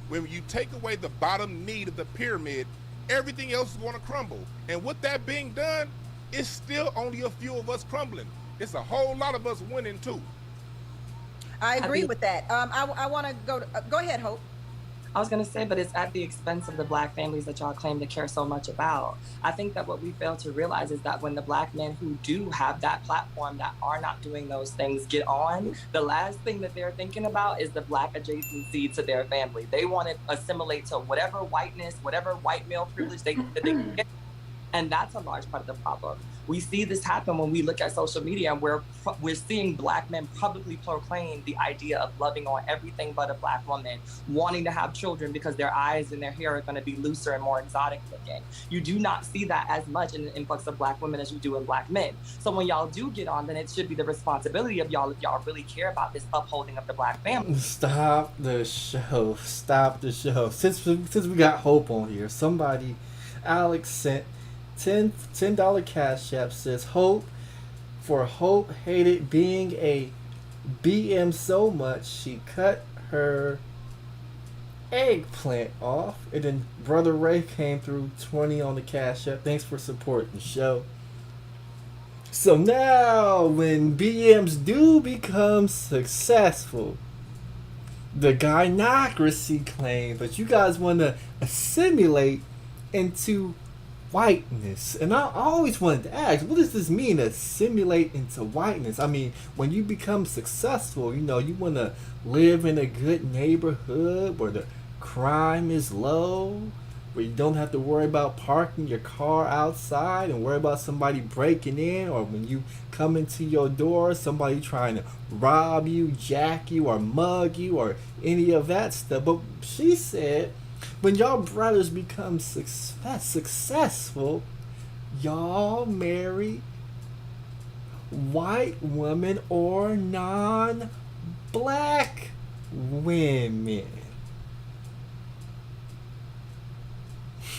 When you take away the bottom need of the pyramid, everything else is going to crumble. And with that being done, it's still only a few of us crumbling. It's a whole lot of us winning too. I agree with that. I want to go ahead, Hope. I was going to say, but it's at the expense of the black families that y'all claim to care so much about. I think that what we fail to realize is that when the black men who do have that platform that are not doing those things get on, the last thing that they're thinking about is the black adjacency to their family. They want to assimilate to whatever whiteness, whatever white male privilege that they can get. And that's a large part of the problem. We see this happen when we look at social media and we're seeing black men publicly proclaim the idea of loving on everything but a black woman, wanting to have children because their eyes and their hair are going to be looser and more exotic looking. You do not see that as much in the influx of black women as you do in black men. So when y'all do get on, then it should be the responsibility of y'all, if y'all really care about this upholding of the black family. Stop the show. Stop the show. Since we got Hope on here, somebody, Alex sent $10 cash app, says Hope hated being a BM so much she cut her eggplant off. And then Brother Ray came through 20 on the cash app. Thanks for supporting the show. So now when BMs do become successful, the gynocracy claim, but you guys want to assimilate into whiteness. And I always wanted to ask, what does this mean, assimilate into whiteness? I mean, when you become successful, you know, you want to live in a good neighborhood where the crime is low, where you don't have to worry about parking your car outside and worry about somebody breaking in, or when you come into your door, somebody trying to rob you, jack you, or mug you, or any of that stuff. But she said, when y'all brothers become successful, y'all marry white women or non-black women.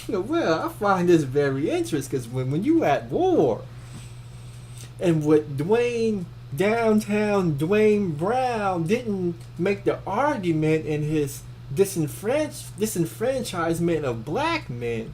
Well, I find this very interesting because when you at war, and what Dwayne Brown didn't make the argument in his disenfranchisement of black men,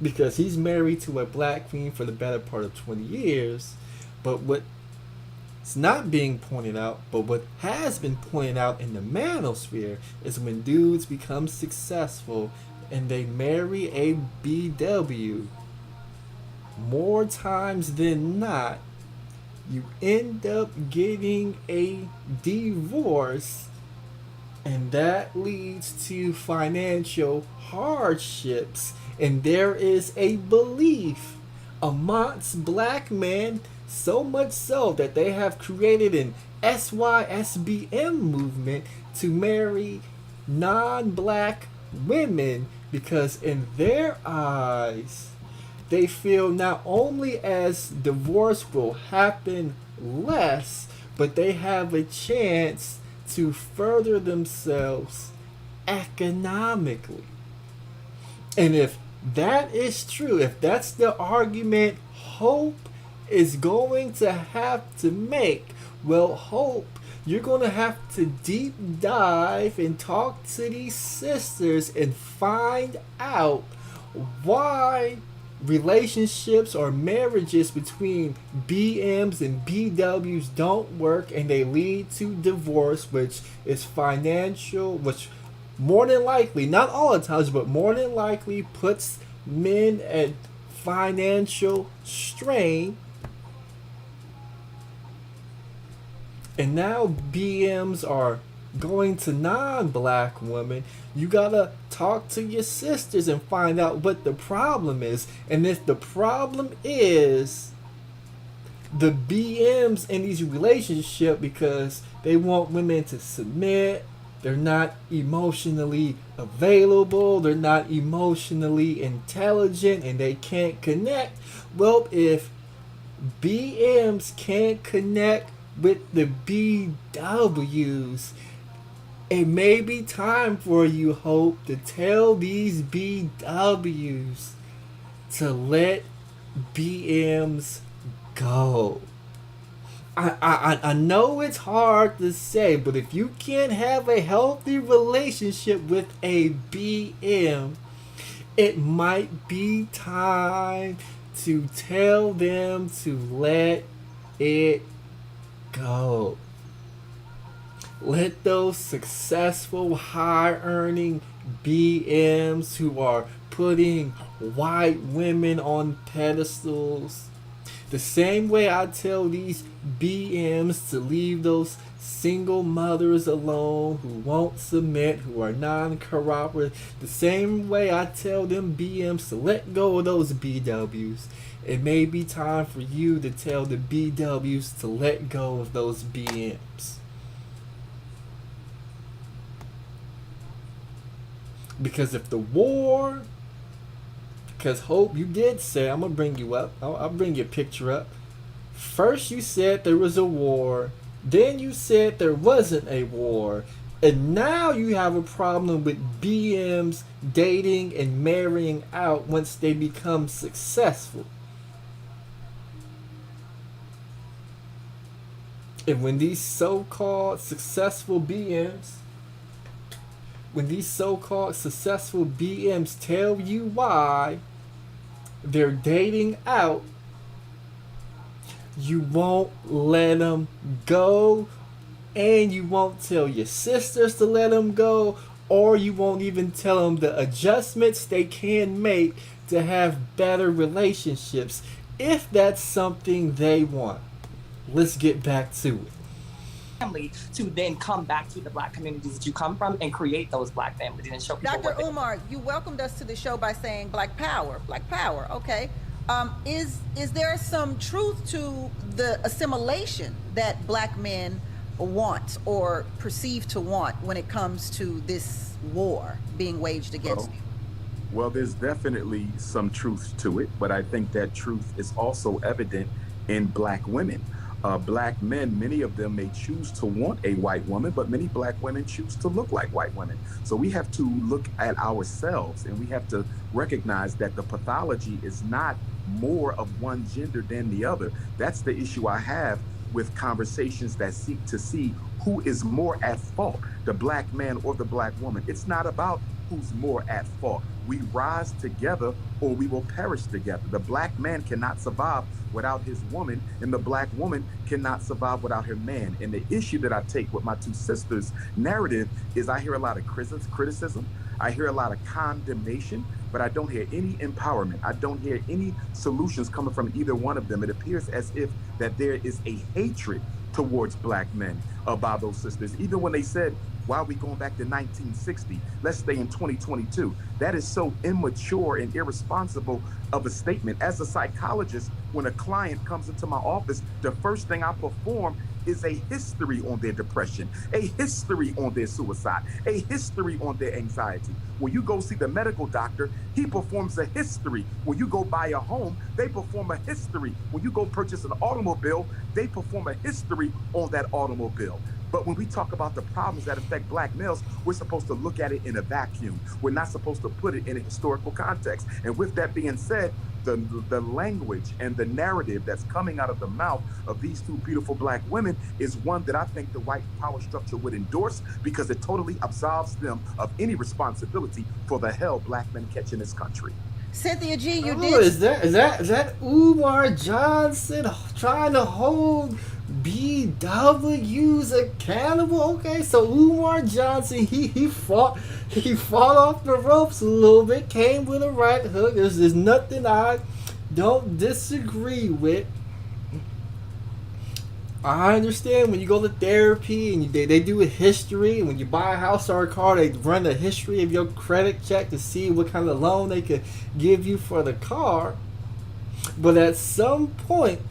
because he's married to a black queen for the better part of 20 years. But what's not being pointed out, but what has been pointed out in the manosphere, is when dudes become successful and they marry a BW, more times than not, you end up getting a divorce, and that leads to financial hardships. And there is a belief amongst black men, so much so that they have created an SYSBM movement to marry non-black women, because in their eyes they feel not only as divorce will happen less, but they have a chance to further themselves economically. And if that is true, if that's the argument Hope is going to have to make, well, Hope, you're going to have to deep dive and talk to these sisters and find out why relationships or marriages between BMs and BWs don't work and they lead to divorce, which is financial, which more than likely, not all the times, but more than likely puts men at financial strain. And now BMs are going to non-black women. You gotta talk to your sisters and find out what the problem is. And if the problem is the BMs in these relationships because they want women to submit, they're not emotionally available, they're not emotionally intelligent, and they can't connect. Well, if BMs can't connect with the BWs, it may be time for you, Hope, to tell these BWs to let BMs go. I know it's hard to say, but if you can't have a healthy relationship with a BM, it might be time to tell them to let it go. Let those successful, high-earning BMs who are putting white women on pedestals, the same way I tell these BMs to leave those single mothers alone who won't submit, who are non-cooperative, the same way I tell them BMs to let go of those BWs, it may be time for you to tell the BWs to let go of those BMs. Because if the war, because Hope, you did say, I'm going to bring you up, I'll bring your picture up. First you said there was a war, then you said there wasn't a war, and now you have a problem with BMs dating and marrying out once they become successful. And when these so-called successful BMs tell you why they're dating out, you won't let them go, and you won't tell your sisters to let them go, or you won't even tell them the adjustments they can make to have better relationships, if that's something they want. Let's get back to it. Family to then come back to the black communities that you come from and create those black families and show people. Dr. Umar, you welcomed us to the show by saying black power, okay. Is there some truth to the assimilation that black men want or perceive to want when it comes to this war being waged against you? Well, there's definitely some truth to it, but I think that truth is also evident in black women. Black men, many of them may choose to want a white woman, but many black women choose to look like white women. So we have to look at ourselves, and we have to recognize that the pathology is not more of one gender than the other. That's the issue I have with conversations that seek to see who is more at fault, the black man or the black woman. It's not about who's more at fault. We rise together or we will perish together. The black man cannot survive without his woman, and the black woman cannot survive without her man. And the issue that I take with my two sisters' narrative is I hear a lot of criticism. I hear a lot of condemnation, but I don't hear any empowerment. I don't hear any solutions coming from either one of them. It appears as if that there is a hatred towards black men by those sisters. Even when they said, why are we going back to 1960? Let's stay in 2022. That is so immature and irresponsible of a statement. As a psychologist, when a client comes into my office, the first thing I perform is a history on their depression, a history on their suicide, a history on their anxiety. When you go see the medical doctor, he performs a history. When you go buy a home, they perform a history. When you go purchase an automobile, they perform a history on that automobile. But when we talk about the problems that affect black males, we're supposed to look at it in a vacuum. We're not supposed to put it in a historical context. And with that being said, the language and the narrative that's coming out of the mouth of these two beautiful black women is one that I think the white power structure would endorse, because it totally absolves them of any responsibility for the hell black men catch in this country. Cynthia G, you Oh, did. is that Umar Johnson trying to hold BWs accountable? Okay, so Umar Johnson, he fought off the ropes a little bit, came with a right hook. There's nothing I don't disagree with. I understand when you go to therapy and they do a history, and when you buy a house or a car, they run a history of your credit check to see what kind of loan they could give you for the car. But at some point,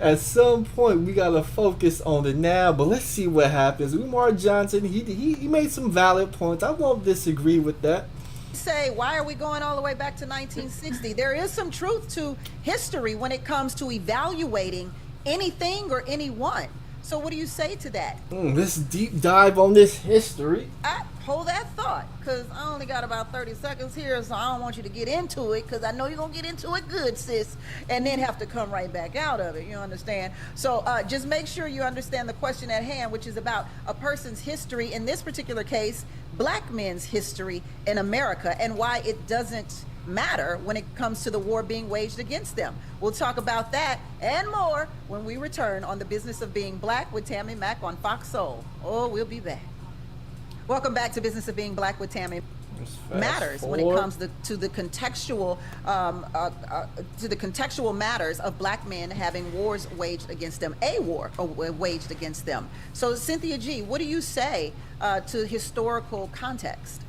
we gotta focus on the now. But let's see what happens. Umar Johnson, he made some valid points. I won't disagree with that. Say, why are we going all the way back to 1960? There is some truth to history when it comes to evaluating anything or anyone. So what do you say to that? This deep dive on this history. I hold that thought, because I only got about 30 seconds here, so I don't want you to get into it, because I know you're going to get into it good, sis, and then have to come right back out of it, you understand? So just make sure you understand the question at hand, which is about a person's history, in this particular case, black men's history in America, and why it doesn't matter when it comes to the war being waged against them. We'll talk about that and more when we return on The Business of Being Black with Tammy Mack on Fox Soul. Oh, we'll be back. Welcome back to Business of Being Black with Tammy. Matters when it comes to the contextual matters of black men having wars waged against them, a war waged against them. So Cynthia G, what do you say to historical context?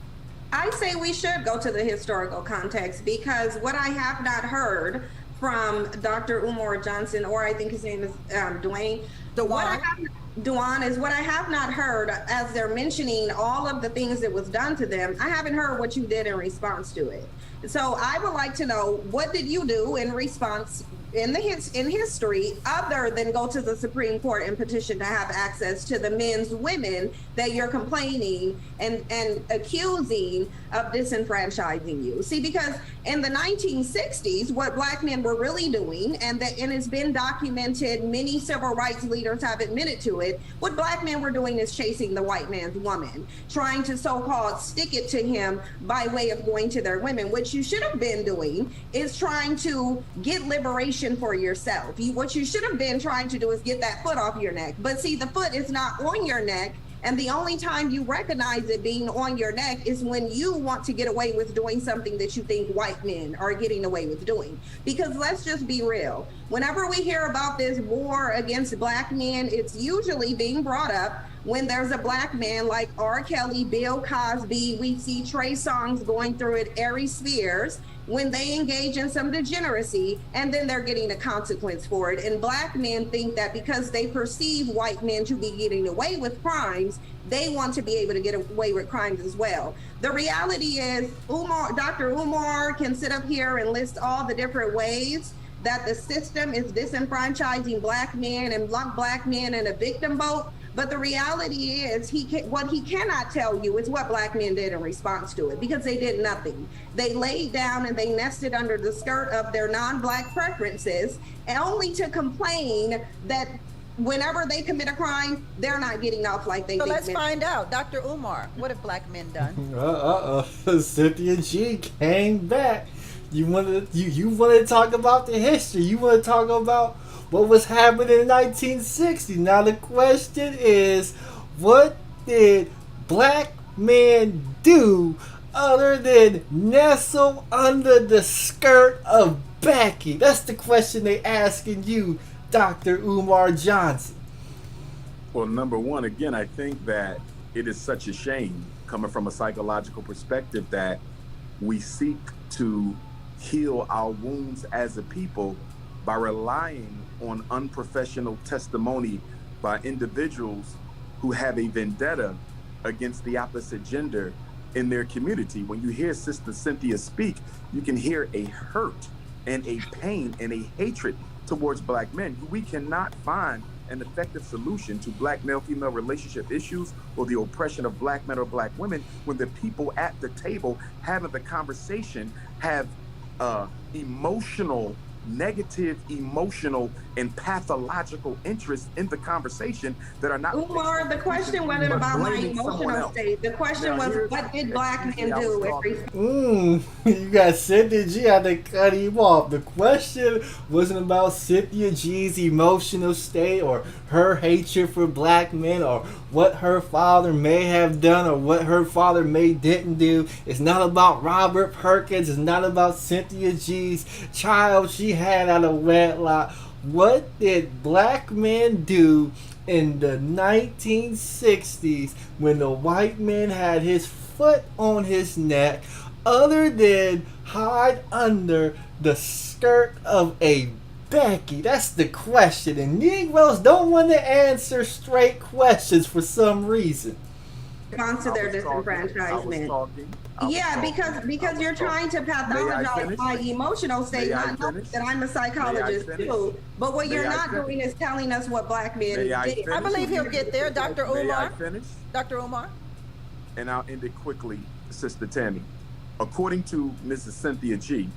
I say we should go to the historical context, because what I have not heard from Dr. Umar Johnson, or I think his name is Dwayne. Duan is what I have not heard as they're mentioning all of the things that was done to them. I haven't heard what you did in response to it. So I would like to know, what did you do in response in history, other than go to the Supreme Court and petition to have access to the men's women that you're complaining and accusing of disenfranchising you? See, because in the 1960s, what black men were really doing, and it's been documented, many civil rights leaders have admitted to it, what black men were doing is chasing the white man's woman, trying to so-called stick it to him by way of going to their women. What you should have been doing is trying to get liberation for yourself. What you should have been trying to do is get that foot off your neck. But see, the foot is not on your neck. And the only time you recognize it being on your neck is when you want to get away with doing something that you think white men are getting away with doing. Because let's just be real. Whenever we hear about this war against black men, it's usually being brought up when there's a black man like R. Kelly, Bill Cosby, we see Trey Songz going through it, Ari Spears, when they engage in some degeneracy, and then they're getting a consequence for it. And black men think that because they perceive white men to be getting away with crimes, they want to be able to get away with crimes as well. The reality is, Dr. Umar can sit up here and list all the different ways that the system is disenfranchising black men and black men in a victim boat. But the reality is, what he cannot tell you is what black men did in response to it, because they did nothing. They laid down and they nested under the skirt of their non-black preferences, and only to complain that whenever they commit a crime, they're not getting off like they did. So let's find out. Dr. Umar, what have black men done? Cynthia G came back. You want to talk about the history. You want to talk about what was happening in 1960. Now the question is, what did black men do other than nestle under the skirt of Becky? That's the question they asking you, Dr. Umar Johnson. Well, number one, again, I think that it is such a shame coming from a psychological perspective that we seek to heal our wounds as a people by relying on unprofessional testimony by individuals who have a vendetta against the opposite gender in their community. When you hear Sister Cynthia speak, you can hear a hurt and a pain and a hatred towards Black men. We cannot find an effective solution to Black male-female relationship issues or the oppression of Black men or Black women when the people at the table having the conversation have negative emotional and pathological interest in the conversation that are not. Umar, the question wasn't about my emotional state. The question was, what did Black men do? You got Cynthia G. had to cut him off. The question wasn't about Cynthia G's emotional state or her hatred for Black men or what her father may have done or what her father may didn't do. It's not about Robert Perkins. It's not about Cynthia G's child she had out of wedlock. What did Black men do in the 1960s when the white man had his foot on his neck other than hide under the skirt of a Becky? That's the question, and Negroes don't want to answer straight questions for some reason. Response to their disenfranchisement. Yeah, because you're trying to pathologize my emotional state, not knowing that I'm a psychologist too. But what you're not doing is telling us what Black men did. I believe he'll get there, Dr. Umar. May I finish? Dr. Umar. And I'll end it quickly, Sister Tammy. According to Mrs. Cynthia G,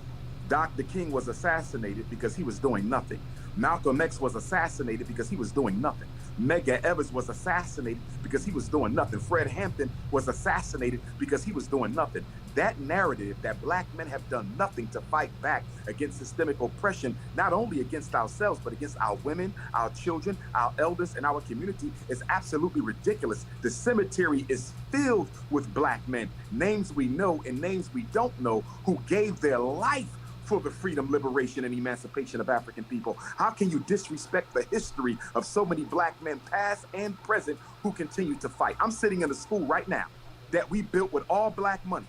Dr. King was assassinated because he was doing nothing. Malcolm X was assassinated because he was doing nothing. Medgar Evers was assassinated because he was doing nothing. Fred Hampton was assassinated because he was doing nothing. That narrative that Black men have done nothing to fight back against systemic oppression, not only against ourselves, but against our women, our children, our elders, and our community is absolutely ridiculous. The cemetery is filled with Black men, names we know and names we don't know, who gave their life for the freedom, liberation, and emancipation of African people. How can you disrespect the history of so many Black men, past and present, who continue to fight? I'm sitting in a school right now that we built with all Black money,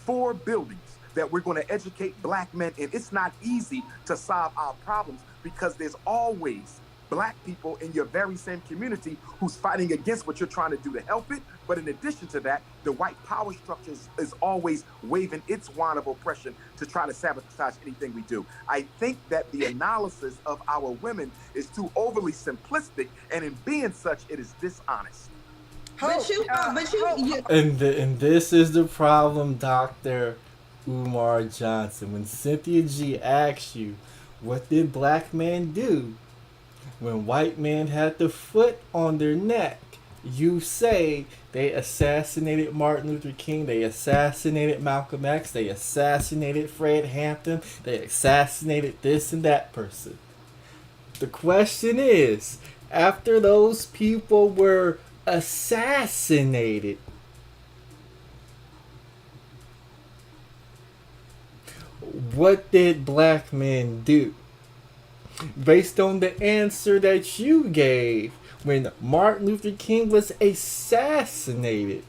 4 buildings that we're going to educate Black men in. It's not easy to solve our problems because there's always Black people in your very same community who's fighting against what you're trying to do to help it. But in addition to that, the white power structure is always waving its wand of oppression to try to sabotage anything we do. I think that the analysis of our women is too overly simplistic, and in being such, it is dishonest. And this is the problem, Dr. Umar Johnson. When Cynthia G asks you, what did Black men do when white men had the foot on their neck? You say they assassinated Martin Luther King, they assassinated Malcolm X, they assassinated Fred Hampton, they assassinated this and that person. The question is, after those people were assassinated, what did Black men do? Based on the answer that you gave, when Martin Luther King was assassinated,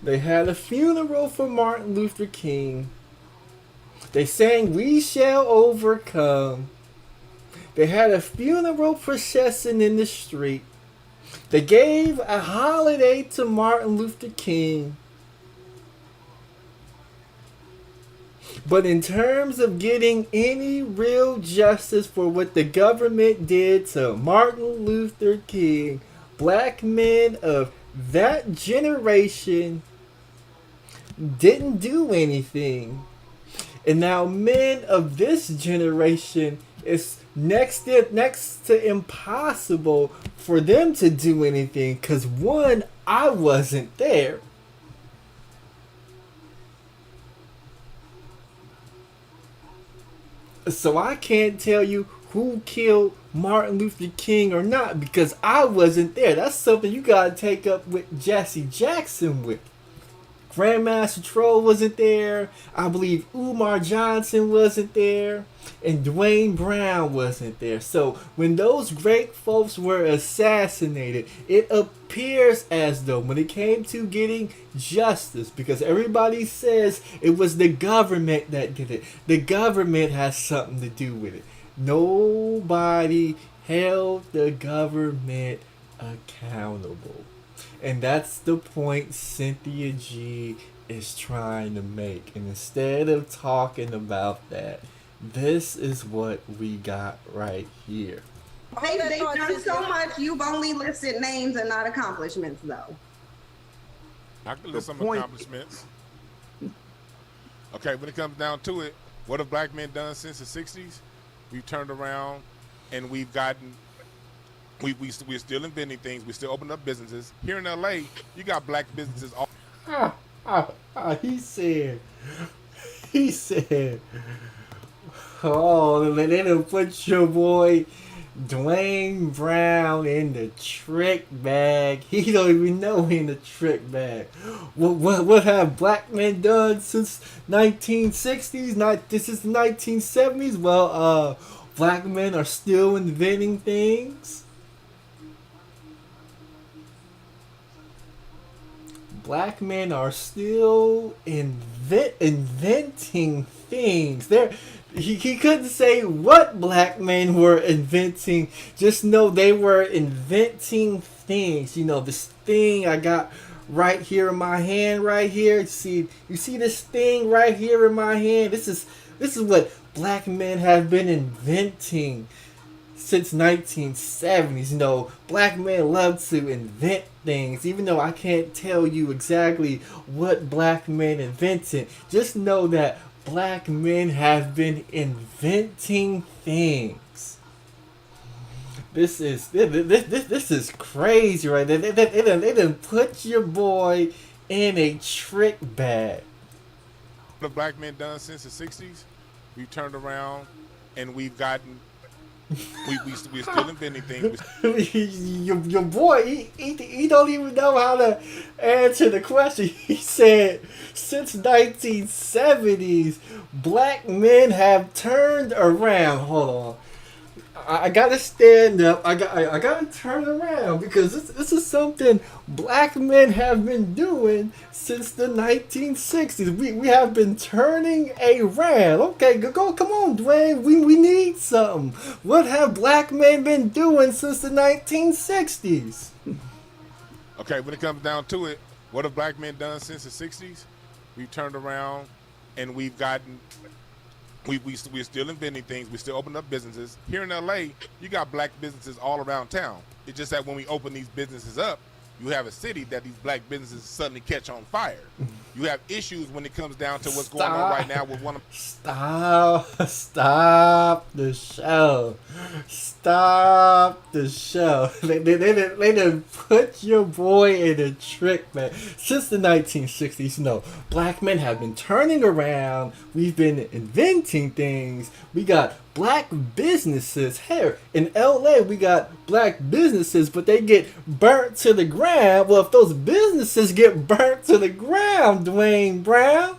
they had a funeral for Martin Luther King. They sang "We Shall Overcome." They had a funeral procession in the street. They gave a holiday to Martin Luther King. But in terms of getting any real justice for what the government did to Martin Luther King, Black men of that generation didn't do anything. And now men of this generation, it's next to impossible for them to do anything, because one, I wasn't there. So I can't tell you who killed Martin Luther King or not, because I wasn't there. That's something you gotta take up with Jesse Jackson with. Grandmaster Troll wasn't there. I believe Umar Johnson wasn't there. And Dwayne Brown wasn't there. So when those great folks were assassinated, it appears as though when it came to getting justice, because everybody says it was the government that did it. The government has something to do with it. Nobody held the government accountable. And that's the point Cynthia G is trying to make. And instead of talking about that, this is what we got right here. They've done so much. You've only listed names and not accomplishments, though. I can list some accomplishments. Okay, when it comes down to it, what have black men done since the 60s? We've turned around and we've gotten... We're still inventing things. We still open up businesses. Here in LA, you got black businesses all... He said, oh, they done put your boy Dwayne Brown in the trick bag. He don't even know he in the trick bag. What have black men done since 1960s? This is the 1970s. Well, black men are still inventing things. Black men are still inventing things. He couldn't say what black men were inventing. Just know they were inventing things. You know, this thing I got right here in my hand, right here. You see this thing right here in my hand. This is what black men have been inventing since 1970s. You know, black men love to invent things, even though I can't tell you exactly what black men invented. Just know that black men have been inventing things. This is crazy, right? They done put your boy in a trick bag. What have black men done since the 60s? We've turned around and we've gotten... We're still inventing things. Your boy, he don't even know how to answer the question. He said, since 1970s, black men have turned around. Hold on. I gotta stand up. I gotta turn around because this is something black men have been doing since the 1960s. We have been turning around. Okay, go, come on, Dwayne. We need something. What have black men been doing since the 1960s? Okay, when it comes down to it, what have black men done since the 60s? We've turned around and we've gotten... We're still inventing things. We still open up businesses. Here in LA, you got black businesses all around town. It's just that when we open these businesses up, you have a city that these black businesses suddenly catch on fire. You have issues when it comes down to what's going on right now with one of... Stop the show. Stop the show. They done put your boy in a trick, man. Since the 1960s, no, black men have been turning around. We've been inventing things. We got black businesses. Here in LA, we got black businesses, but they get burnt to the ground. Well, if those businesses get burnt to the ground, Dwayne Brown,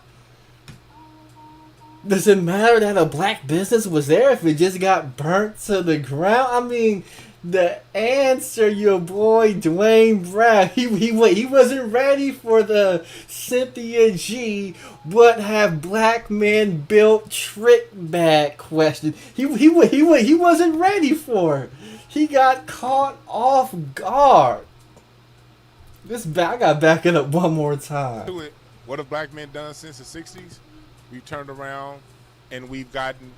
does it matter that a black business was there if it just got burnt to the ground? I mean, the answer, your boy Dwayne Brown, he wasn't ready for the Cynthia G, what have black men built trick bag question. He wasn't ready for it. He got caught off guard. I gotta back it up one more time. What have black men done since the 60s? We've turned around and we've gotten...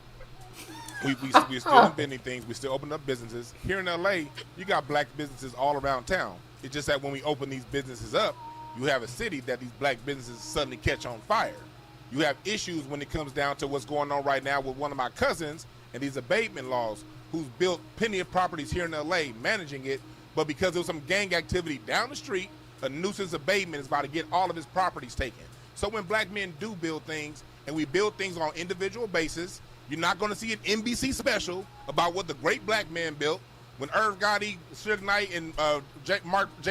We're still inventing things. We still open up businesses. Here in LA, you got black businesses all around town. It's just that when we open these businesses up, you have a city that these black businesses suddenly catch on fire. You have issues when it comes down to what's going on right now with one of my cousins and these abatement laws, who's built plenty of properties here in LA, managing it, but because there was some gang activity down the street, a nuisance abatement is about to get all of his properties taken. So when black men do build things, and we build things on an individual basis, You're not going to see an NBC special about what the great black man built. When Irv Gotti, Suge Knight, and J.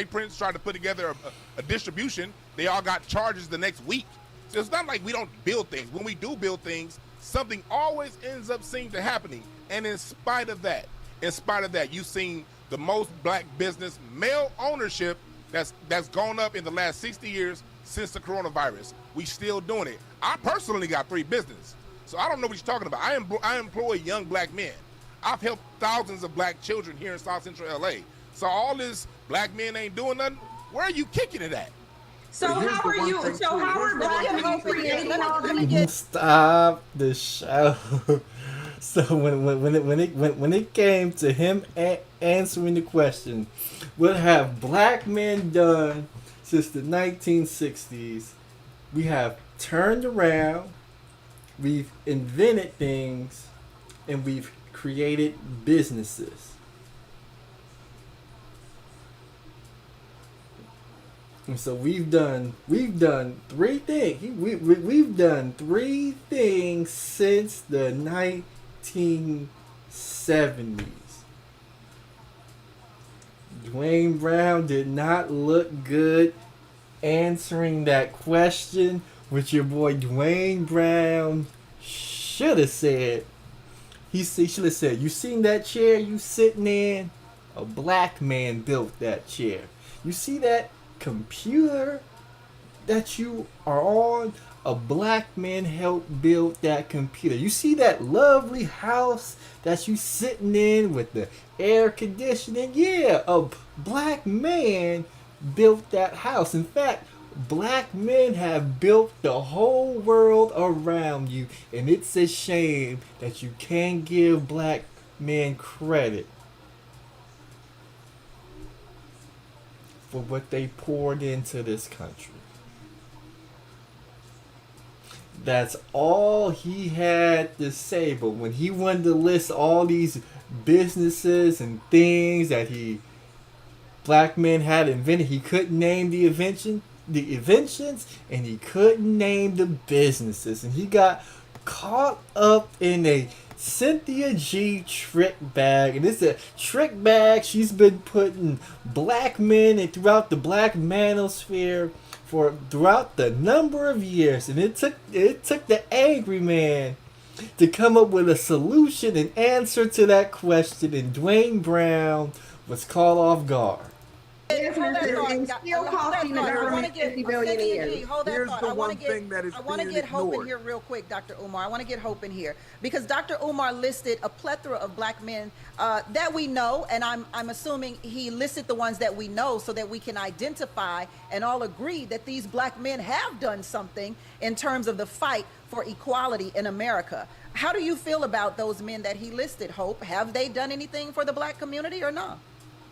Prince tried to put together a distribution, they all got charges the next week. So it's not like we don't build things. When we do build things, something always ends up seeming to happening. And in spite of that, you've seen the most black business male ownership that's gone up in the last 60 years since the coronavirus. We still doing it. I personally got 3 businesses, so I don't know what you're talking about. I employ young black men. I've helped thousands of black children here in South Central LA. So all this black men ain't doing nothing, where are you kicking it at? So how are you? So how are black men creating all these? Stop the show. So when it came to him answering the question, what have black men done since the 1960s? We have turned around, we've invented things, and we've created businesses. And so we've done 3 things. We've done 3 things since the 1970s. Dwayne Brown did not look good answering that question, which your boy Dwayne Brown should have said. He should have said, "You seen that chair you sitting in? A black man built that chair. You see that computer that you are on? A black man helped build that computer. You see that lovely house that you sitting in with the air conditioning? Yeah, a black man built that house. In fact, black men have built the whole world around you, and it's a shame that you can't give black men credit for what they poured into this country." That's all he had to say. But when he wanted to list all these businesses and things that black men had invented, he couldn't name the inventions, and he couldn't name the businesses, and he got caught up in a Cynthia G trick bag. And it's a trick bag she's been putting black men and throughout the black manosphere for throughout the number of years. And it took the angry man to come up with a solution and answer to that question, and Dwayne Brown was caught off guard. And still costing the government $50 billion a year. Hold that Here's thought. the I want one thing that is to get being Hope in ignored. here real quick, Dr. Umar. I want to get Hope in here because Dr. Umar listed a plethora of black men that we know, and I'm assuming he listed the ones that we know so that we can identify and all agree that these black men have done something in terms of the fight for equality in America. How do you feel about those men that he listed, Hope? Have they done anything for the black community or not?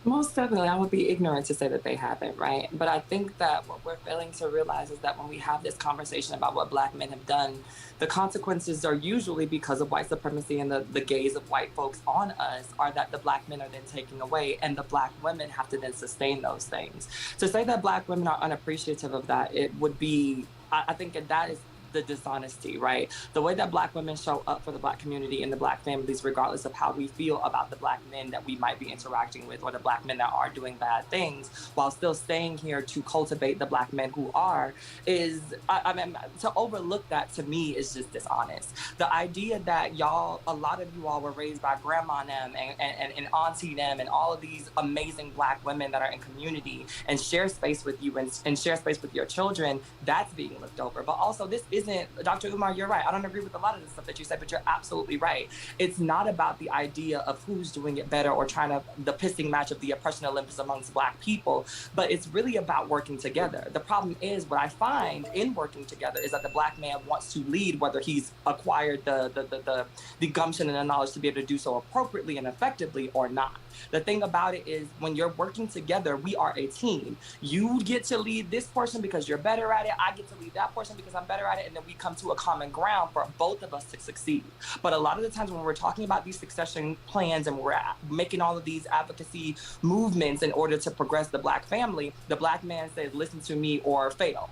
Most definitely, I would be ignorant to say that they haven't, right? But I think that what we're failing to realize is that when we have this conversation about what black men have done, the consequences are usually because of white supremacy and the gaze of white folks on us are that the black men are then taken away and the black women have to then sustain those things. To say that black women are unappreciative of that, it would be, I think that is the dishonesty, right? The way that black women show up for the black community and the black families, regardless of how we feel about the black men that we might be interacting with or the black men that are doing bad things, while still staying here to cultivate the black men who are, is, I mean, to overlook that to me is just dishonest. The idea that a lot of you all were raised by grandma them and auntie them and all of these amazing black women that are in community and share space with you and share space with your children, that's being looked over. But also this isn't, Dr. Umar, you're right. I don't agree with a lot of the stuff that you said, but you're absolutely right. It's not about the idea of who's doing it better or the pissing match of the oppression Olympus amongst black people, but it's really about working together. The problem is what I find in working together is that the black man wants to lead, whether he's acquired the gumption and the knowledge to be able to do so appropriately and effectively or not. The thing about it is when you're working together, we are a team. You get to lead this portion because you're better at it. I get to lead that portion because I'm better at it. And then we come to a common ground for both of us to succeed. But a lot of the times when we're talking about these succession plans and we're making all of these advocacy movements in order to progress the black family, the black man says, listen to me or fail.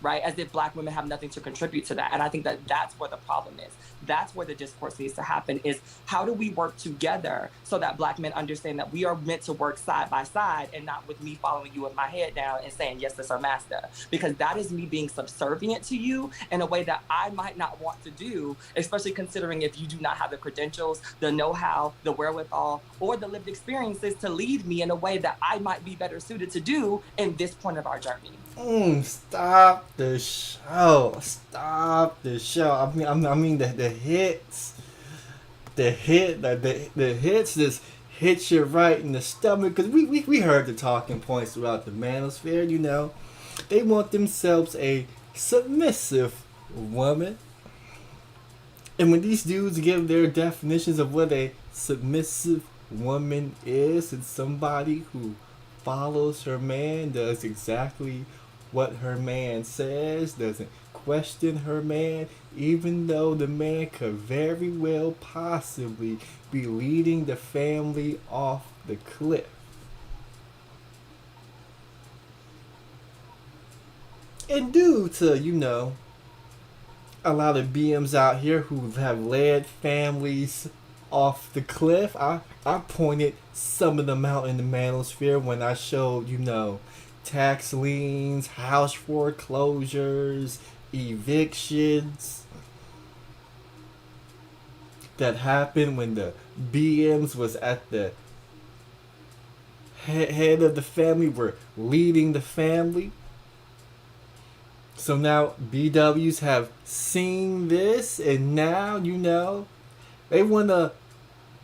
right? As if Black women have nothing to contribute to that. And I think that that's where the problem is. That's where the discourse needs to happen, is how do we work together so that Black men understand that we are meant to work side by side, and not with me following you with my head down and saying, yes, that's our master. Because that is me being subservient to you in a way that I might not want to do, especially considering if you do not have the credentials, the know-how, the wherewithal, or the lived experiences to lead me in a way that I might be better suited to do in this point of our journey. Stop the show. Stop the show. I mean the hits. The hits just hit you right in the stomach. Because we heard the talking points throughout the Manosphere, you know. They want themselves a submissive woman. And when these dudes give their definitions of what a submissive woman is, it's somebody who follows her man, does exactly what her man says, doesn't question her man, even though the man could very well possibly be leading the family off the cliff. And due to, you know, a lot of BMs out here who have led families off the cliff, I pointed some of them out in the Manosphere when I showed, you know, tax liens, house foreclosures, evictions that happened when the BMs was at the head of the family, were leading the family. So now BWs have seen this, and now, you know, they want a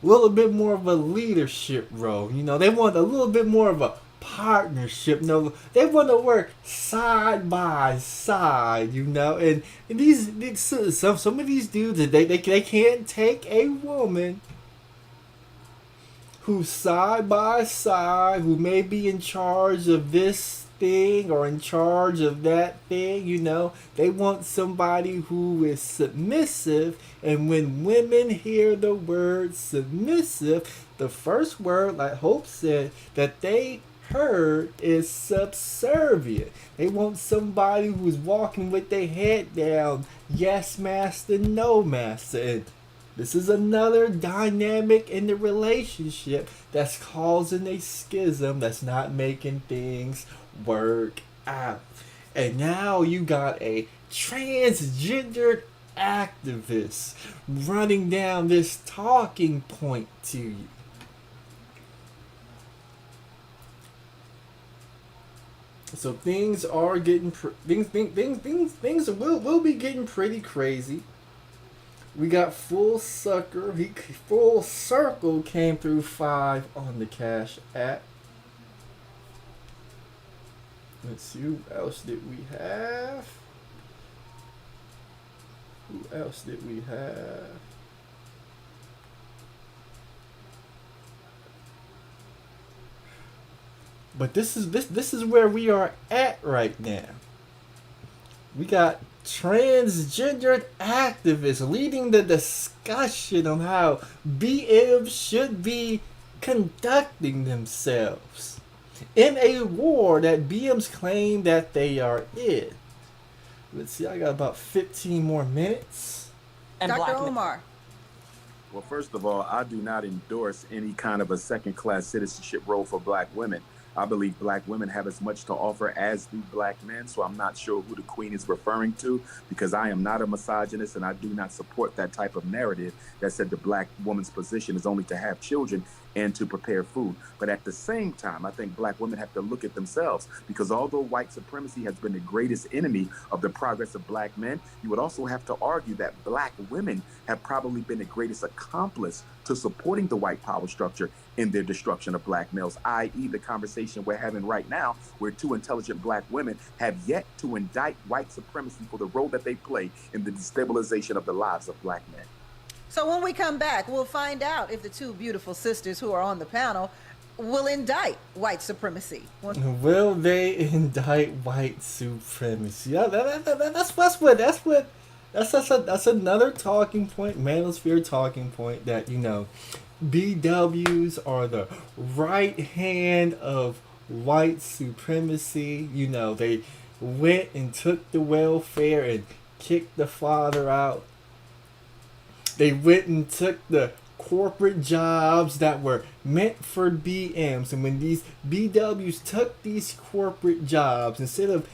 little bit more of a leadership role. You know, they want a little bit more of a partnership. No, they want to work side by side, you know. And these some of these dudes, they can't take a woman who's side by side, who may be in charge of this thing or in charge of that thing, you know. They want somebody who is submissive. And when women hear the word submissive, the first word, like Hope said, that they heard is subservient. They want somebody who's walking with their head down, yes master, no master. And this is another dynamic in the relationship that's causing a schism, that's not making things work out. And now you got a transgendered activist running down this talking point to you. So things are getting things will be getting pretty crazy. We got full circle came through 5 on the Cash App. Let's see, who else did we have? But this is where we are at right now. We got transgendered activists leading the discussion on how BMs should be conducting themselves in a war that BMs claim that they are in. Let's see, I got about 15 more minutes. And Dr. Umar. Well, first of all, I do not endorse any kind of a second-class citizenship role for Black women. I believe Black women have as much to offer as do Black men, so I'm not sure who the Queen is referring to, because I am not a misogynist and I do not support that type of narrative that said the Black woman's position is only to have children and to prepare food. But at the same time, I think Black women have to look at themselves, because although white supremacy has been the greatest enemy of the progress of Black men, you would also have to argue that Black women have probably been the greatest accomplice to supporting the white power structure in their destruction of Black males, i.e. the conversation we're having right now, where 2 intelligent Black women have yet to indict white supremacy for the role that they play in the destabilization of the lives of Black men. So when we come back, we'll find out if the 2 beautiful sisters who are on the panel will indict white supremacy. Will they indict white supremacy? Yeah, that's another talking point, Manosphere talking point, that, you know, BWs are the right hand of white supremacy. You know, they went and took the welfare and kicked the father out. They went and took the corporate jobs that were meant for BMs. And when these BWs took these corporate jobs, instead of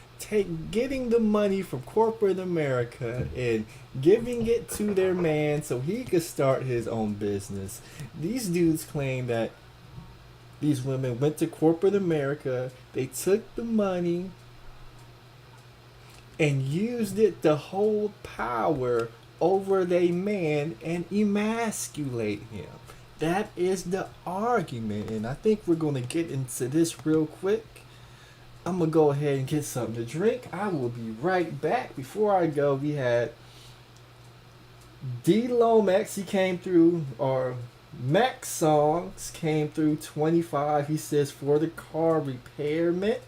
getting the money from corporate America and giving it to their man so he could start his own business, these dudes claim that these women went to corporate America, they took the money and used it to hold power over their man and emasculate him. That is the argument, and I think we're going to get into this real quick. I'm going to go ahead and get something to drink. I will be right back. Before I go, we had D Lomax. He came through, or Max Songs came through 25. He says for the car repairment.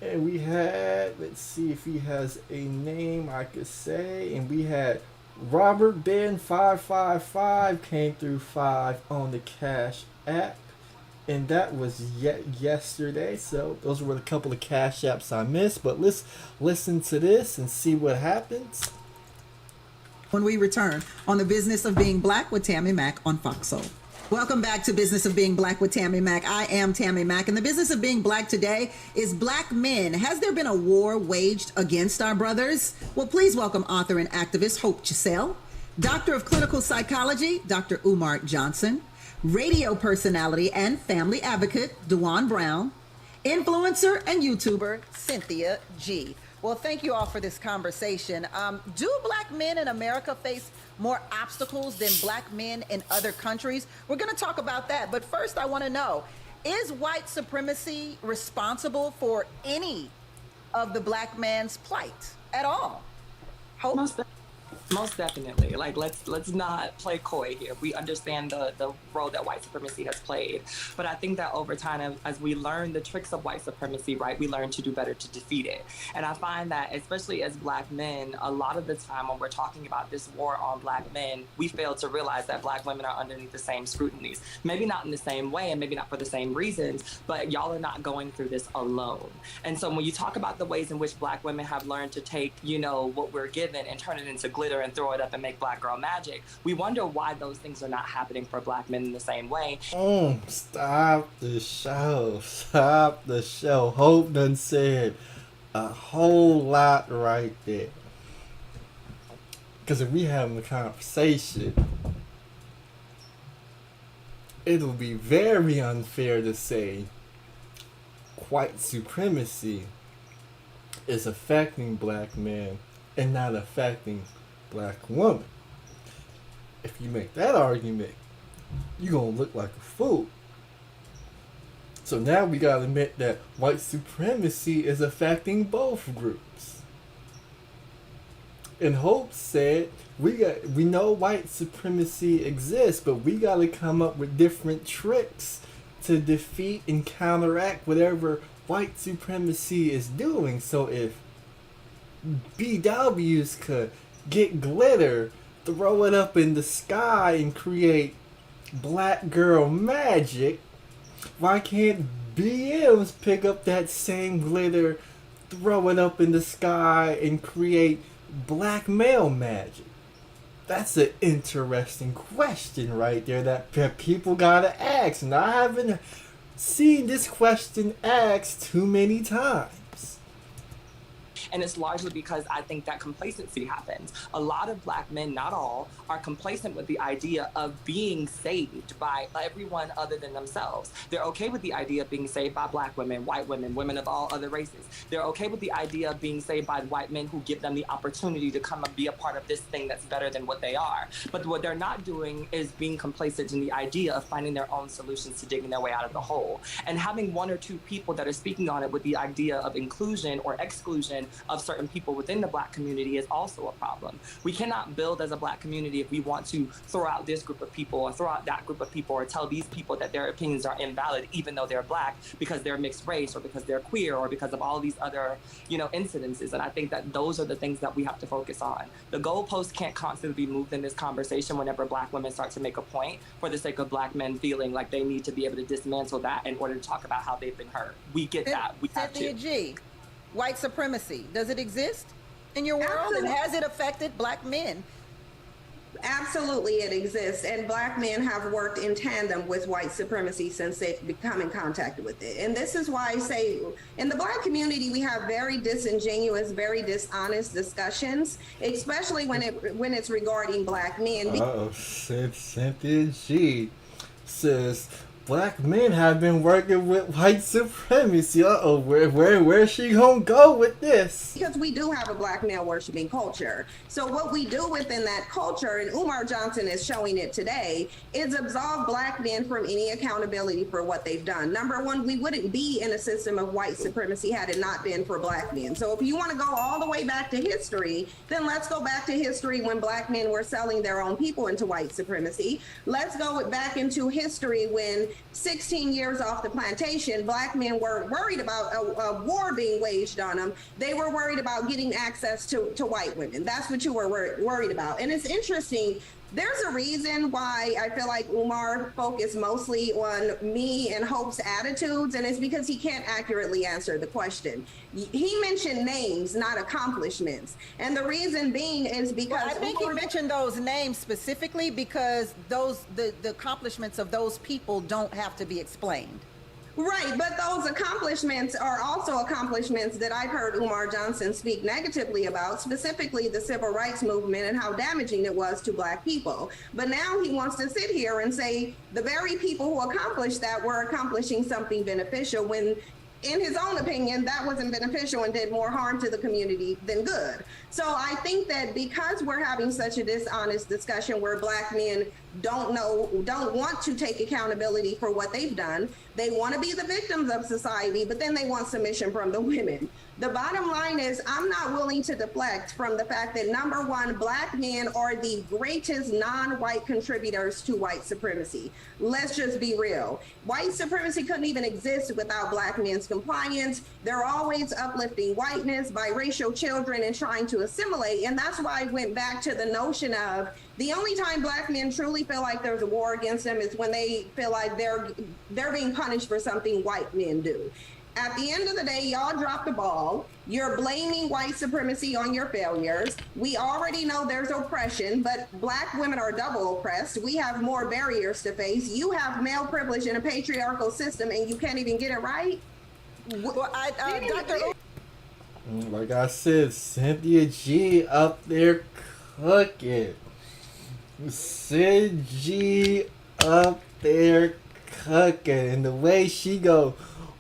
And we had, let's see if he has a name I could say. And we had Robert Ben 555 came through 5 on the Cash App. And that was yesterday. So those were a couple of Cash Apps I missed. But let's listen to this and see what happens when we return on the Business of Being Black with Tammy Mack on Fox Soul. Welcome back to Business of Being Black with Tammy Mack. I am Tammy Mack, and the business of being black today is black men. Has there been a war waged against our brothers? Well, please welcome author and activist Hope Chisel, Doctor of Clinical Psychology, Dr. Umar Johnson, radio personality and family advocate Dwayne Brown, influencer and YouTuber Cynthia G. Well, thank you all for this conversation. Do black men in America face more obstacles than black men in other countries? We're going to talk about that. But first, I want to know, is white supremacy responsible for any of the black man's plight at all? Hope? Most definitely. Like, let's not play coy here. We understand the role that white supremacy has played. But I think that over time, as we learn the tricks of white supremacy, right, we learn to do better to defeat it. And I find that, especially as black men, a lot of the time when we're talking about this war on black men, we fail to realize that black women are underneath the same scrutinies. Maybe not in the same way and maybe not for the same reasons, but y'all are not going through this alone. And so when you talk about the ways in which black women have learned to take, what we're given and turn it into glitter and throw it up and make black girl magic, we wonder why those things are not happening for black men in the same way. Stop the show. Stop the show. Hope done said a whole lot right there. Because if we having a conversation, it'll be very unfair to say white supremacy is affecting black men and not affecting black women. If you make that argument, you're gonna look like a fool. So now we gotta admit that white supremacy is affecting both groups. And Hope said we know white supremacy exists, but we gotta come up with different tricks to defeat and counteract whatever white supremacy is doing. So if BWs could get glitter, throw it up in the sky and create black girl magic, why can't BMs pick up that same glitter, throw it up in the sky and create black male magic? That's an interesting question right there that people gotta ask, and I haven't seen this question asked too many times. And it's largely because I think that complacency happens. A lot of black men, not all, are complacent with the idea of being saved by everyone other than themselves. They're okay with the idea of being saved by black women, white women, women of all other races. They're okay with the idea of being saved by white men who give them the opportunity to come and be a part of this thing that's better than what they are. But what they're not doing is being complacent in the idea of finding their own solutions to digging their way out of the hole. And having one or two people that are speaking on it with the idea of inclusion or exclusion of certain people within the black community is also a problem. We cannot build as a black community if we want to throw out this group of people or throw out that group of people or tell these people that their opinions are invalid even though they're black because they're mixed race or because they're queer or because of all these other, incidences. And I think that those are the things that we have to focus on. The goalposts can't constantly be moved in this conversation whenever black women start to make a point for the sake of black men feeling like they need to be able to dismantle that in order to talk about how they've been hurt. We get that. We have to. Cynthia G, white supremacy? Does it exist in your world? And has it affected black men? Absolutely, it exists, and black men have worked in tandem with white supremacy since they've come in contact with it. And this is why I say, in the black community, we have very disingenuous, very dishonest discussions, especially when it's regarding black men. Cynthia G says black men have been working with white supremacy. Where's she gonna go with this? Because we do have a black male worshiping culture. So what we do within that culture, and Umar Johnson is showing it today, is absolve black men from any accountability for what they've done. Number one, we wouldn't be in a system of white supremacy had it not been for black men. So if you want to go all the way back to history, then let's go back to history when black men were selling their own people into white supremacy. Let's go back into history when 16 years off the plantation, black men were worried about a war being waged on them. They were worried about getting access to white women. That's what you were worried about. And it's interesting. There's a reason why I feel like Umar focused mostly on me and Hope's attitudes, and it's because he can't accurately answer the question. He mentioned names, not accomplishments. And the reason being is because I think he mentioned those names specifically because the accomplishments of those people don't have to be explained. Right, but those accomplishments are also accomplishments that I've heard Umar Johnson speak negatively about, specifically the civil rights movement and how damaging it was to black people. But now he wants to sit here and say the very people who accomplished that were accomplishing something beneficial when, in his own opinion, that wasn't beneficial and did more harm to the community than good. So I think that because we're having such a dishonest discussion where black men don't want to take accountability for what they've done, they want to be the victims of society, but then they want submission from the women. The bottom line is I'm not willing to deflect from the fact that, number one, black men are the greatest non-white contributors to white supremacy. Let's just be real. White supremacy couldn't even exist without black men's compliance. They're always uplifting whiteness, biracial children, and trying to assimilate. And that's why I went back to the notion of the only time black men truly feel like there's a war against them is when they feel like they're being punished for something white men do. At the end of the day, y'all dropped the ball. You're blaming white supremacy on your failures. We already know there's oppression, but black women are double oppressed. We have more barriers to face. You have male privilege in a patriarchal system and you can't even get it right? Well, Dr. Like I said, Cynthia G up there cooking. Cynthia G up there cooking. And the way she go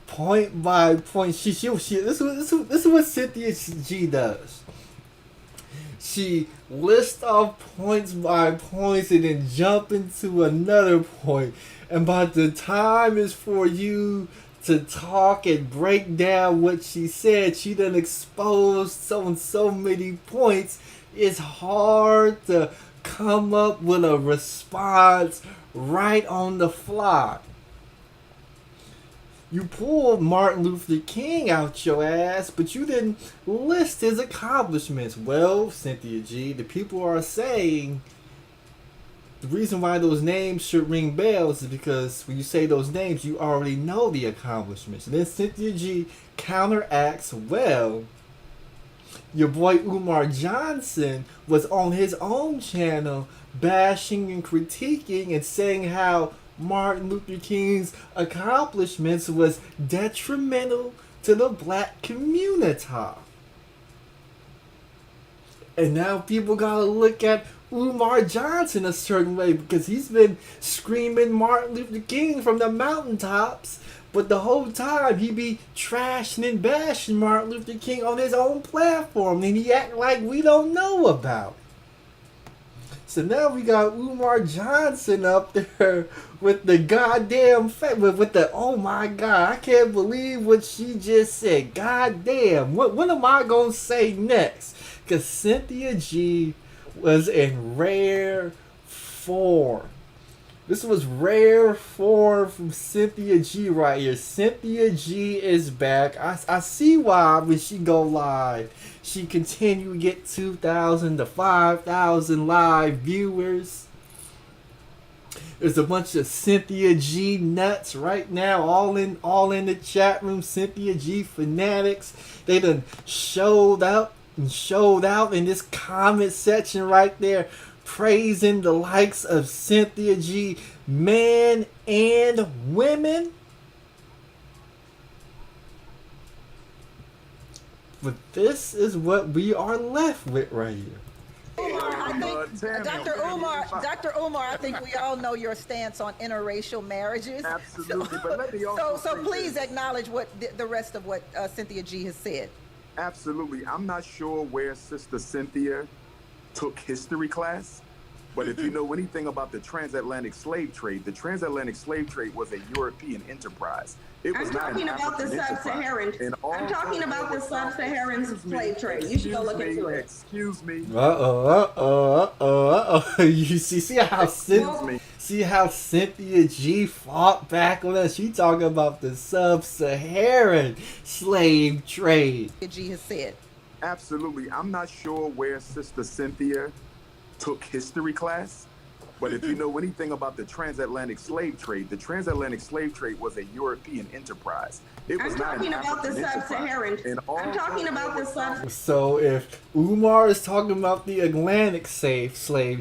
point by point, this is what Cynthia G does. She lists off points by points and then jump into another point. And by the time it's for you to talk and break down what she said, she done exposed so many points. It's hard to come up with a response right on the fly. You pulled Martin Luther King out your ass, but you didn't list his accomplishments. Well, Cynthia G, the people are saying the reason why those names should ring bells is because when you say those names, you already know the accomplishments. And then Cynthia G counteracts, well, your boy Umar Johnson was on his own channel bashing and critiquing and saying how Martin Luther King's accomplishments was detrimental to the black community. And now people gotta look at Umar Johnson a certain way because he's been screaming Martin Luther King from the mountaintops, but the whole time he be trashing and bashing Martin Luther King on his own platform and he act like we don't know about. So now we got Umar Johnson up there with the goddamn with the oh my god, I can't believe what she just said. Goddamn, what am I gonna say next? Cause Cynthia G was in rare form. This was rare form from Cynthia G right here. Cynthia G is back. I see why when she go live, she continue to get 2,000 to 5,000 live viewers. There's a bunch of Cynthia G nuts right now, all in the chat room. Cynthia G fanatics. They done showed out in this comment section right there, praising the likes of Cynthia G, men and women. But this is what we are left with right here. Dr. Umar, I think we all know your stance on interracial marriages. Absolutely, but let me also so please acknowledge what the rest of what Cynthia G has said. Absolutely. I'm not sure where Sister Cynthia took history class, but if you know anything about the transatlantic slave trade was a European enterprise. It was I'm talking about the sub-Saharan. I'm talking about the sub-Saharan slave trade. You should go look into it. Excuse me. You see how Cynthia G fought back on us. She talking about the sub-Saharan slave trade. G has said. Absolutely. I'm not sure where Sister Cynthia took history class, but if you know anything about the transatlantic slave trade was a European enterprise. I'm talking about the sub-Saharan. I'm talking about the sub. So if Umar is talking about the Atlantic slave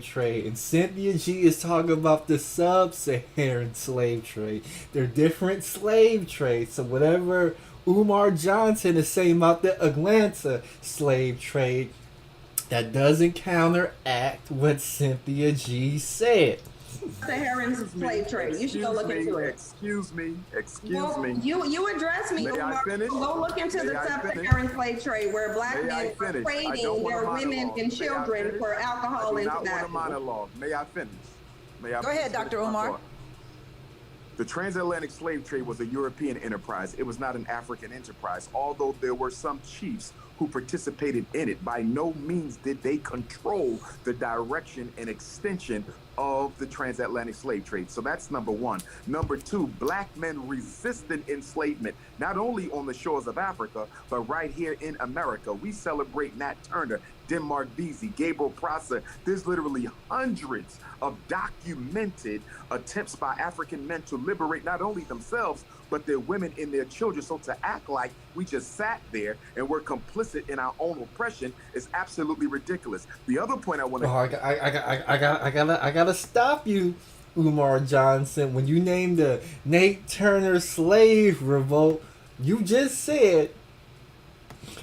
trade and Cynthia G is talking about the sub-Saharan slave trade, they're different slave trades. So whatever Umar Johnson is saying about the Atlanta slave trade, that doesn't counteract what Cynthia G said. Saharan slave trade. You should go look into it. Excuse me. You address me. May I finish? Go look into the sub-Saharan slave trade where black men are trading their women and children for alcohol and tobacco. May I finish? Go ahead, Dr. Umar. The transatlantic slave trade was a European enterprise. It was not an African enterprise, although there were some chiefs who participated in it. By no means did they control the direction and extension of the transatlantic slave trade. So that's number one. Number two, black men resisted enslavement, not only on the shores of Africa, but right here in America. We celebrate Nat Turner, Denmark Vesey, Gabriel Prosser. There's literally hundreds of documented attempts by African men to liberate not only themselves, but their women and their children. So to act like we just sat there and we're complicit in our own oppression is absolutely ridiculous. The other point I want to... I gotta stop you, Umar Johnson. When you named the Nate Turner slave revolt, you just said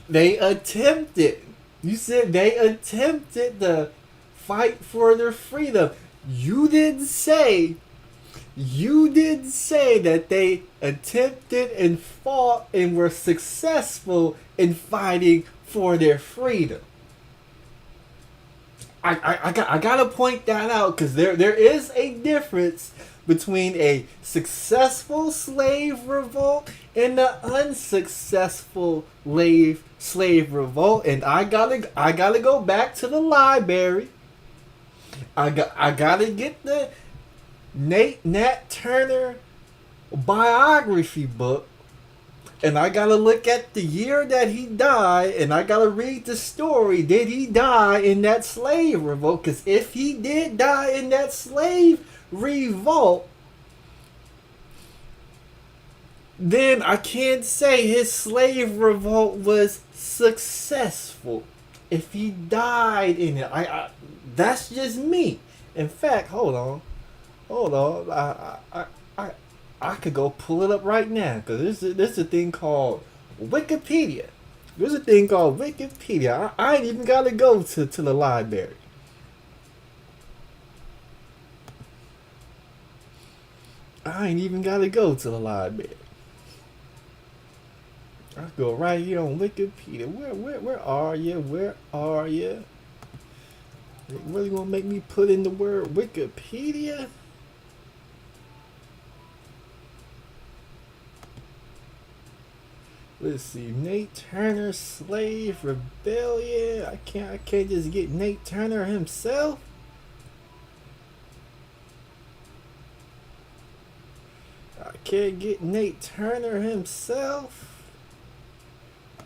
they attempted. You said they attempted to fight for their freedom. You didn't say that they attempted and fought and were successful in fighting for their freedom. I gotta point that out because there is a difference between a successful slave revolt and an unsuccessful slave revolt, and I gotta go back to the library. I gotta get the Nat Turner biography book, and I gotta look at the year that he died, and I gotta read the story. Did he die in that slave revolt? Because if he did die in that slave revolt, then I can't say his slave revolt was successful. If he died in it, that's just me. In fact, hold on. I could go pull it up right now because there's a thing called Wikipedia. There's a thing called Wikipedia. I ain't even gotta go to the library. I ain't even gotta go to the library. I go right here on Wikipedia. Where are you? Where are you? You really gonna make me put in the word Wikipedia? Let's see, Nate Turner slave rebellion. I can't just get Nate Turner himself. I can't get Nate Turner himself.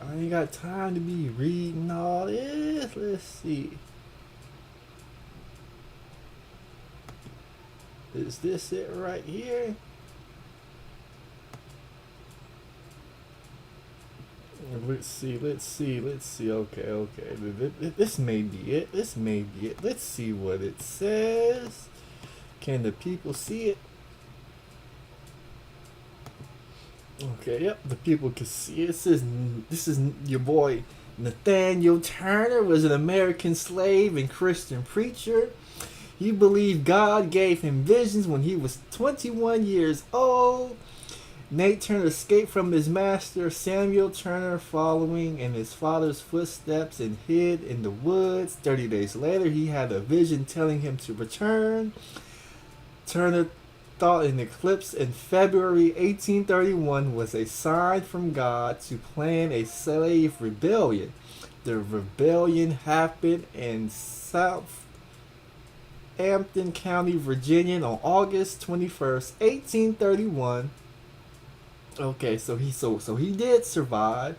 I ain't got time to be reading all this. Let's see. Is this it right here? Let's see. Okay. This may be it. Let's see what it says. Can the people see it? Okay, yep, the people can see it. It says, this is your boy Nathaniel Turner was an American slave and Christian preacher. He believed God gave him visions when he was 21 years old. Nate Turner escaped from his master, Samuel Turner, following in his father's footsteps and hid in the woods. 30 days later, he had a vision telling him to return. Turner thought an eclipse in February 1831 was a sign from God to plan a slave rebellion. The rebellion happened in Southampton County, Virginia on August 21st, 1831. Okay, so he did survive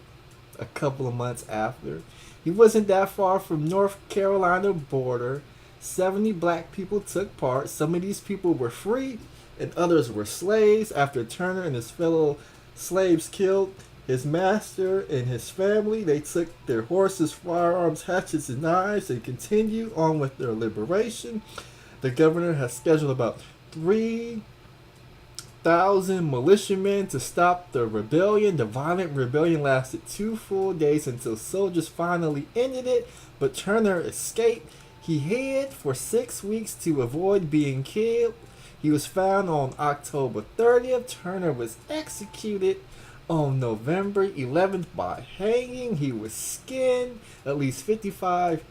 a couple of months after. He wasn't that far from North Carolina border. 70 black people took part. Some of these people were free and others were slaves. After Turner and his fellow slaves killed his master and his family, they took their horses, firearms, hatchets, and knives and continued on with their liberation. The governor has scheduled about 3,000 militiamen to stop the rebellion. The violent rebellion lasted 2 full days until soldiers finally ended it, but Turner escaped. He hid for 6 weeks to avoid being killed. He was found on October 30th. Turner was executed on November 11th by hanging. He was skinned. At least 55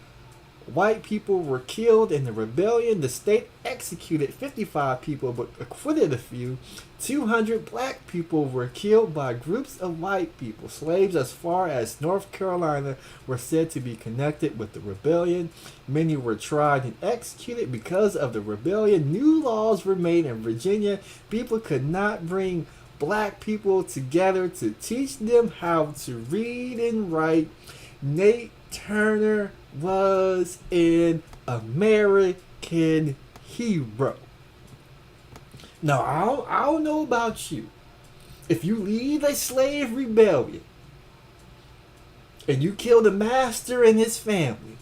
white people were killed in the rebellion. The state executed 55 people but acquitted a few. 200 black people were killed by groups of white people. Slaves as far as North Carolina were said to be connected with the rebellion. Many were tried and executed because of the rebellion. New laws were made in Virginia. People could not bring black people together to teach them how to read and write. Nate Turner was an American hero. Now, I don't know about you. If you lead a slave rebellion and you kill the master and his family,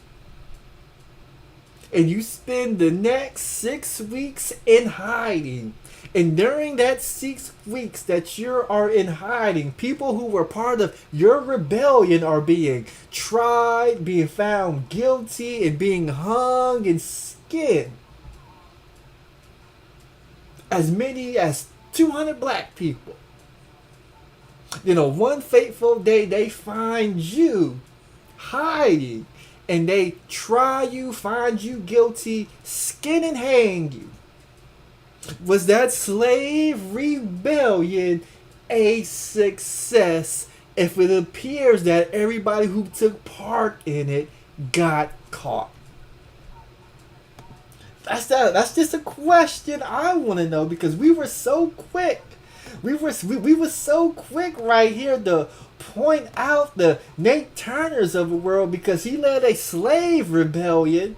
and you spend the next 6 weeks in hiding, and during that 6 weeks that you are in hiding, people who were part of your rebellion are being tried, being found guilty, and being hung and skinned. As many as 200 black people. One fateful day they find you hiding, and they try you, find you guilty, skin and hang you. Was that slave rebellion a success if it appears that everybody who took part in it got caught? That's just a question I want to know, because we were so quick. We were so quick right here to point out the Nate Turners of the world, because he led a slave rebellion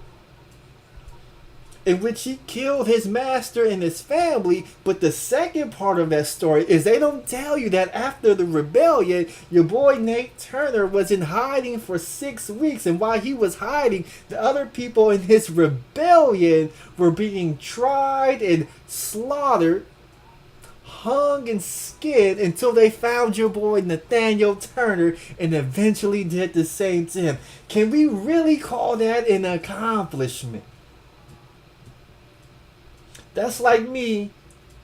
in which he killed his master and his family. But the second part of that story is they don't tell you that after the rebellion, your boy Nate Turner was in hiding for 6 weeks. And while he was hiding, the other people in his rebellion were being tried and slaughtered, hung and skinned, until they found your boy Nathaniel Turner and eventually did the same to him. Can we really call that an accomplishment? That's like me.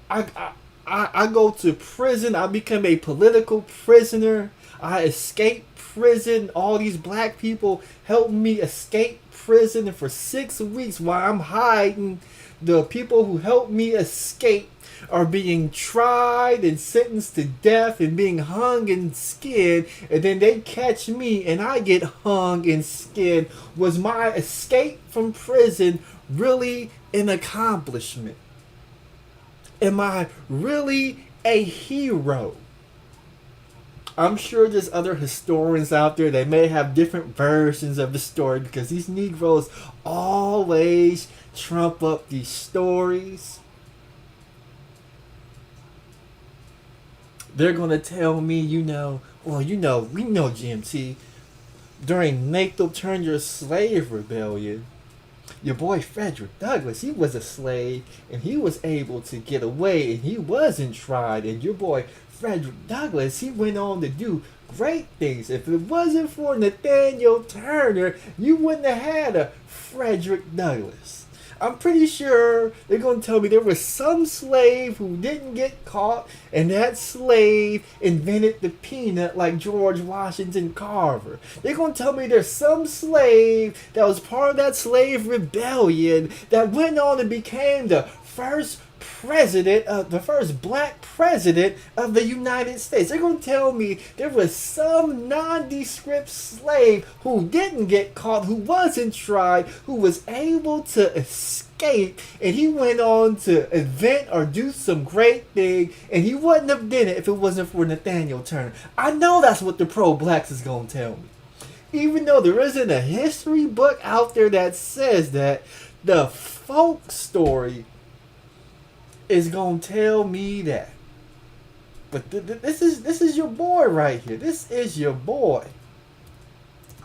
I go to prison. I become a political prisoner. I escape prison. All these black people help me escape prison. And for 6 weeks while I'm hiding, the people who helped me escape are being tried and sentenced to death and being hung and skinned. And then they catch me and I get hung and skinned. Was my escape from prison really an accomplishment? Am I really a hero? I'm sure there's other historians out there that may have different versions of the story, because these Negroes always trump up these stories. They're gonna tell me, we know GMT, during Nathan Turner's slave rebellion, your boy Frederick Douglass, he was a slave and he was able to get away and he wasn't tried. And your boy Frederick Douglass, he went on to do great things. If it wasn't for Nathaniel Turner, you wouldn't have had a Frederick Douglass. I'm pretty sure they're going to tell me there was some slave who didn't get caught, and that slave invented the peanut like George Washington Carver. They're going to tell me there's some slave that was part of that slave rebellion that went on and became the first black president of the United States. They're going to tell me there was some nondescript slave who didn't get caught, who wasn't tried, who was able to escape, and he went on to invent or do some great thing, and he wouldn't have done it if it wasn't for Nathaniel Turner. I know that's what the pro-blacks is going to tell me. Even though there isn't a history book out there that says that, the folk story is gonna tell me that. But this is your boy right here. This is your boy.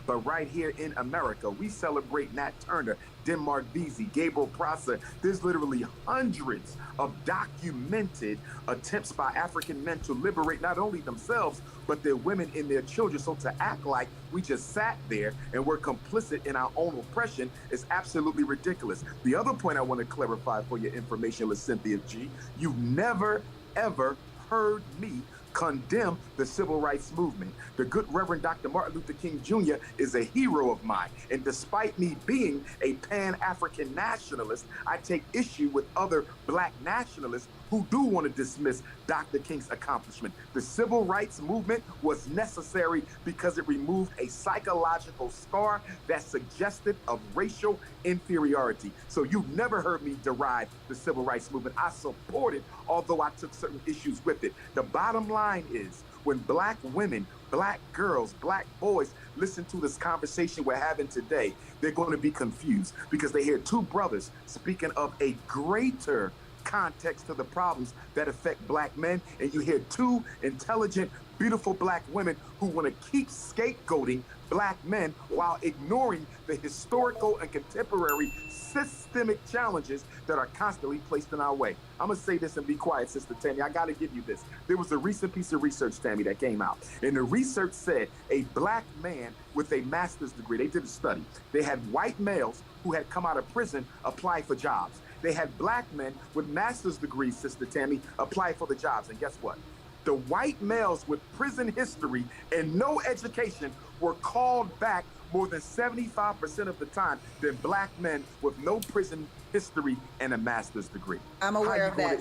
But right here in America, we celebrate Nat Turner, Denmark Vesey, Gabriel Prosser. There's literally hundreds of documented attempts by African men to liberate not only themselves, but their women and their children. So to act like we just sat there and we're complicit in our own oppression is absolutely ridiculous. The other point I want to clarify for your information, Cynthia G, you've never, ever heard me condemn the civil rights movement. The good Reverend Dr. Martin Luther King Jr. is a hero of mine. And despite me being a Pan-African nationalist, I take issue with other black nationalists who do want to dismiss Dr. King's accomplishment. The civil rights movement was necessary because it removed a psychological scar that suggested of racial inferiority. So you've never heard me deride the civil rights movement. I support it, although I took certain issues with it. The bottom line is, when black women, black girls, black boys listen to this conversation we're having today, they're going to be confused because they hear two brothers speaking of a greater context to the problems that affect black men, and you hear two intelligent, beautiful black women who want to keep scapegoating black men while ignoring the historical and contemporary systemic challenges that are constantly placed in our way. I'm gonna say this and be quiet, Sister Tammy. I gotta give you this. There was a recent piece of research, Tammy, that came out, and the research said a black man with a master's degree, they did a study. They had white males who had come out of prison apply for jobs. They had black men with master's degrees, Sister Tammy, apply for the jobs. And guess what? The white males with prison history and no education were called back more than 75% of the time than black men with no prison history and a master's degree. I'm aware of that.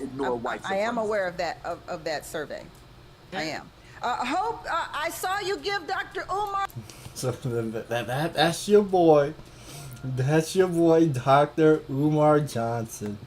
I am aware of that survey. I am. Hope, I saw you give Dr. Umar. So that's your boy. That's your boy, Dr. Umar Johnson.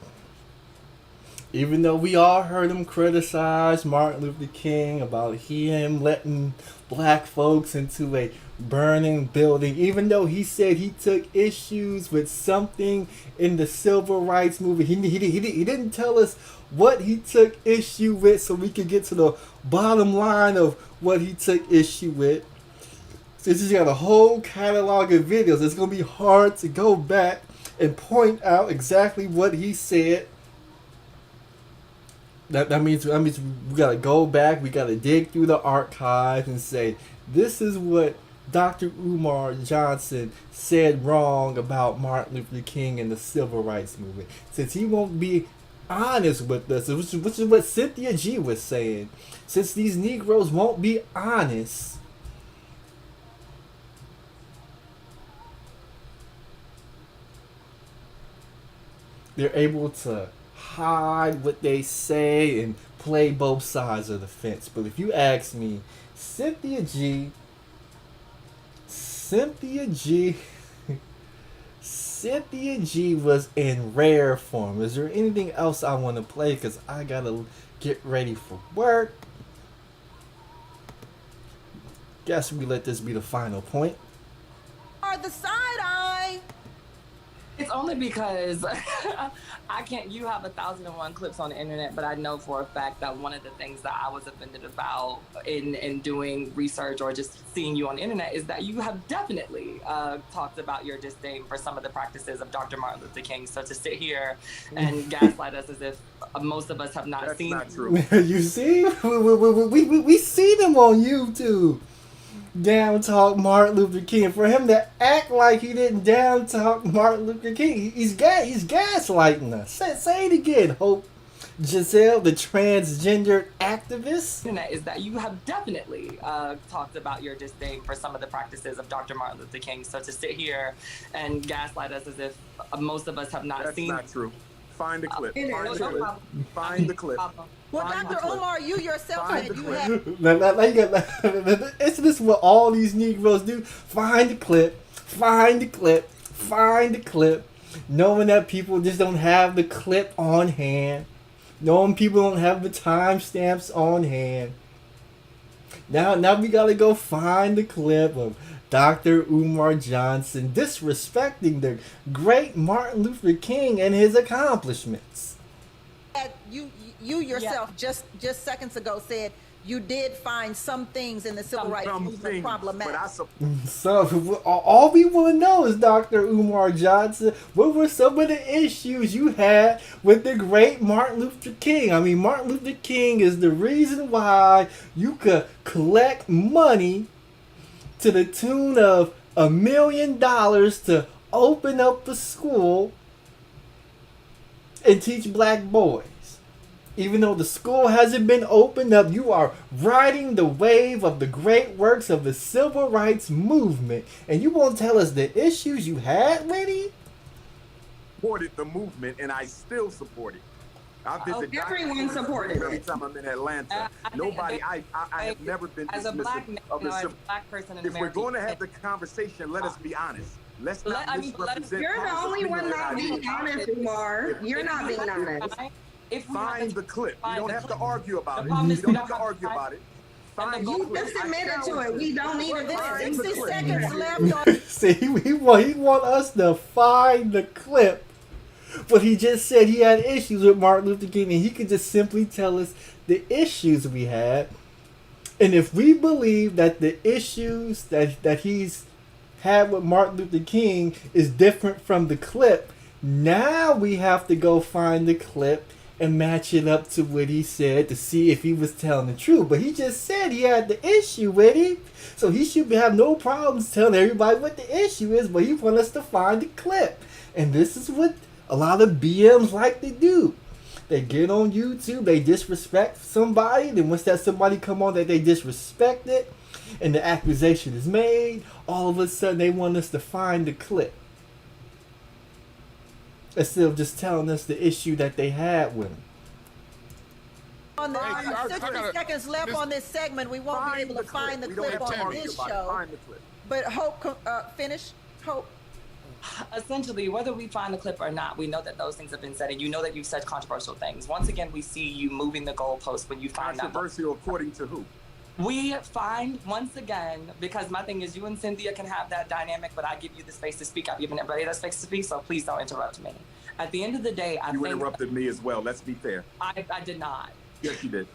Even though we all heard him criticize Martin Luther King about him letting black folks into a burning building, even though he said he took issues with something in the civil rights movement, he didn't tell us what he took issue with so we could get to the bottom line of what he took issue with. Since he's got a whole catalog of videos, it's going to be hard to go back and point out exactly what he said. That means we got to go back, we got to dig through the archives and say, this is what Dr. Umar Johnson said wrong about Martin Luther King and the civil rights movement. Since he won't be honest with us, which is what Cynthia G was saying, since these Negroes won't be honest, they're able to hide what they say and play both sides of the fence. But if you ask me, Cynthia G was in rare form. Is there anything else I want to play? Because I gotta get ready for work. Guess we let this be the final point. Are the side eye. It's only because I can't. You have 1,001 clips on the internet, but I know for a fact that one of the things that I was offended about in doing research or just seeing you on the internet is that you have definitely talked about your disdain for some of the practices of Dr. Martin Luther King. So to sit here and gaslight us as if most of us have not That's seen. not true. You see, we see them on YouTube. Down talk Martin Luther King. For him to act like he didn't down talk Martin Luther King, he's gaslighting us. Say it again, Hope. Giselle, the transgender activist. Is that you have definitely talked about your disdain for some of the practices of Dr. Martin Luther King. So to sit here and gaslight us as if most of of us have not That's seen. not true. Find the clip. It Find is. the clip. Find the clip. Well, Find the Dr. clip. Umar, you yourself Find said the you clip. had. It's this what all these Negroes do. Find the clip. Find the clip. Find the clip. Knowing that people just don't have the clip on hand. Knowing people don't have the timestamps on hand. Now we gotta go find the clip of Dr. Umar Johnson disrespecting the great Martin Luther King and his accomplishments. You yourself just seconds ago said you did find some things in the civil rights movement problematic. So all we want to know is, Dr. Umar Johnson, what were some of the issues you had with the great Martin Luther King? I mean, Martin Luther King is the reason why you could collect money to the tune of $1 million to open up a school and teach black boys. Even though the school hasn't been opened up, you are riding the wave of the great works of the civil rights movement. And you won't tell us the issues you had with it? Supported the movement, and I still support it. I visit everyone supported every it. time I'm in Atlanta. Nobody, I have never been as a black man, of the as a civil. black person in If we're America. going to have the conversation, let us be honest. Let's not misrepresent. You're the only one not being ideas. honest, Umar. You're not being honest. Find the clip. You don't have to argue about it. problem You is don't we have to don't have argue time. about it. Find the You clip. just admitted to it. We don't need There's it. 60 seconds left on. See, he want us to find the clip. But he just said he had issues with Martin Luther King, and he could just simply tell us the issues we had. And if we believe that the issues that he's had with Martin Luther King is different from the clip, now we have to go find the clip and match it up to what he said to see if he was telling the truth. But he just said he had the issue with it. So he should have no problems telling everybody what the issue is, but he wants us to find the clip. And this is what a lot of BMs like to do. They get on YouTube, they disrespect somebody, then once that somebody come on that they disrespected and the accusation is made, all of a sudden they want us to find the clip. Instead of just telling us the issue that they had with him. On the 60 seconds left on this segment, we won't be able to find the clip on this show. But Hope, finish. Hope. Essentially, whether we find the clip or not, we know that those things have been said, and you know that you've said controversial things. Once again, we see you moving the goalpost when you find that. Controversial according to who? We find, once again, because my thing is you and Cynthia can have that dynamic, but I give you the space to speak. I've given everybody that space to speak, so please don't interrupt me. At the end of the day, You interrupted me as well. Let's be fair. I did not. Yes, you did.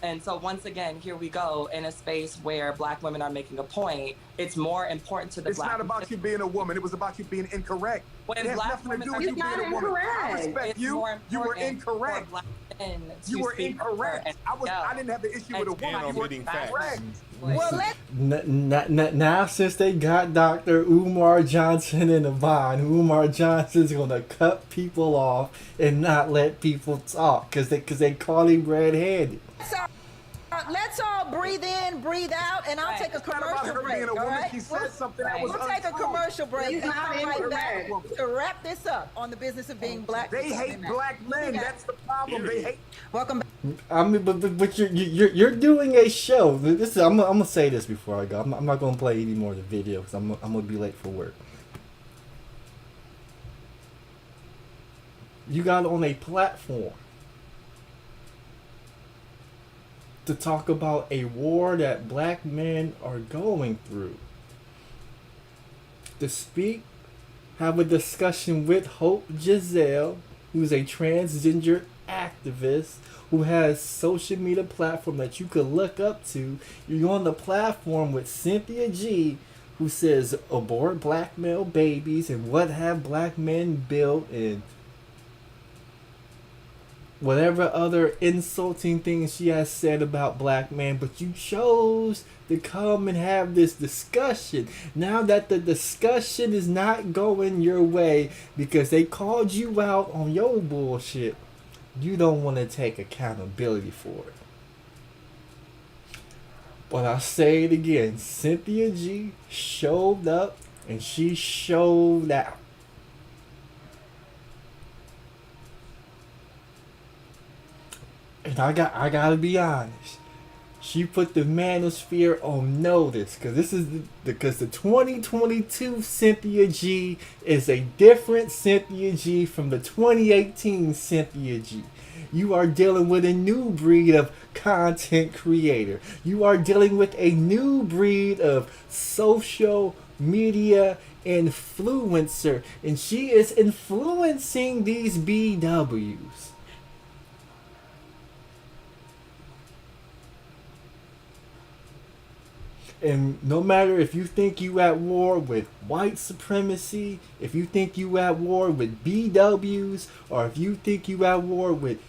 And so once again, here we go in a space where black women are making a point. It's more important to the It's black. not about you being a woman. It was about you being incorrect. When It has black nothing to women do are with you It's being not a woman. I incorrect. respect It's you. more You were important incorrect. for black men You to were speak up incorrect. and I didn't have the issue with a Stand woman. on You were leading facts. incorrect. Well, let's. Now since they got Dr. Umar Johnson in the bind, Umar Johnson's gonna cut people off and not let people talk because they call him red-handed. Let's all breathe in, breathe out, and I'll take a It's not about commercial her break. being a All woman. right? She said something that was We'll take a untrue. commercial break He's and not come right back incorrect. to wrap this up on the business of being black. They hate black men. That's the problem. They hate. Welcome back. I mean, but you're doing a show. This is I'm gonna say this before I go. I'm not gonna play any more of the video because I'm gonna be late for work. You got on a platform to talk about a war that black men are going through. To speak have a discussion with Hope Giselle, who's a transgender activist who has social media platform that you could look up to. You're on the platform with Cynthia G, who says abort black male babies and what have black men built and whatever other insulting things she has said about black men, but you chose to come and have this discussion. Now that the discussion is not going your way because they called you out on your bullshit, you don't want to take accountability for it. But I'll say it again, Cynthia G showed up and she showed out. And I gotta be honest. She put the Manosphere on notice because the 2022 Cynthia G is a different Cynthia G from the 2018 Cynthia G. You are dealing with a new breed of content creator. You are dealing with a new breed of social media influencer, and she is influencing these BWs. And no matter if you think you at war with white supremacy, if you think you at war with BWs, or if you think you at war with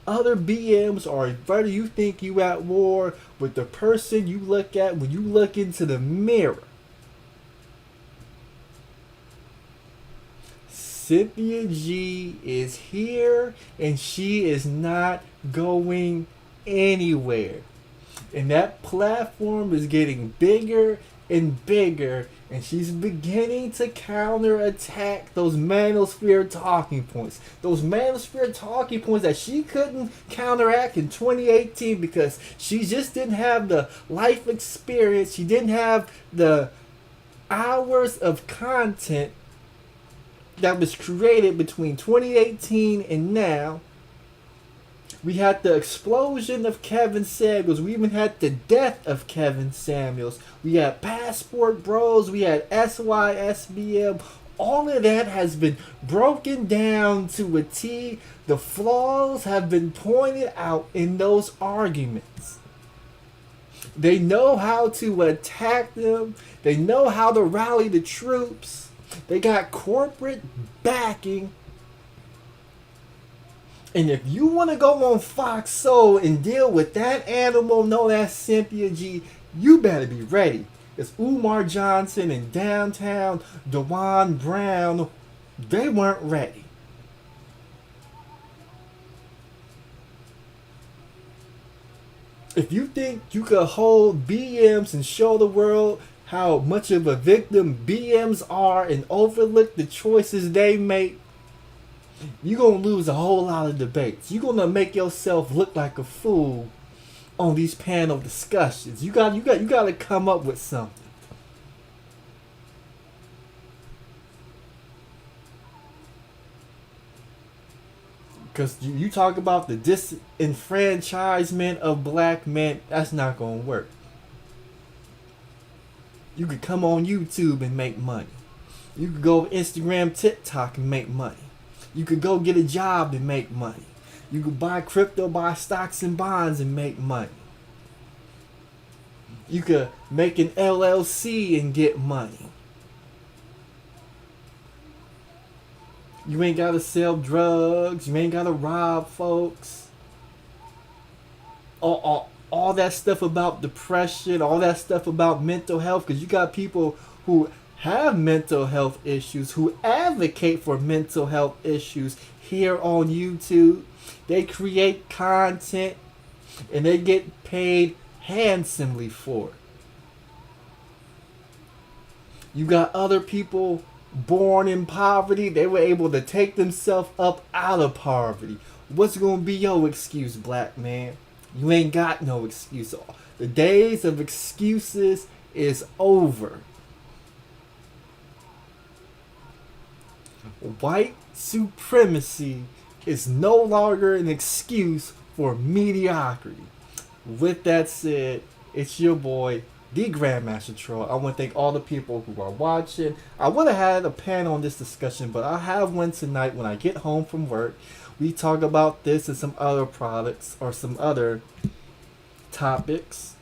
other BMs, or whether you think you at war with the person you look at when you look into the mirror, Cynthia G is here and she is not going anywhere. And that platform is getting bigger and bigger, and she's beginning to counterattack those Manosphere talking points. Those Manosphere talking points that she couldn't counteract in 2018 because she just didn't have the life experience. She didn't have the hours of content that was created between 2018 and now. We had the explosion of Kevin Samuels. We even had the death of Kevin Samuels. We had Passport Bros. We had SYSBM. All of that has been broken down to a T. The flaws have been pointed out in those arguments. They know how to attack them. They know how to rally the troops. They got corporate backing. And if you want to go on Fox Soul and deal with that animal known as Cynthia G, you better be ready. It's Umar Johnson and downtown Dwayne Brown. They weren't ready. If you think you could hold BMs and show the world how much of a victim BMs are and overlook the choices they make, you're going to lose a whole lot of debates. You're going to make yourself look like a fool on these panel discussions. You got to come up with something. Because you talk about the disenfranchisement of black men, that's not going to work. You could come on YouTube and make money. You could go Instagram, TikTok and make money. You could go get a job and make money. You could buy crypto, buy stocks and bonds and make money. You could make an LLC and get money. You ain't got to sell drugs. You ain't got to rob folks. All that stuff about depression, all that stuff about mental health, because you got people who have mental health issues, who advocate for mental health issues here on YouTube. They create content and they get paid handsomely for it. You got other people born in poverty. They were able to take themselves up out of poverty. What's going to be your excuse, black man? You ain't got no excuse. The days of excuses is over. White supremacy is no longer an excuse for mediocrity. With that said, it's your boy, the Grandmaster Troll. I want to thank all the people who are watching. I would have had a panel on this discussion, but I'll have one tonight when I get home from work. We talk about this and some other products or some other topics.